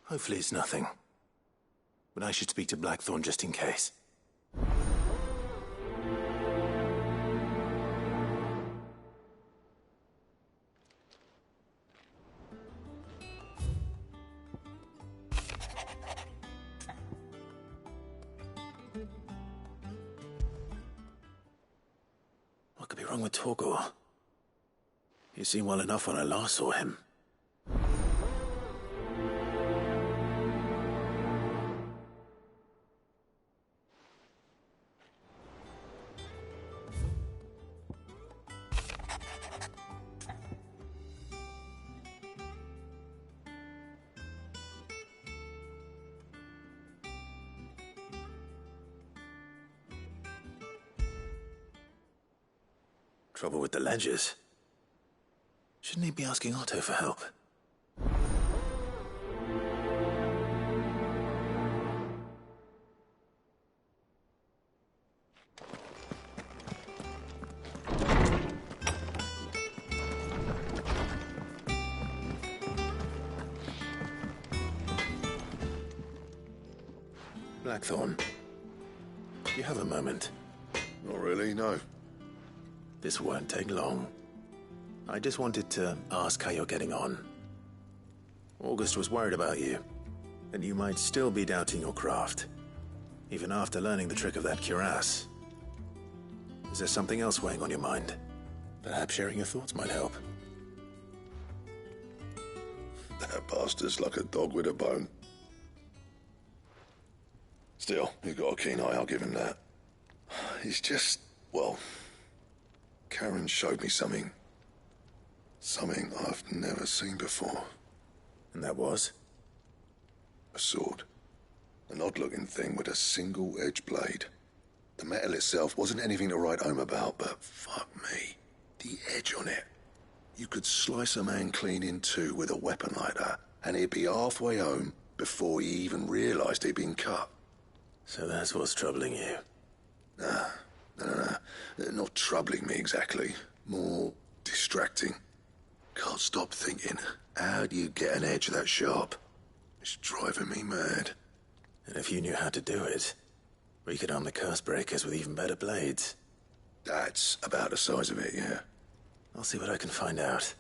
Hopefully it's nothing. But I should speak to Blackthorn just in case. What could be wrong with Torgor? He seemed well enough when I last saw him. Trouble with the ledgers. Shouldn't he be asking Otto for help? Blackthorn, do you have a moment? Not really, no. This won't take long. I just wanted to ask how you're getting on. August was worried about you, and you might still be doubting your craft, even after learning the trick of that cuirass. Is there something else weighing on your mind? Perhaps sharing your thoughts might help. That bastard's like a dog with a bone. Still, he's got a keen eye, I'll give him that. He's just, well, Karen showed me something. Something I've never seen before. And that was? A sword. An odd-looking thing with a single-edged blade. The metal itself wasn't anything to write home about, but fuck me. The edge on it. You could slice a man clean in two with a weapon like that, and he'd be halfway home before he even realized he'd been cut. So that's what's troubling you? No. Not troubling me exactly. More distracting. Can't stop thinking, how do you get an edge that sharp? It's driving me mad. And if you knew how to do it, we could arm the curse breakers with even better blades. That's about the size of it, yeah. I'll see what I can find out.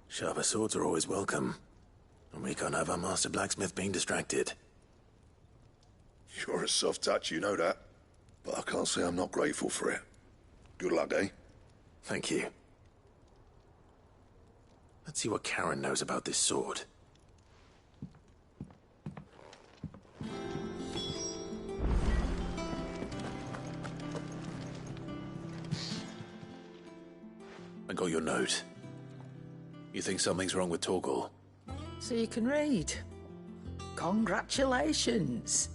Sharper swords are always welcome. And we can't have our master blacksmith being distracted. You're a soft touch, you know that. But I can't say I'm not grateful for it. Good luck, eh? Thank you. Let's see what Karen knows about this sword. I got your note. You think something's wrong with Torgor? So you can read. Congratulations.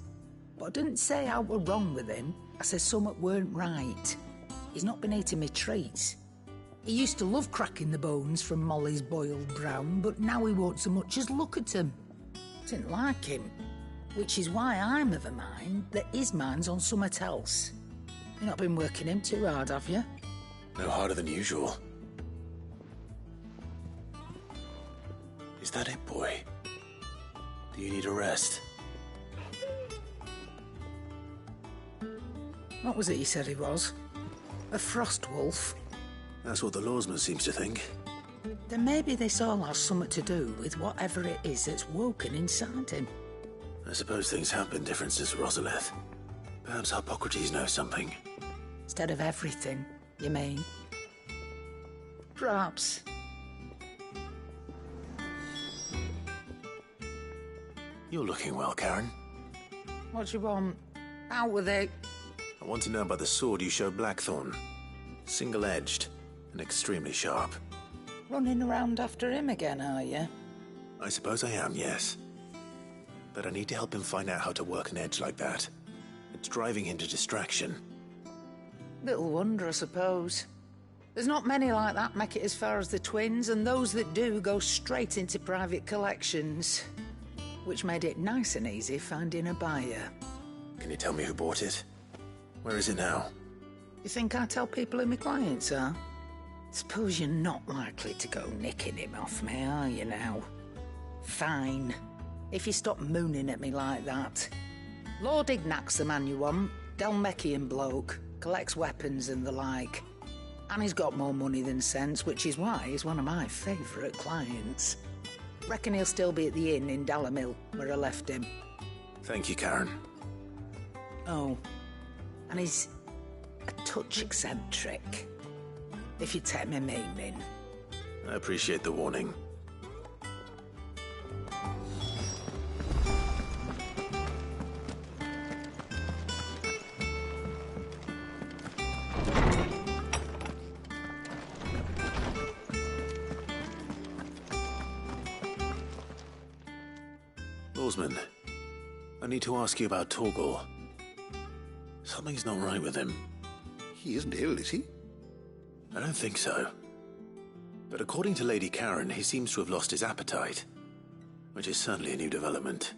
But I didn't say how we're wrong with him. I said something weren't right. He's not been eating me treats. He used to love cracking the bones from Molly's boiled brown, but now he won't so much as look at them. Didn't like him. Which is why I'm of a mind that his mind's on something else. You've not been working him too hard, have you? No harder than usual. Is that it, boy? Do you need a rest? What was it he said he was? A frost wolf? That's what the lawsman seems to think. Then maybe this all has something to do with whatever it is that's woken inside him. I suppose things have been different since Rosalith. Perhaps Hippocrates knows something. Instead of everything, you mean? Perhaps. You're looking well, Karen. What do you want? Out with it. I want to know about the sword you showed Blackthorn. Single-edged and extremely sharp. Running around after him again, are you? I suppose I am, yes. But I need to help him find out how to work an edge like that. It's driving him to distraction. Little wonder, I suppose. There's not many like that make it as far as the twins, and those that do go straight into private collections. Which made it nice and easy finding a buyer. Can you tell me who bought it? Where is it now? You think I tell people who my clients are? Suppose you're not likely to go nicking him off me, are you now? Fine. if you stop mooning at me like that. Lord Ignac's the man you want. Dalmekian bloke. Collects weapons and the like. And he's got more money than sense, which is why he's one of my favourite clients. Reckon he'll still be at the inn in Dalamil, where I left him. Thank you, Karen. Oh, and he's a touch eccentric, if you take my meaning. I appreciate the warning. Lawsman, I need to ask you about Torgal. Something's not right with him. He isn't ill, is he? I don't think so. But according to Lady Karen, he seems to have lost his appetite, which is certainly a new development.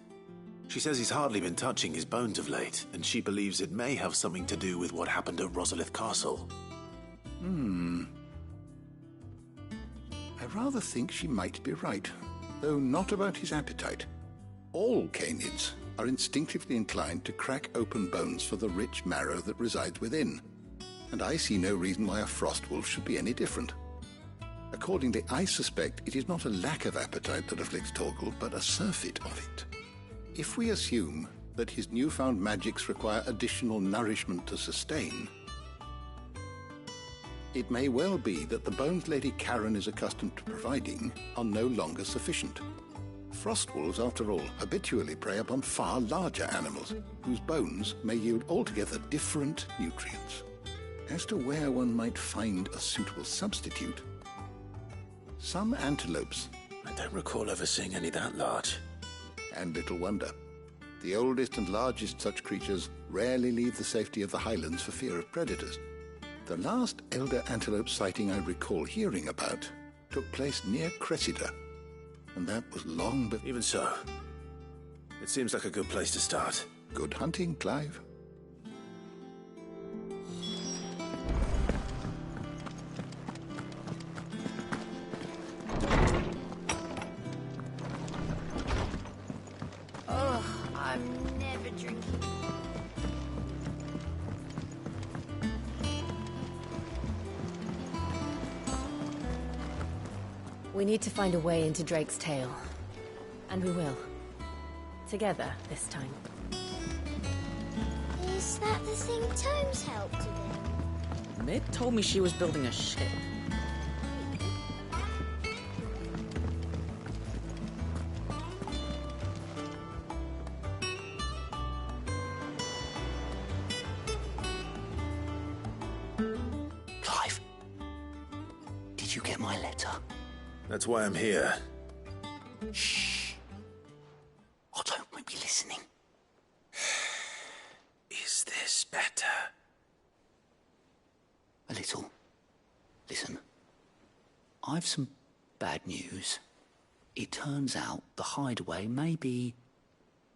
She says he's hardly been touching his bones of late, and she believes it may have something to do with what happened at Rosalith Castle. I rather think she might be right, though not about his appetite. All canids are instinctively inclined to crack open bones for the rich marrow that resides within, and I see no reason why a frostwolf should be any different. Accordingly, I suspect it is not a lack of appetite that afflicts Torgal, but a surfeit of it. If we assume that his newfound magics require additional nourishment to sustain, it may well be that the bones Lady Karen is accustomed to providing are no longer sufficient. Frostwolves, after all, habitually prey upon far larger animals, whose bones may yield altogether different nutrients. As to where one might find a suitable substitute, some antelopes... I don't recall ever seeing any that large. And little wonder. The oldest and largest such creatures rarely leave the safety of the highlands for fear of predators. The last elder antelope sighting I recall hearing about took place near Cressida, and that was long before... Even so, it seems like a good place to start. Good hunting, Clive. Oh, I'm never drinking. We need to find a way into Drake's tail. And we will. Together, this time. Is that the thing Tomes helped with? Mid told me she was building a ship. Clive, did you get my letter? That's why I'm here. Shh. Otto might be listening. Is this better? A little. Listen, I've some bad news. It turns out the hideaway may be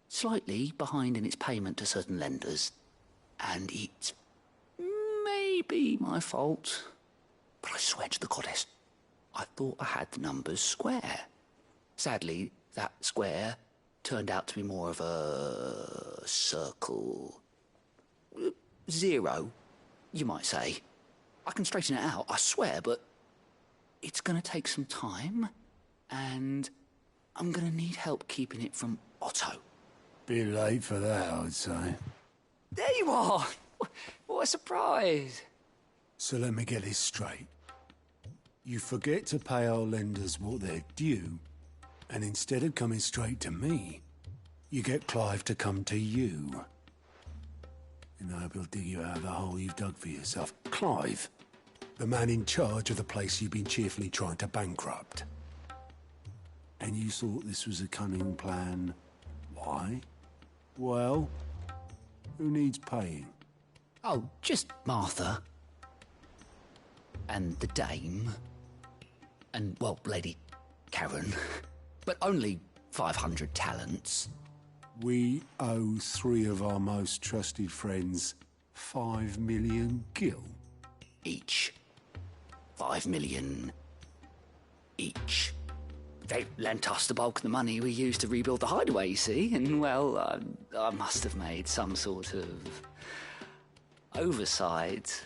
slightly behind in its payment to certain lenders, and it may be my fault. But I swear to the goddess, I thought I had the numbers square. Sadly, that square turned out to be more of a circle. Zero, you might say. I can straighten it out, I swear, but it's going to take some time, and I'm going to need help keeping it from Otto. Bit late for that, I'd say. There you are! What a surprise! So let me get this straight. You forget to pay our lenders what they're due, and instead of coming straight to me, you get Clive to come to you. And I hope he'll dig you out of the hole you've dug for yourself. Clive, the man in charge of the place you've been cheerfully trying to bankrupt. And you thought this was a cunning plan. Why? Well, who needs paying? Oh, just Martha. And the Dame. And, well, Lady Karen. But only 500 talents. We owe 3 of our most trusted friends 5 million gil. Each. 5 million each. They lent us the bulk of the money we used to rebuild the hideaway, you see, and, well, I must have made some sort of oversight.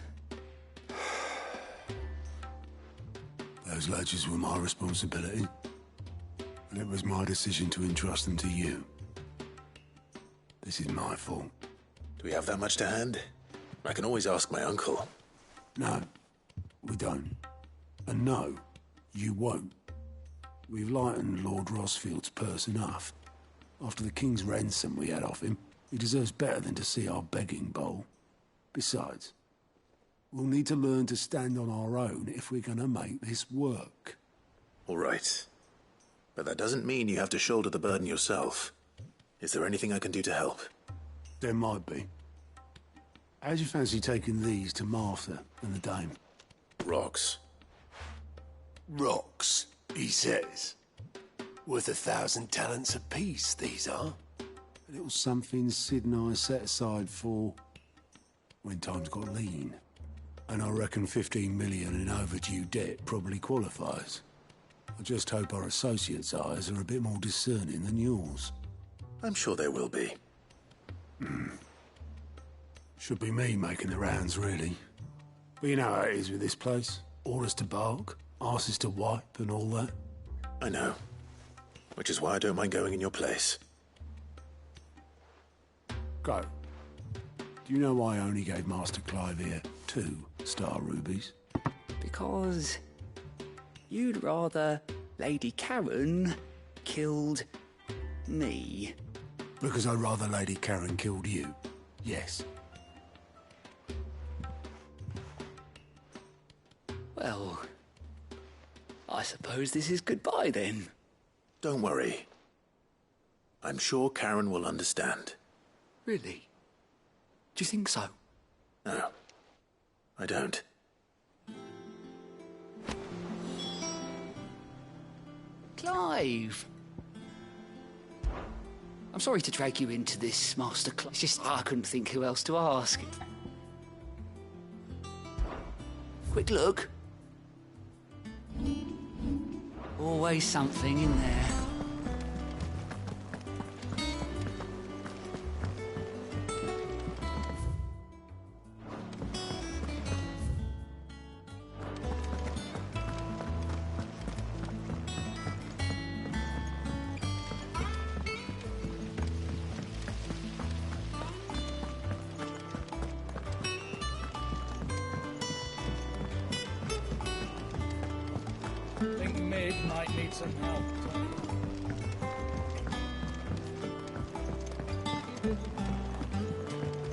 Those ledgers were my responsibility, and it was my decision to entrust them to you. This is my fault. Do we have that much to hand? I can always ask my uncle. No, we don't. And no, you won't. We've lightened Lord Rosfield's purse enough. After the king's ransom we had off him, he deserves better than to see our begging bowl. Besides, we'll need to learn to stand on our own if we're gonna make this work. All right. But that doesn't mean you have to shoulder the burden yourself. Is there anything I can do to help? There might be. How'd you fancy taking these to Martha and the Dame? Rocks. Rocks, he says. Worth 1,000 talents apiece, these are. A little something Sid and I set aside for when times got lean. And I reckon 15 million in overdue debt probably qualifies. I just hope our associates' eyes are a bit more discerning than yours. I'm sure there will be. Should be me making the rounds, really. But you know how it is with this place. Orders to bark, arses to wipe, and all that. I know. Which is why I don't mind going in your place. Go. Do you know why I only gave Master Clive here 2 star rubies? Because you'd rather Lady Karen killed me. Because I'd rather Lady Karen killed you. Yes. Well, I suppose this is goodbye then. Don't worry. I'm sure Karen will understand. Really? Do you think so? No, I don't. Clive! I'm sorry to drag you into this, Master Clive. It's just I couldn't think who else to ask. Quick look. Always something in there. I think Mid might need some help.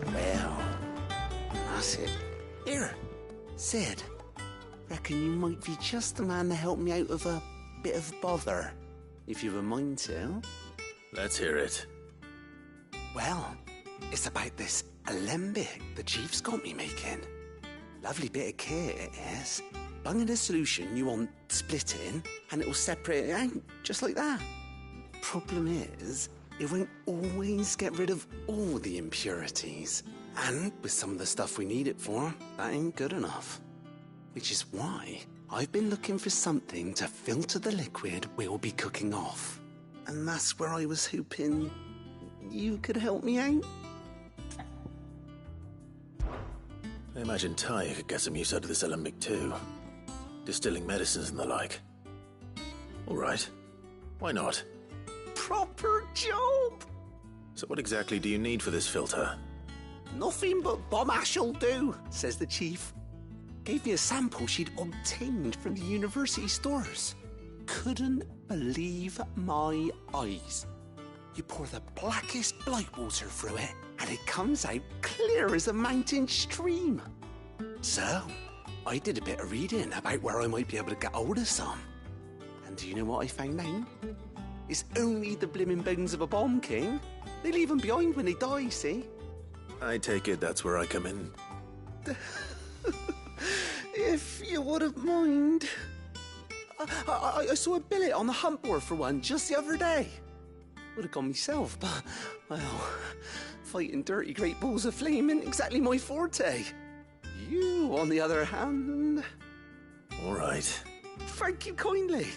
Well, that's it. Here, Sid. Reckon you might be just the man to help me out of a bit of bother, if you've a mind to. Let's hear it. Well, it's about this alembic the chief's got me making. Lovely bit of kit it is. Bung in a solution you want splitting, and it will separate it out, just like that. Problem is, it won't always get rid of all the impurities. And with some of the stuff we need it for, that ain't good enough. Which is why I've been looking for something to filter the liquid we'll be cooking off. And that's where I was hoping you could help me out. I imagine Ty could get some use out of this alembic too. Distilling medicines and the like. All right. Why not? Proper job! So what exactly do you need for this filter? Nothing but bomb ash'll do, says the chief. Gave me a sample she'd obtained from the university stores. Couldn't believe my eyes. You pour the blackest blight water through it, and it comes out clear as a mountain stream. So, I did a bit of reading about where I might be able to get hold of some. And do you know what I found out? It's only the blimmin' bones of a bomb king. They leave them behind when they die, see? I take it that's where I come in. If you wouldn't mind. I saw a billet on the hunt board for one just the other day. Would have gone myself, but, well, fighting dirty great balls of flame isn't exactly my forte. You, on the other hand... All right. Thank you kindly.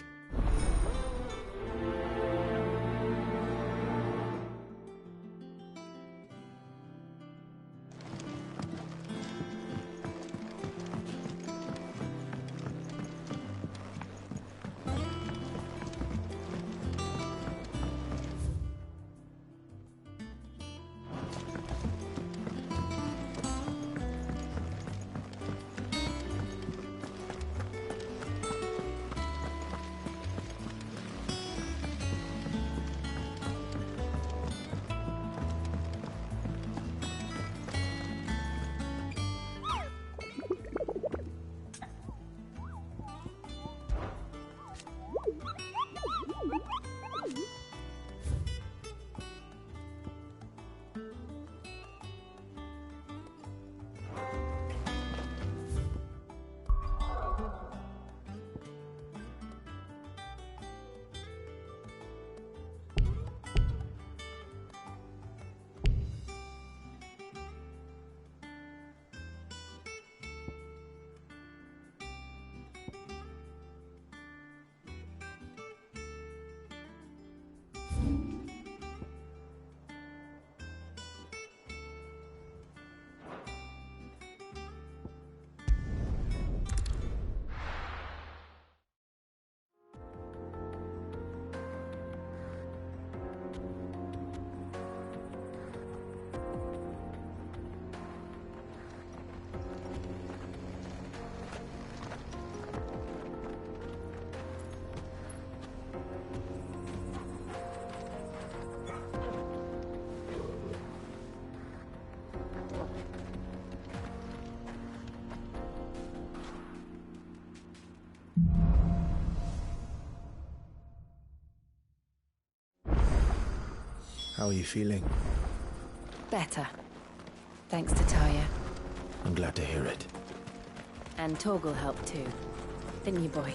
How are you feeling? Better. Thanks to Taya. I'm glad to hear it. And Torgal helped too. Didn't you, boy?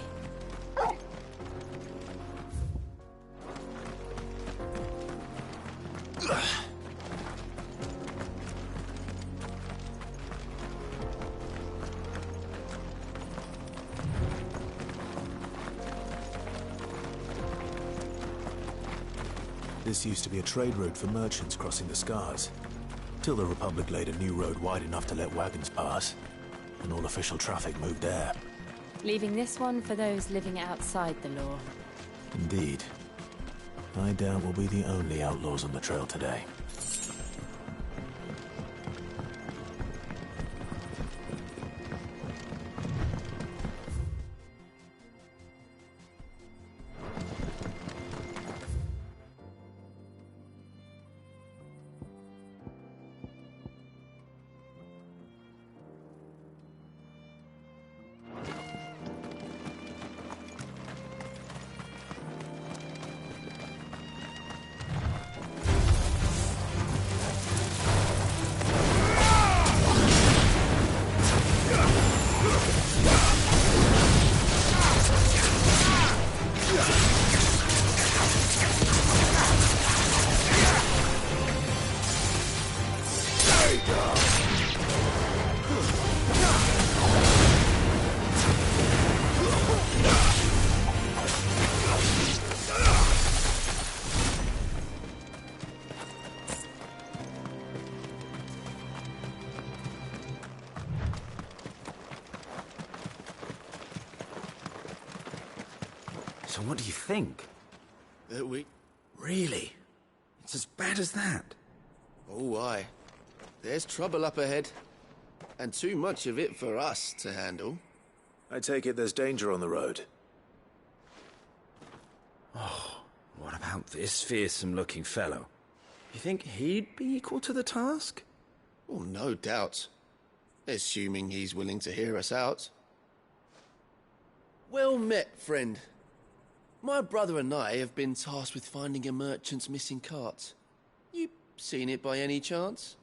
This used to be a trade route for merchants crossing the Scars. Till the Republic laid a new road wide enough to let wagons pass, and all official traffic moved there. Leaving this one for those living outside the law. Indeed. I doubt we'll be the only outlaws on the trail today. So what do you think? That we... Really? It's as bad as that? Oh, aye. There's trouble up ahead. And too much of it for us to handle. I take it there's danger on the road. Oh, what about this fearsome-looking fellow? You think he'd be equal to the task? Oh, no doubt. Assuming he's willing to hear us out. Well met, friend. My brother and I have been tasked with finding a merchant's missing cart. You seen it by any chance?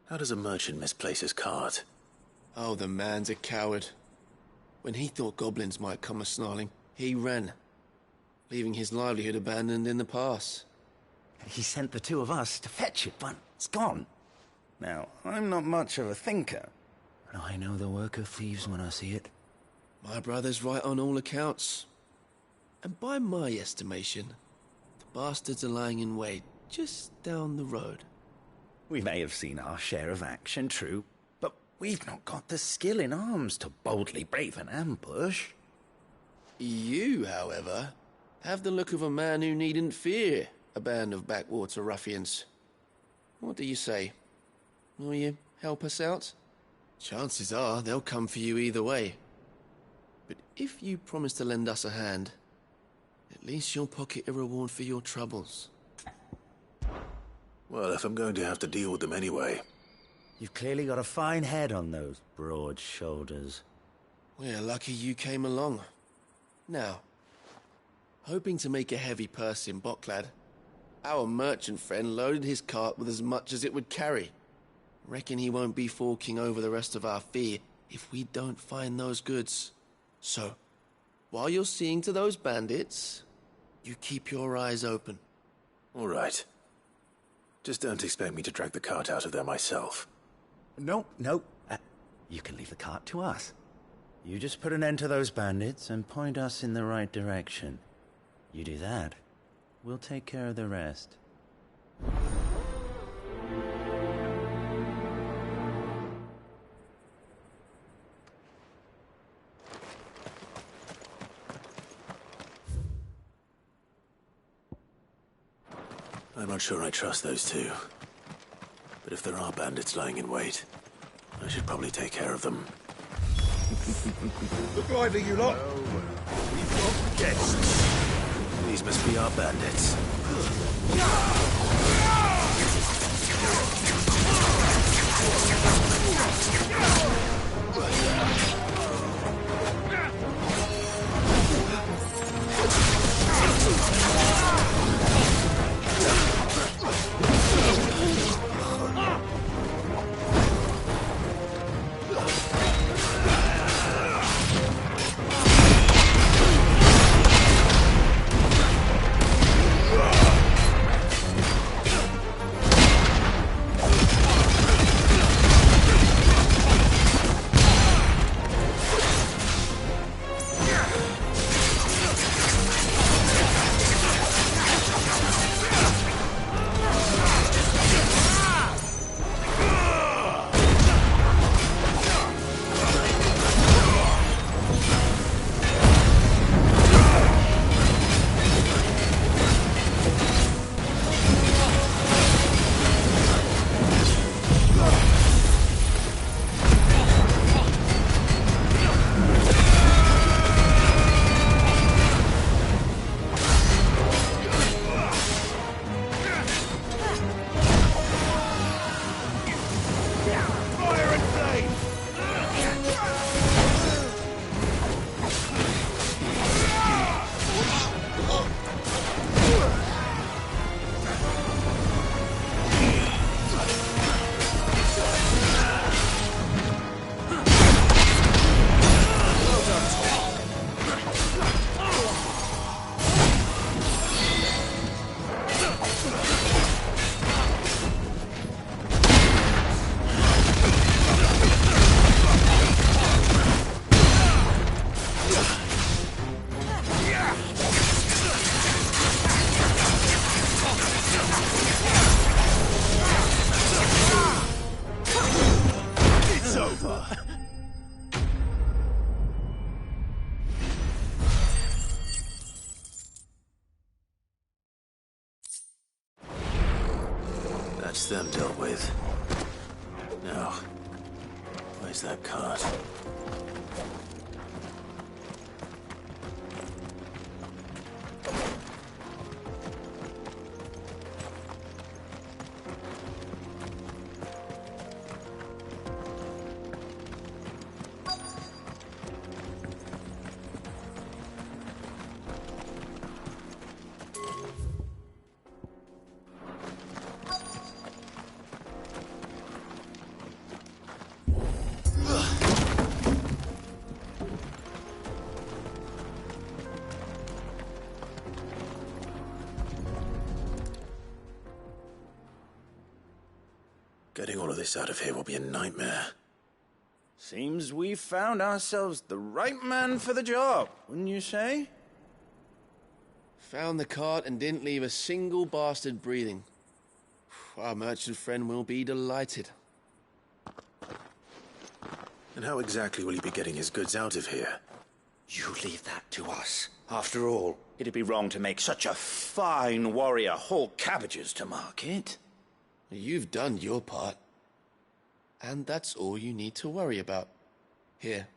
How does a merchant misplace his cart? Oh, the man's a coward. When he thought goblins might come a-snarling, he ran, leaving his livelihood abandoned in the pass. He sent the two of us to fetch it, but it's gone. Now, I'm not much of a thinker, but I know the work of thieves when I see it. My brother's right on all accounts. And by my estimation, the bastards are lying in wait just down the road. We may have seen our share of action, true, but we've not got the skill in arms to boldly brave an ambush. You, however, have the look of a man who needn't fear a band of backwater ruffians. What do you say? Will you help us out? Chances are they'll come for you either way. But if you promise to lend us a hand, at least you'll pocket a reward for your troubles. Well, if I'm going to have to deal with them anyway. You've clearly got a fine head on those broad shoulders. We're lucky you came along. Now, Hoping to make a heavy purse in Boklad, our merchant friend loaded his cart with as much as it would carry. Reckon he won't be forking over the rest of our fee if we don't find those goods. So, while you're seeing to those bandits, you keep your eyes open. All right. Just don't expect me to drag the cart out of there myself. No. You can leave the cart to us. You just put an end to those bandits and point us in the right direction. You do that, we'll take care of the rest. I'm not sure I trust those two. But if there are bandits lying in wait, I should probably take care of them. Look lively, you lot. We've got guests. These must be our bandits. That's them dealt with. Now, where's that cart? Getting all of this out of here will be a nightmare. Seems we've found ourselves the right man for the job, wouldn't you say? Found the cart and didn't leave a single bastard breathing. Our merchant friend will be delighted. And how exactly will he be getting his goods out of here? You leave that to us. After all, it'd be wrong to make such a fine warrior haul cabbages to market. You've done your part. And that's all you need to worry about. Here.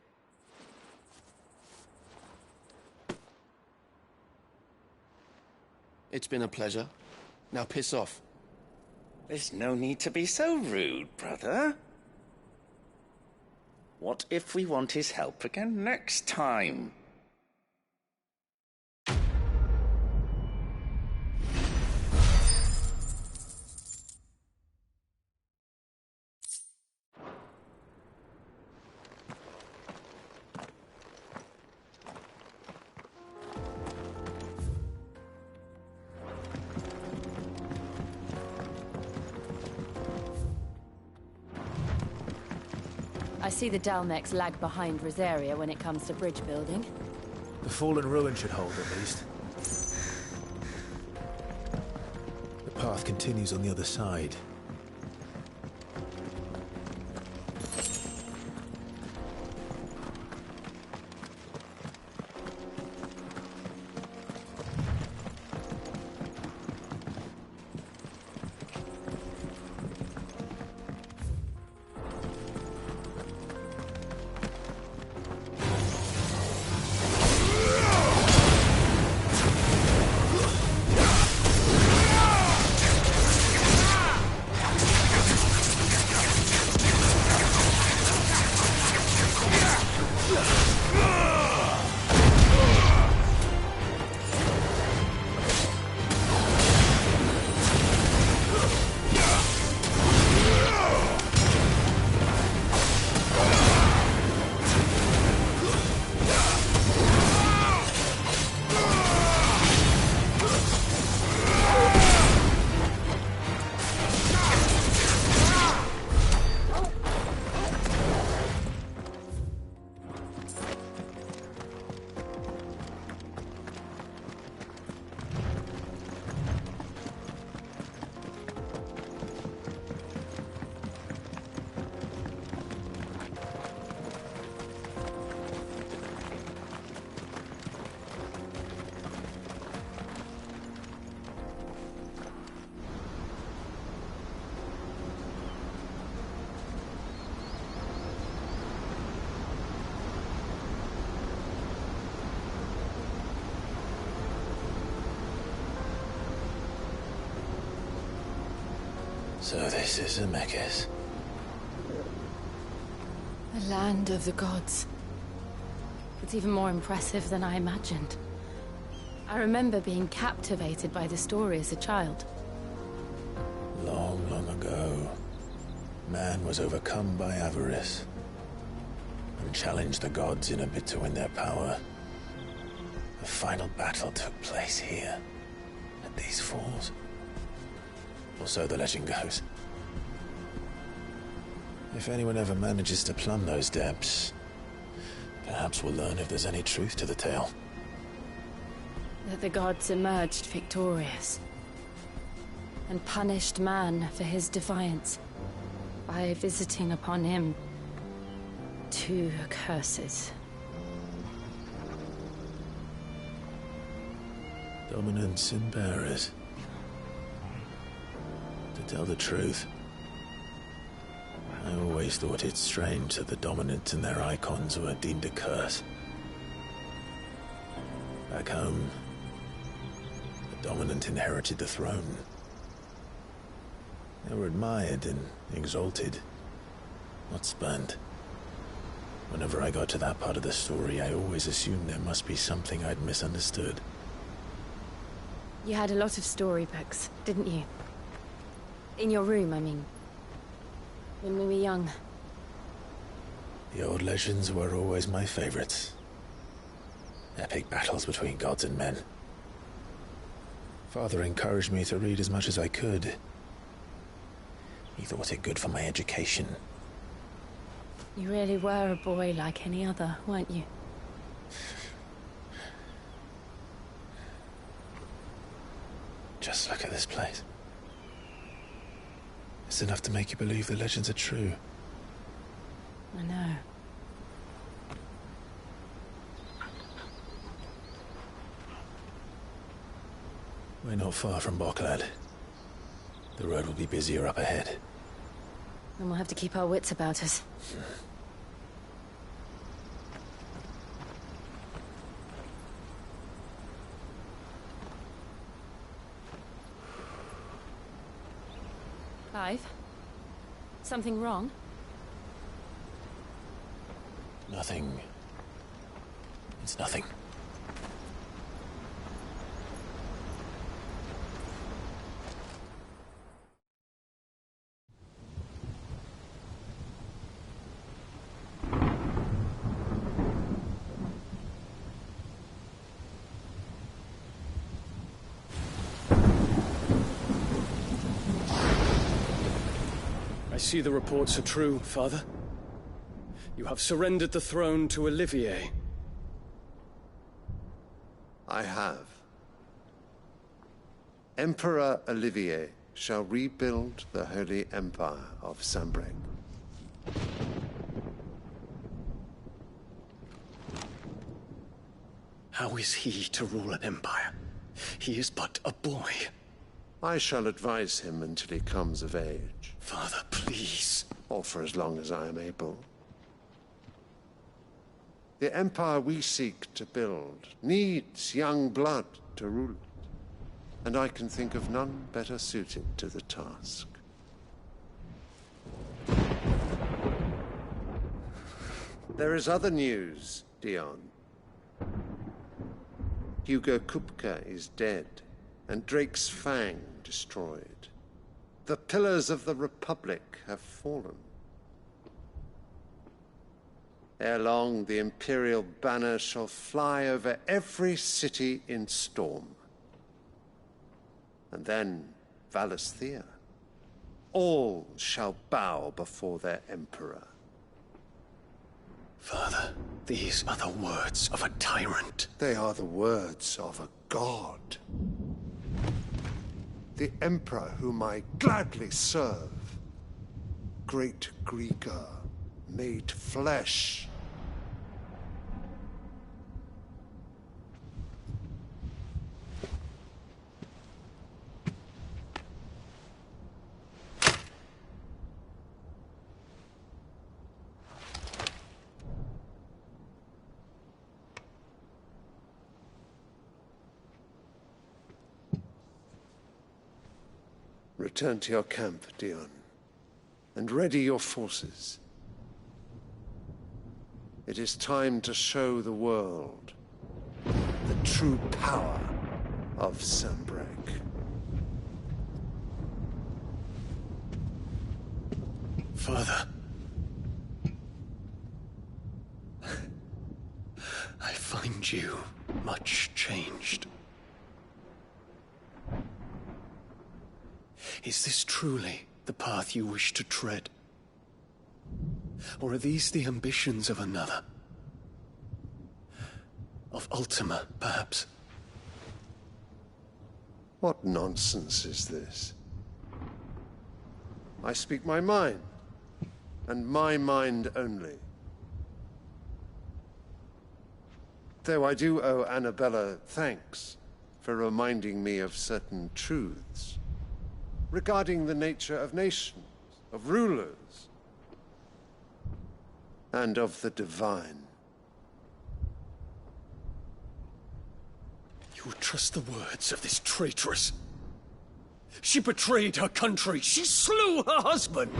It's been a pleasure. Now piss off. There's no need to be so rude, brother. What if we want his help again next time? I see the Dalmex lag behind Rosaria when it comes to bridge building. The fallen ruin should hold, at least. The path continues on the other side. So this is Zemeckis. The land of the gods. It's even more impressive than I imagined. I remember being captivated by the story as a child. Long, long ago, man was overcome by avarice and challenged the gods in a bid to win their power. The final battle took place here, at these falls. Or so the legend goes. If anyone ever manages to plumb those depths, perhaps we'll learn if there's any truth to the tale. That the gods emerged victorious and punished man for his defiance by visiting upon him 2 curses. Dominance and bearers. To tell the truth, I always thought it strange that the dominant and their icons were deemed a curse. Back home, the dominant inherited the throne. They were admired and exalted, not spurned. Whenever I got to that part of the story, I always assumed there must be something I'd misunderstood. You had a lot of storybooks, didn't you? In your room, I mean. When we were young. The old legends were always my favorites. Epic battles between gods and men. Father encouraged me to read as much as I could. He thought it good for my education. You really were a boy like any other, weren't you? Just look at this place. It's enough to make you believe the legends are true. I know. We're not far from Boklad. The road will be busier up ahead. And we'll have to keep our wits about us. Clive? Something wrong? Nothing. It's nothing. I see the reports are true, Father. You have surrendered the throne to Olivier. I have. Emperor Olivier shall rebuild the Holy Empire of Sanbreque. How is he to rule an empire? He is but a boy. I shall advise him until he comes of age. Father, please. Or for as long as I am able. The empire we seek to build needs young blood to rule it, and I can think of none better suited to the task. There is other news, Dion. Hugo Kupka is dead, and Drake's Fang destroyed. The pillars of the Republic have fallen. Ere long, the Imperial banner shall fly over every city in Storm. And then, Valisthea. All shall bow before their Emperor. Father, these are the words of a tyrant. They are the words of a god. The Emperor whom I gladly serve. Great Greeker, made flesh. Return to your camp, Dion, and ready your forces. It is time to show the world the true power of Sanbreque. Father. I find you much changed. Is this truly the path you wish to tread? Or are these the ambitions of another? Of Ultima, perhaps? What nonsense is this? I speak my mind, and my mind only. Though I do owe Annabella thanks for reminding me of certain truths regarding the nature of nations, of rulers, and of the divine. You trust the words of this traitress? She betrayed her country. She slew her husband.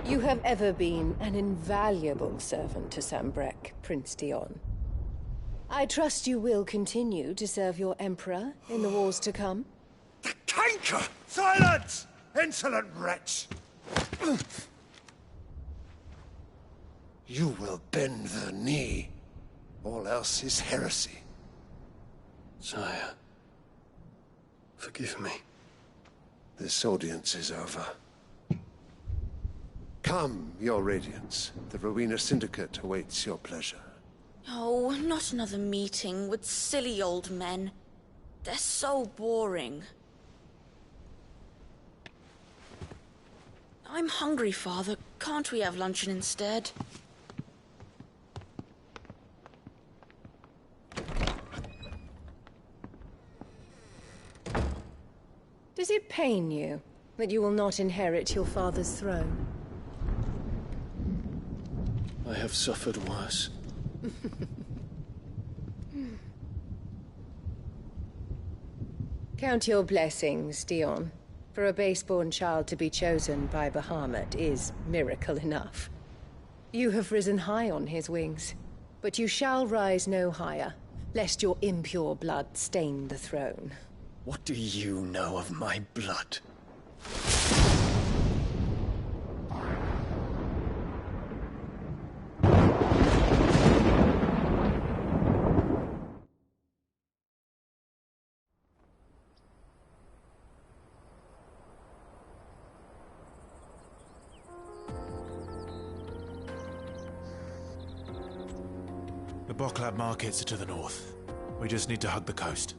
You have ever been an invaluable servant to Sanbreque, Prince Dion. I trust you will continue to serve your Emperor in the wars to come. The canker! Silence! Insolent wretch! You will bend the knee. All else is heresy. Sire, forgive me. This audience is over. Come, your Radiance. The Rowena Syndicate awaits your pleasure. Oh, not another meeting with silly old men. They're so boring. I'm hungry, Father. Can't we have luncheon instead? Does it pain you that you will not inherit your father's throne? I have suffered worse. Count your blessings, Dion. For a base-born child to be chosen by Bahamut is miracle enough. You have risen high on his wings, but you shall rise no higher, lest your impure blood stain the throne. What do you know of my blood? Boklab markets are to the north. We just need to hug the coast.